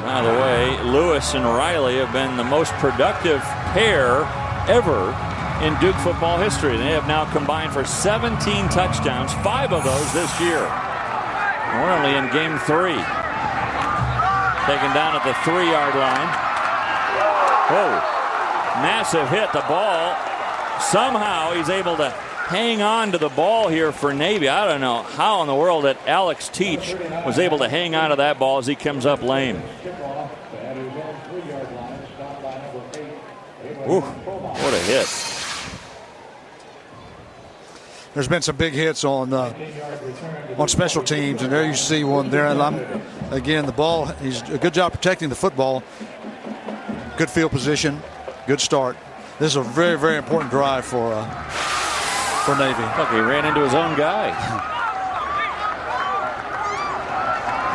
By the way, Lewis and Riley have been the most productive pair ever in Duke football history. They have now combined for 17 touchdowns, 5 of those this year. We're only in game 3. Taken down at the 3-yard line. Whoa. Massive hit. The ball. Somehow he's able to hang on to the ball here for Navy. I don't know how in the world that Alex Teach was able to hang on to that ball as he comes up lame. Ooh, what a hit. There's been some big hits on special teams, and there you see one there. And again, the ball, he's a good job protecting the football. Good field position, good start. This is a very, very important drive for Navy. Look, he ran into his own guy.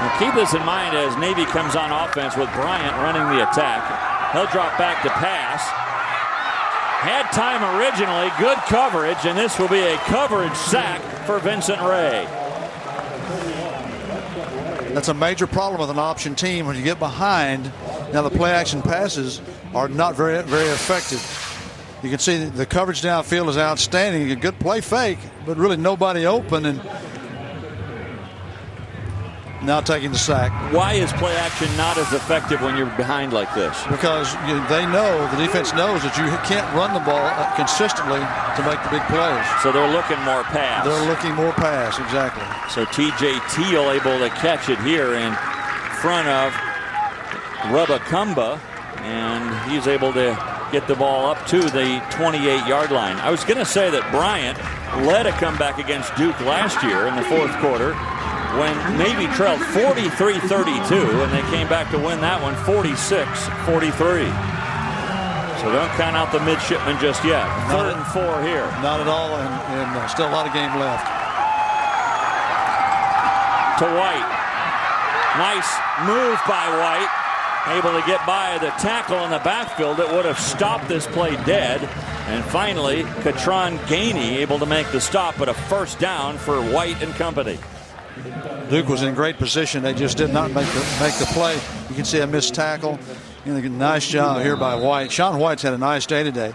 Now keep this in mind as Navy comes on offense with Bryant running the attack. He'll drop back to pass. Had time originally, good coverage, and this will be a coverage sack for Vincent Ray. That's a major problem with an option team when you get behind. Now the play action passes are not very, very effective. You can see the coverage downfield is outstanding. A good play fake, but really nobody open. And now taking the sack. Why is play action not as effective when you're behind like this? Because the defense knows that you can't run the ball consistently to make the big plays. So they're looking more pass. They're looking more pass, exactly. So T.J. Teal able to catch it here in front of Rubakumba, and he's able to get the ball up to the 28-yard line. I was going to say that Bryant led a comeback against Duke last year in the fourth quarter when Navy trailed 43-32, and they came back to win that one 46-43. So don't count out the midshipmen just yet. Third and 4 here. Not at all, and still a lot of game left. To White. Nice move by White. Able to get by the tackle in the backfield that would have stopped this play dead. And finally, Katron Gainey able to make the stop, but a first down for White and company. Duke was in great position. They just did not make the play. You can see a missed tackle. And a nice job here by White. Sean White's had a nice day today.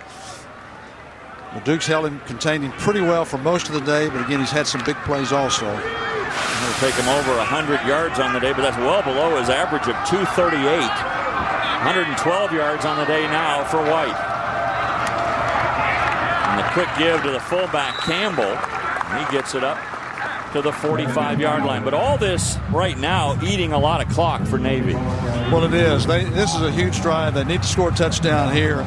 The Duke's held him, contained him pretty well for most of the day, but again, he's had some big plays also. It'll take him over 100 yards on the day, but that's well below his average of 238. 112 yards on the day now for White. And the quick give to the fullback Campbell. He gets it up to the 45-yard line. But all this right now eating a lot of clock for Navy. Well, it is. This is a huge drive. They need to score a touchdown here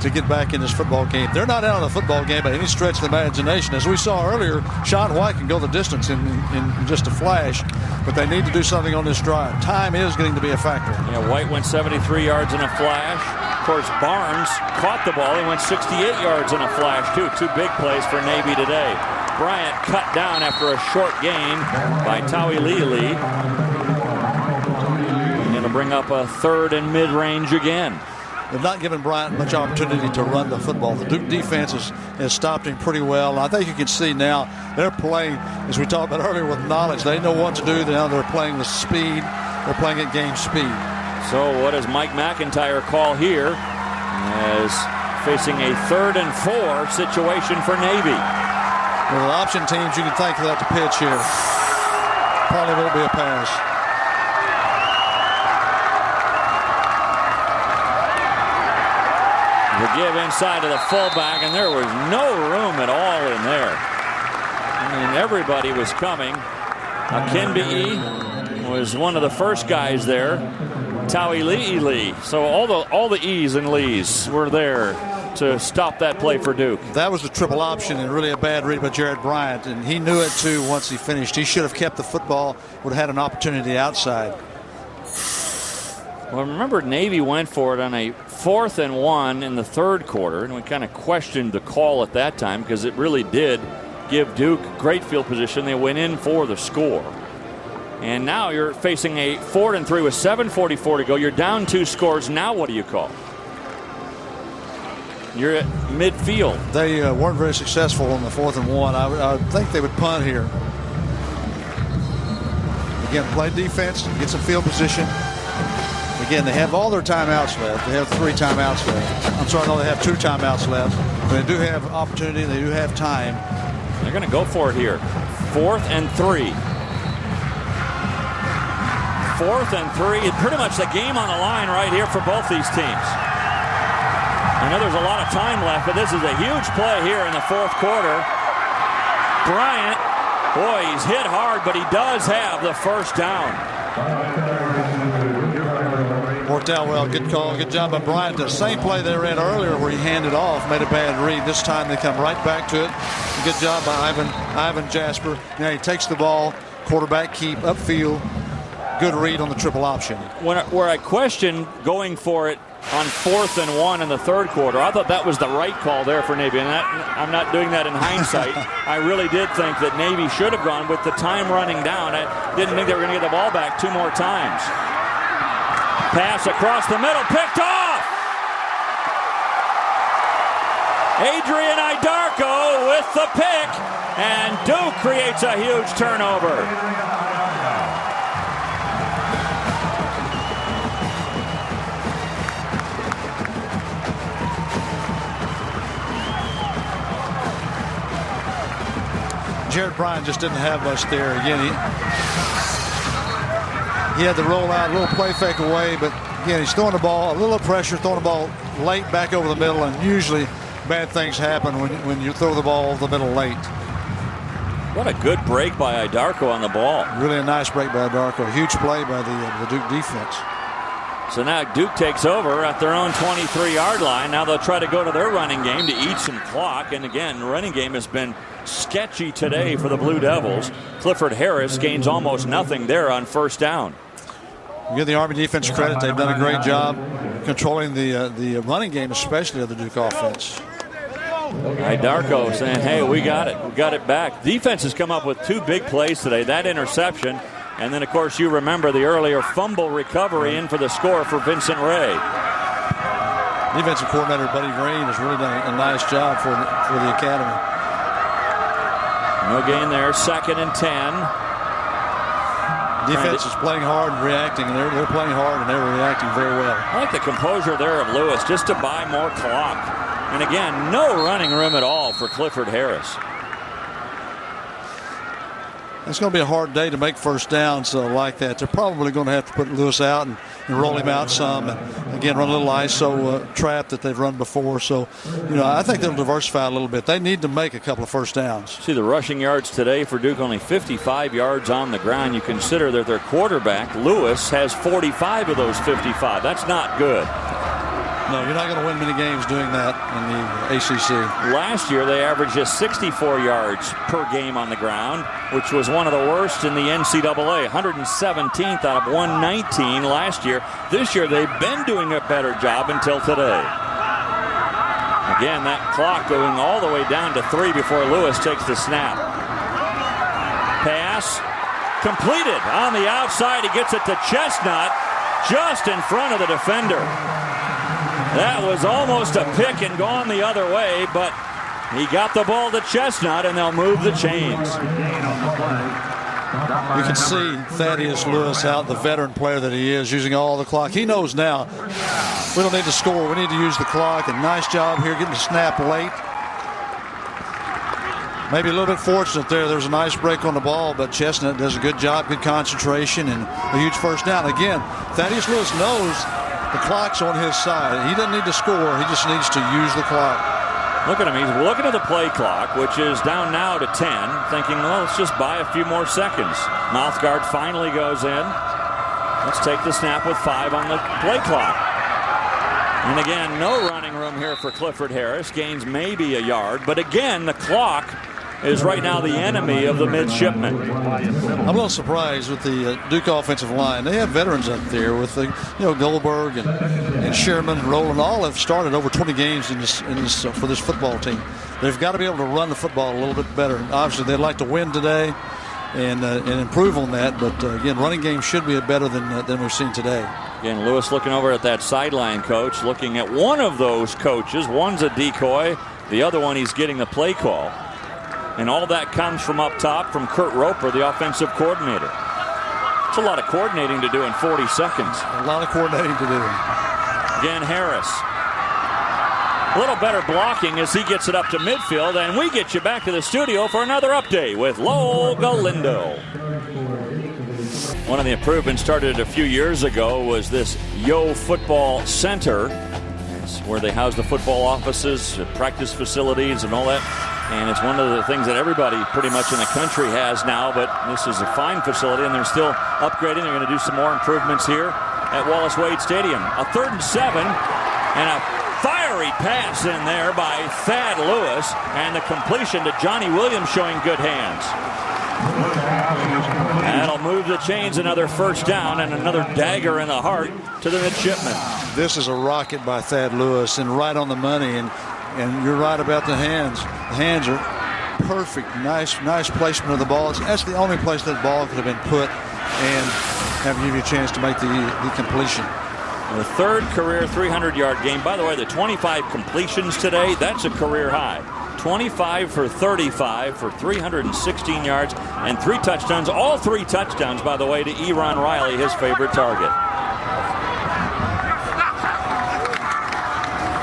to get back in this football game. They're not out of the football game by any stretch of the imagination. As we saw earlier, Sean White can go the distance in just a flash, but they need to do something on this drive. Time is getting to be a factor. Yeah, White went 73 yards in a flash. Of course, Barnes caught the ball. He went 68 yards in a flash, too. Two big plays for Navy today. Bryant cut down after a short gain by Tawi Lili. Going to bring up a third and mid-range again. They've not given Bryant much opportunity to run the football. The Duke defense has stopped him pretty well. And I think you can see now they're playing, as we talked about earlier, with knowledge. They know what to do. Now they're playing with speed. They're playing at game speed. So what does Mike McIntyre call here as facing a 3rd and 4 situation for Navy? Well, the option teams, you can thank that the pitch here. Probably won't be a pass. The give inside to the fullback, and there was no room at all in there. I mean, everybody was coming. Akinbiyi was one of the first guys there. Tawi Lee. So all the E's and Lees were there to stop that play for Duke. That was the triple option and really a bad read by Jared Bryant, and he knew it too once he finished. He should have kept the football, would have had an opportunity outside. Well, remember, Navy went for it on a 4th and 1 in the third quarter, and we kind of questioned the call at that time because it really did give Duke great field position. They went in for the score. And now you're facing a 4th and 3 with 7:44 to go. You're down 2 scores. Now what do you call? You're at midfield. They weren't very successful on the 4th and 1. I would think they would punt here. Again, play defense, get some field position. Again, they have all their timeouts left. They have 3 timeouts left. I'm sorry, no, they have 2 timeouts left. But they do have opportunity. They do have time. They're going to go for it here. 4th and 3. 4th and 3. Pretty much the game on the line right here for both these teams. I know there's a lot of time left, but this is a huge play here in the 4th quarter. Bryant, boy, he's hit hard, but he does have the first down. Worked out well. Good call. Good job by Bryant. The same play they ran earlier where he handed off, made a bad read. This time they come right back to it. Good job by Ivan Jasper. Now he takes the ball, quarterback keep, upfield. Good read on the triple option. Where I questioned going for it on 4th and 1 in the third quarter, I thought that was the right call there for Navy. And I'm not doing that in hindsight. I really did think that Navy should have gone with the time running down. I didn't think they were going to get the ball back 2 more times. Pass across the middle, picked off! Adrian Idarko with the pick, and Duke creates a huge turnover. Jared Bryant just didn't have much there. Again, He had the roll out, a little play fake away, but again, he's throwing the ball, a little pressure, throwing the ball late back over the middle, and usually bad things happen when you throw the ball over the middle late. What a good break by Idarko on the ball. Really a nice break by Idarko. Huge play by the Duke defense. So now Duke takes over at their own 23-yard line. Now they'll try to go to their running game to eat some clock. And again, the running game has been sketchy today for the Blue Devils. Clifford Harris gains almost nothing there on first down. Give the Army defense credit. They've done a great job controlling the running game, especially of the Duke offense. Idarko saying, hey, we got it. We got it back. Defense has come up with two big plays today. That interception, and then, of course, you remember the earlier fumble recovery in for the score for Vincent Ray. Defensive coordinator Buddy Green has really done a nice job for the academy. No gain there. 2nd and 10. Defense is playing hard and reacting, and they're playing hard and they're reacting very well. I like the composure there of Lewis just to buy more clock. And again, no running room at all for Clifford Harris. It's going to be a hard day to make first downs like that. They're probably going to have to put Lewis out and roll him out some. And again, run a little ISO trap that they've run before. So, I think they'll diversify a little bit. They need to make a couple of first downs. See the rushing yards today for Duke, only 55 yards on the ground. You consider that their quarterback, Lewis, has 45 of those 55. That's not good. No, you're not going to win many games doing that in the ACC. Last year, they averaged just 64 yards per game on the ground, which was one of the worst in the NCAA. 117th out of 119 last year. This year, they've been doing a better job until today. Again, that clock going all the way down to 3 before Lewis takes the snap. Pass completed on the outside. He gets it to Chestnut just in front of the defender. That was almost a pick and gone the other way, but he got the ball to Chestnut, and they'll move the chains. You can see Thaddeus Lewis out, the veteran player that he is, using all the clock. He knows now we don't need to score. We need to use the clock, and nice job here getting the snap late. Maybe a little bit fortunate there. There was a nice break on the ball, but Chestnut does a good job, good concentration, and a huge first down. Again, Thaddeus Lewis knows the clock's on his side. He doesn't need to score. He just needs to use the clock. Look at him. He's looking at the play clock, which is down now to 10, thinking, well, let's just buy a few more seconds. Mouth guard finally goes in. Let's take the snap with 5 on the play clock. And again, no running room here for Clifford Harris. Gains maybe a yard. But again, the clock is right now the enemy of the midshipmen. I'm a little surprised with the Duke offensive line. They have veterans up there with Goldberg and Sherman and Rowland. All have started over 20 games for this football team. They've got to be able to run the football a little bit better. Obviously, they'd like to win today and improve on that. But again, running game should be better than we've seen today. Again, Lewis looking over at that sideline coach, looking at one of those coaches. One's a decoy. The other one, he's getting the play call. And all that comes from up top from Kurt Roper, the offensive coordinator. It's a lot of coordinating to do in 40 seconds. A lot of coordinating to do. Again, Harris. A little better blocking as he gets it up to midfield. And we get you back to the studio for another update with Lowell Galindo. One of the improvements started a few years ago was this Yo Football Center, where they house the football offices, practice facilities, and all that. And it's one of the things that everybody pretty much in the country has now, but this is a fine facility, and they're still upgrading. They're going to do some more improvements here at Wallace Wade Stadium. A 3rd and 7, and a fiery pass in there by Thad Lewis, and the completion to Johnny Williams showing good hands. That'll move the chains. Another first down and another dagger in the heart to the midshipmen. This is a rocket by Thad Lewis, and right on the money, and you're right about the hands. The hands are perfect. Nice placement of the ball. That's the only place that ball could have been put and have give you a chance to make the completion. The 3rd career 300-yard game. By the way, the 25 completions today, that's a career high. 25 for 35 for 316 yards and 3 touchdowns. All 3 touchdowns, by the way, to Eron Riley, his favorite target.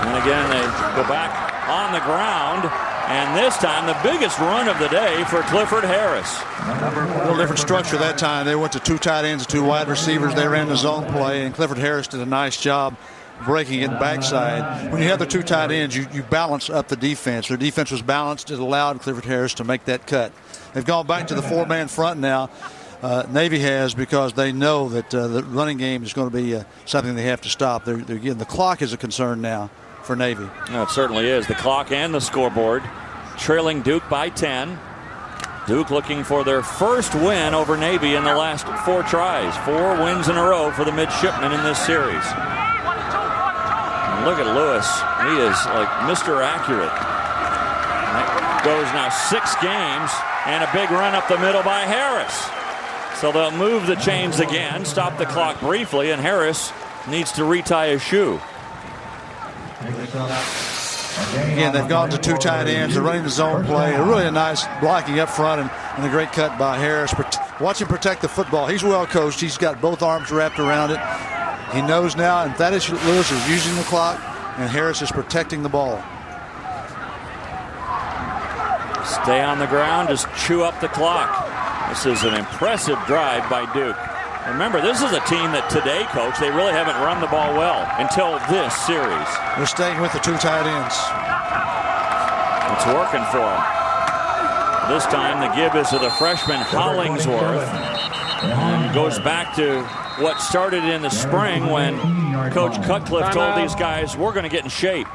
And again, they go back on the ground. And this time, the biggest run of the day for Clifford Harris. A little different structure that time. They went to 2 tight ends and 2 wide receivers. They ran the zone play, and Clifford Harris did a nice job breaking it backside. When you have the 2 tight ends, you balance up the defense. Their defense was balanced. It allowed Clifford Harris to make that cut. They've gone back to the 4-man front now. Navy has, because they know that the running game is going to be something they have to stop. The clock is a concern now for Navy. No, it certainly is. The clock and the scoreboard. Trailing Duke by 10. Duke looking for their first win over Navy in the last 4 tries. 4 wins in a row for the midshipmen in this series. And look at Lewis. He is like Mr. Accurate. That goes now 6 games, and a big run up the middle by Harris. So they'll move the chains again, stop the clock briefly, and Harris needs to retie his shoe. Again, they've gone to 2 tight ends. They're running the zone play. Really a nice blocking up front and a great cut by Harris. Watch him protect the football. He's well coached. He's got both arms wrapped around it. He knows now, and Thaddeus Lewis is using the clock, and Harris is protecting the ball. Stay on the ground, just chew up the clock. This is an impressive drive by Duke. Remember, this is a team that today, Coach, they really haven't run the ball well until this series. They're staying with the 2 tight ends. It's working for them. This time the give is to the freshman Hollingsworth. And goes back to what started in the spring when Coach Cutcliffe told these guys, we're going to get in shape.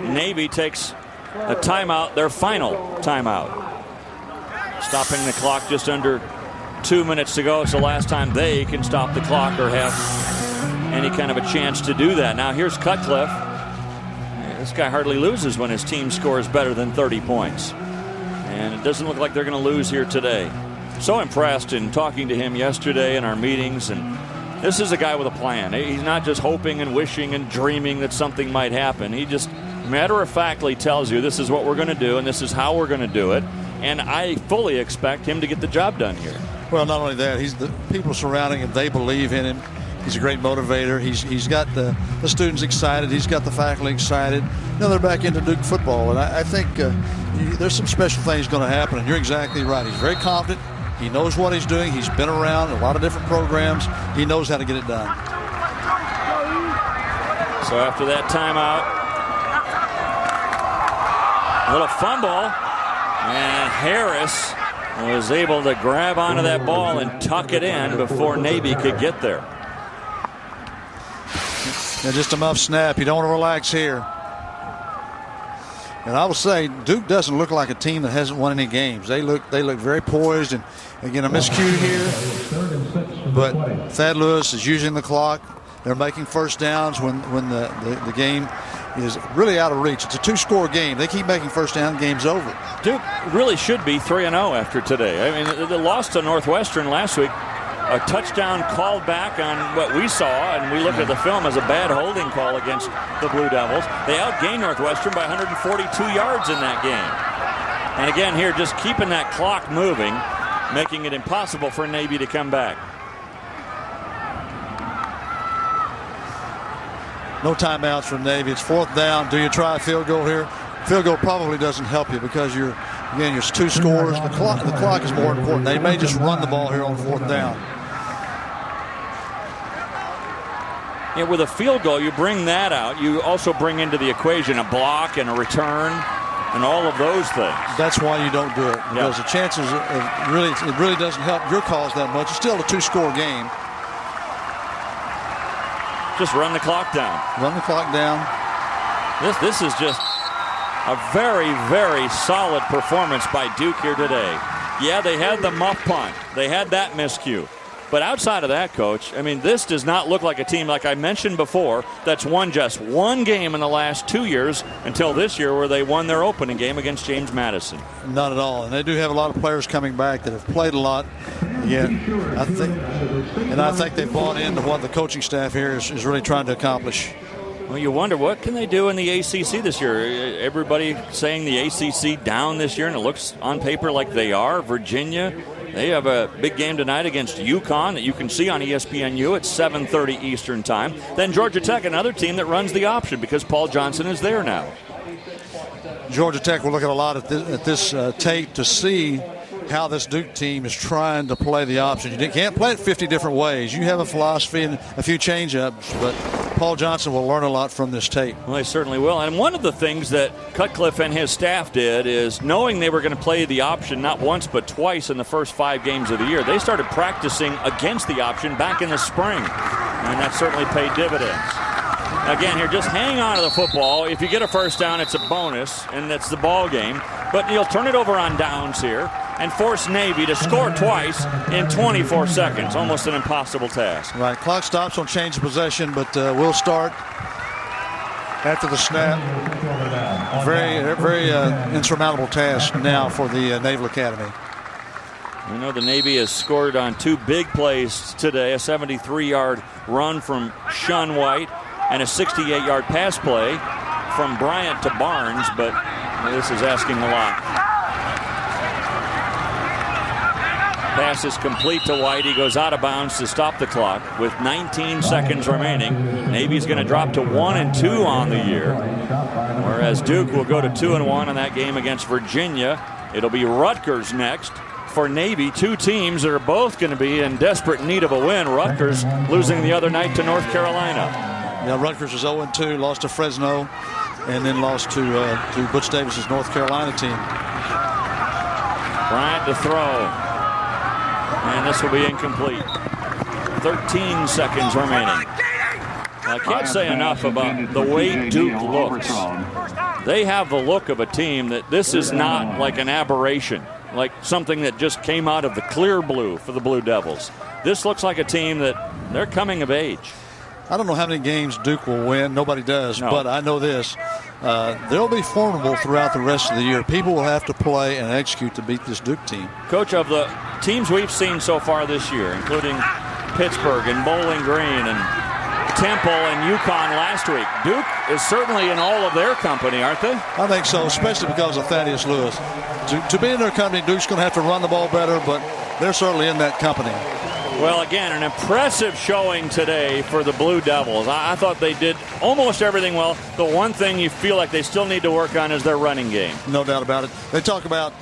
Navy takes a timeout, their final timeout. Stopping the clock just under 2 minutes to go. It's the last time they can stop the clock or have any kind of a chance to do that. Now here's Cutcliffe. This guy hardly loses when his team scores better than 30 points. And it doesn't look like they're going to lose here today. So impressed in talking to him yesterday in our meetings. And this is a guy with a plan. He's not just hoping and wishing and dreaming that something might happen. He just matter-of-factly tells you this is what we're going to do and this is how we're going to do it. And I fully expect him to get the job done here. Well, not only that, he's the people surrounding him, they believe in him. He's a great motivator. He's got the students excited. He's got the faculty excited. Now they're back into Duke football, and I think there's some special things going to happen, and you're exactly right. He's very confident. He knows what he's doing. He's been around a lot of different programs. He knows how to get it done. So after that timeout, a little fumble, and Harris was able to grab onto that ball and tuck it in before Navy could get there. And just a muff snap. You don't want to relax here. And I will say, Duke doesn't look like a team that hasn't won any games. They look very poised. And again, a miscue here. But Thad Lewis is using the clock. They're making first downs when the game is really out of reach. It's a 2-score game. They keep making first down, game's over. Duke really should be 3-0 after today. I mean, they lost to Northwestern last week. A touchdown called back on what we saw, and we looked at the film as a bad holding call against the Blue Devils. They outgained Northwestern by 142 yards in that game. And again here, just keeping that clock moving, making it impossible for Navy to come back. No timeouts from Navy. It's 4th down. Do you try a field goal here? Field goal probably doesn't help you because you're 2 scores. The clock is more important. They may just run the ball here on 4th down. Yeah, with a field goal, you bring that out. You also bring into the equation a block and a return and all of those things. That's why you don't do it, because the chances of it really doesn't help your cause that much. It's still a 2-score game. Just run the clock down. Run the clock down. This is just a very, very solid performance by Duke here today. Yeah, they had the muff punt. They had that miscue. But outside of that, Coach, I mean, this does not look like a team, like I mentioned before, that's won just one game in the last 2 years until this year where they won their opening game against James Madison. Not at all. And they do have a lot of players coming back that have played a lot. Again, I think they bought into what the coaching staff here is really trying to accomplish. Well, you wonder, what can they do in the ACC this year? Everybody saying the ACC down this year, and it looks on paper like they are. Virginia, they have a big game tonight against UConn that you can see on ESPNU at 7:30 Eastern time. Then Georgia Tech, another team that runs the option because Paul Johnson is there now. Georgia Tech will look at a lot at this tape to see how this Duke team is trying to play the option. You can't play it 50 different ways. You have a philosophy and a few change-ups, but Paul Johnson will learn a lot from this tape. Well, they certainly will. And one of the things that Cutcliffe and his staff did is, knowing they were going to play the option not once but twice in the first 5 games of the year, they started practicing against the option back in the spring. And that certainly paid dividends. Again, here, just hang on to the football. If you get a first down, it's a bonus, and that's the ball game. But you'll turn it over on downs here and force Navy to score twice in 24 seconds. Almost an impossible task. Right. Clock stops on change of possession, but we'll start after the snap. Very insurmountable task now for the Naval Academy. We know the Navy has scored on 2 big plays today, a 73-yard run from Sean White and a 68-yard pass play from Bryant to Barnes, but this is asking a lot. Pass is complete to White. He goes out of bounds to stop the clock with 19 seconds remaining. Navy's going to drop to 1-2 on the year, whereas Duke will go to 2-1 in that game against Virginia. It'll be Rutgers next. For Navy, 2 teams that are both going to be in desperate need of a win. Rutgers losing the other night to North Carolina. Yeah, Rutgers is 0-2, lost to Fresno, and then lost to Butch Davis's North Carolina team. Bryant to throw, and this will be incomplete. 13 seconds remaining. I can't say enough about the way Duke looks. They have the look of a team that this is not like an aberration, like something that just came out of the clear blue for the Blue Devils. This looks like a team that they're coming of age. I don't know how many games Duke will win. Nobody does. No. But I know this. They'll be formidable throughout the rest of the year. People will have to play and execute to beat this Duke team. Coach, of the teams we've seen so far this year, including Pittsburgh and Bowling Green and Temple and UConn last week, Duke is certainly in all of their company, aren't they? I think so, especially because of Thaddeus Lewis. To be in their company, Duke's going to have to run the ball better, but they're certainly in that company. Well, again, an impressive showing today for the Blue Devils. I thought they did almost everything well. The one thing you feel like they still need to work on is their running game. No doubt about it. They talk about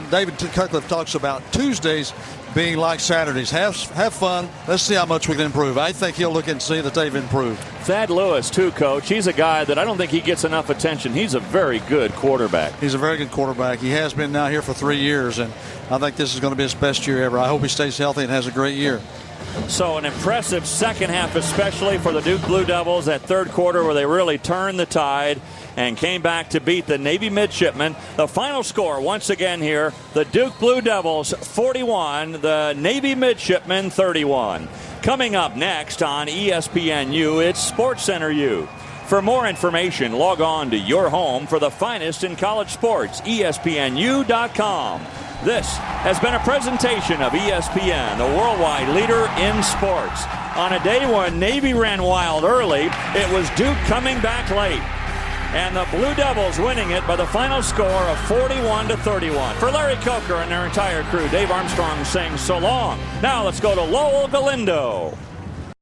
David Cutcliffe talks about Tuesdays being like Saturdays. Have fun. Let's see how much we can improve. I think he'll look and see that they've improved. Thad Lewis, too, Coach. He's a guy that I don't think he gets enough attention. He's a very good quarterback. He's a very good quarterback. He has been now here for 3 years, and I think this is going to be his best year ever. I hope he stays healthy and has a great year. So an impressive second half, especially for the Duke Blue Devils. That third quarter where they really turned the tide and came back to beat the Navy Midshipmen. The final score, once again here, the Duke Blue Devils 41, the Navy Midshipmen 31. Coming up next on ESPNU, it's SportsCenter U. For more information, log on to your home for the finest in college sports, ESPNU.com. This has been a presentation of ESPN, the worldwide leader in sports. On a day when Navy ran wild early, it was Duke coming back late. And the Blue Devils winning it by the final score of 41-31. For Larry Coker and their entire crew, Dave Armstrong saying so long. Now let's go to Lowell Galindo.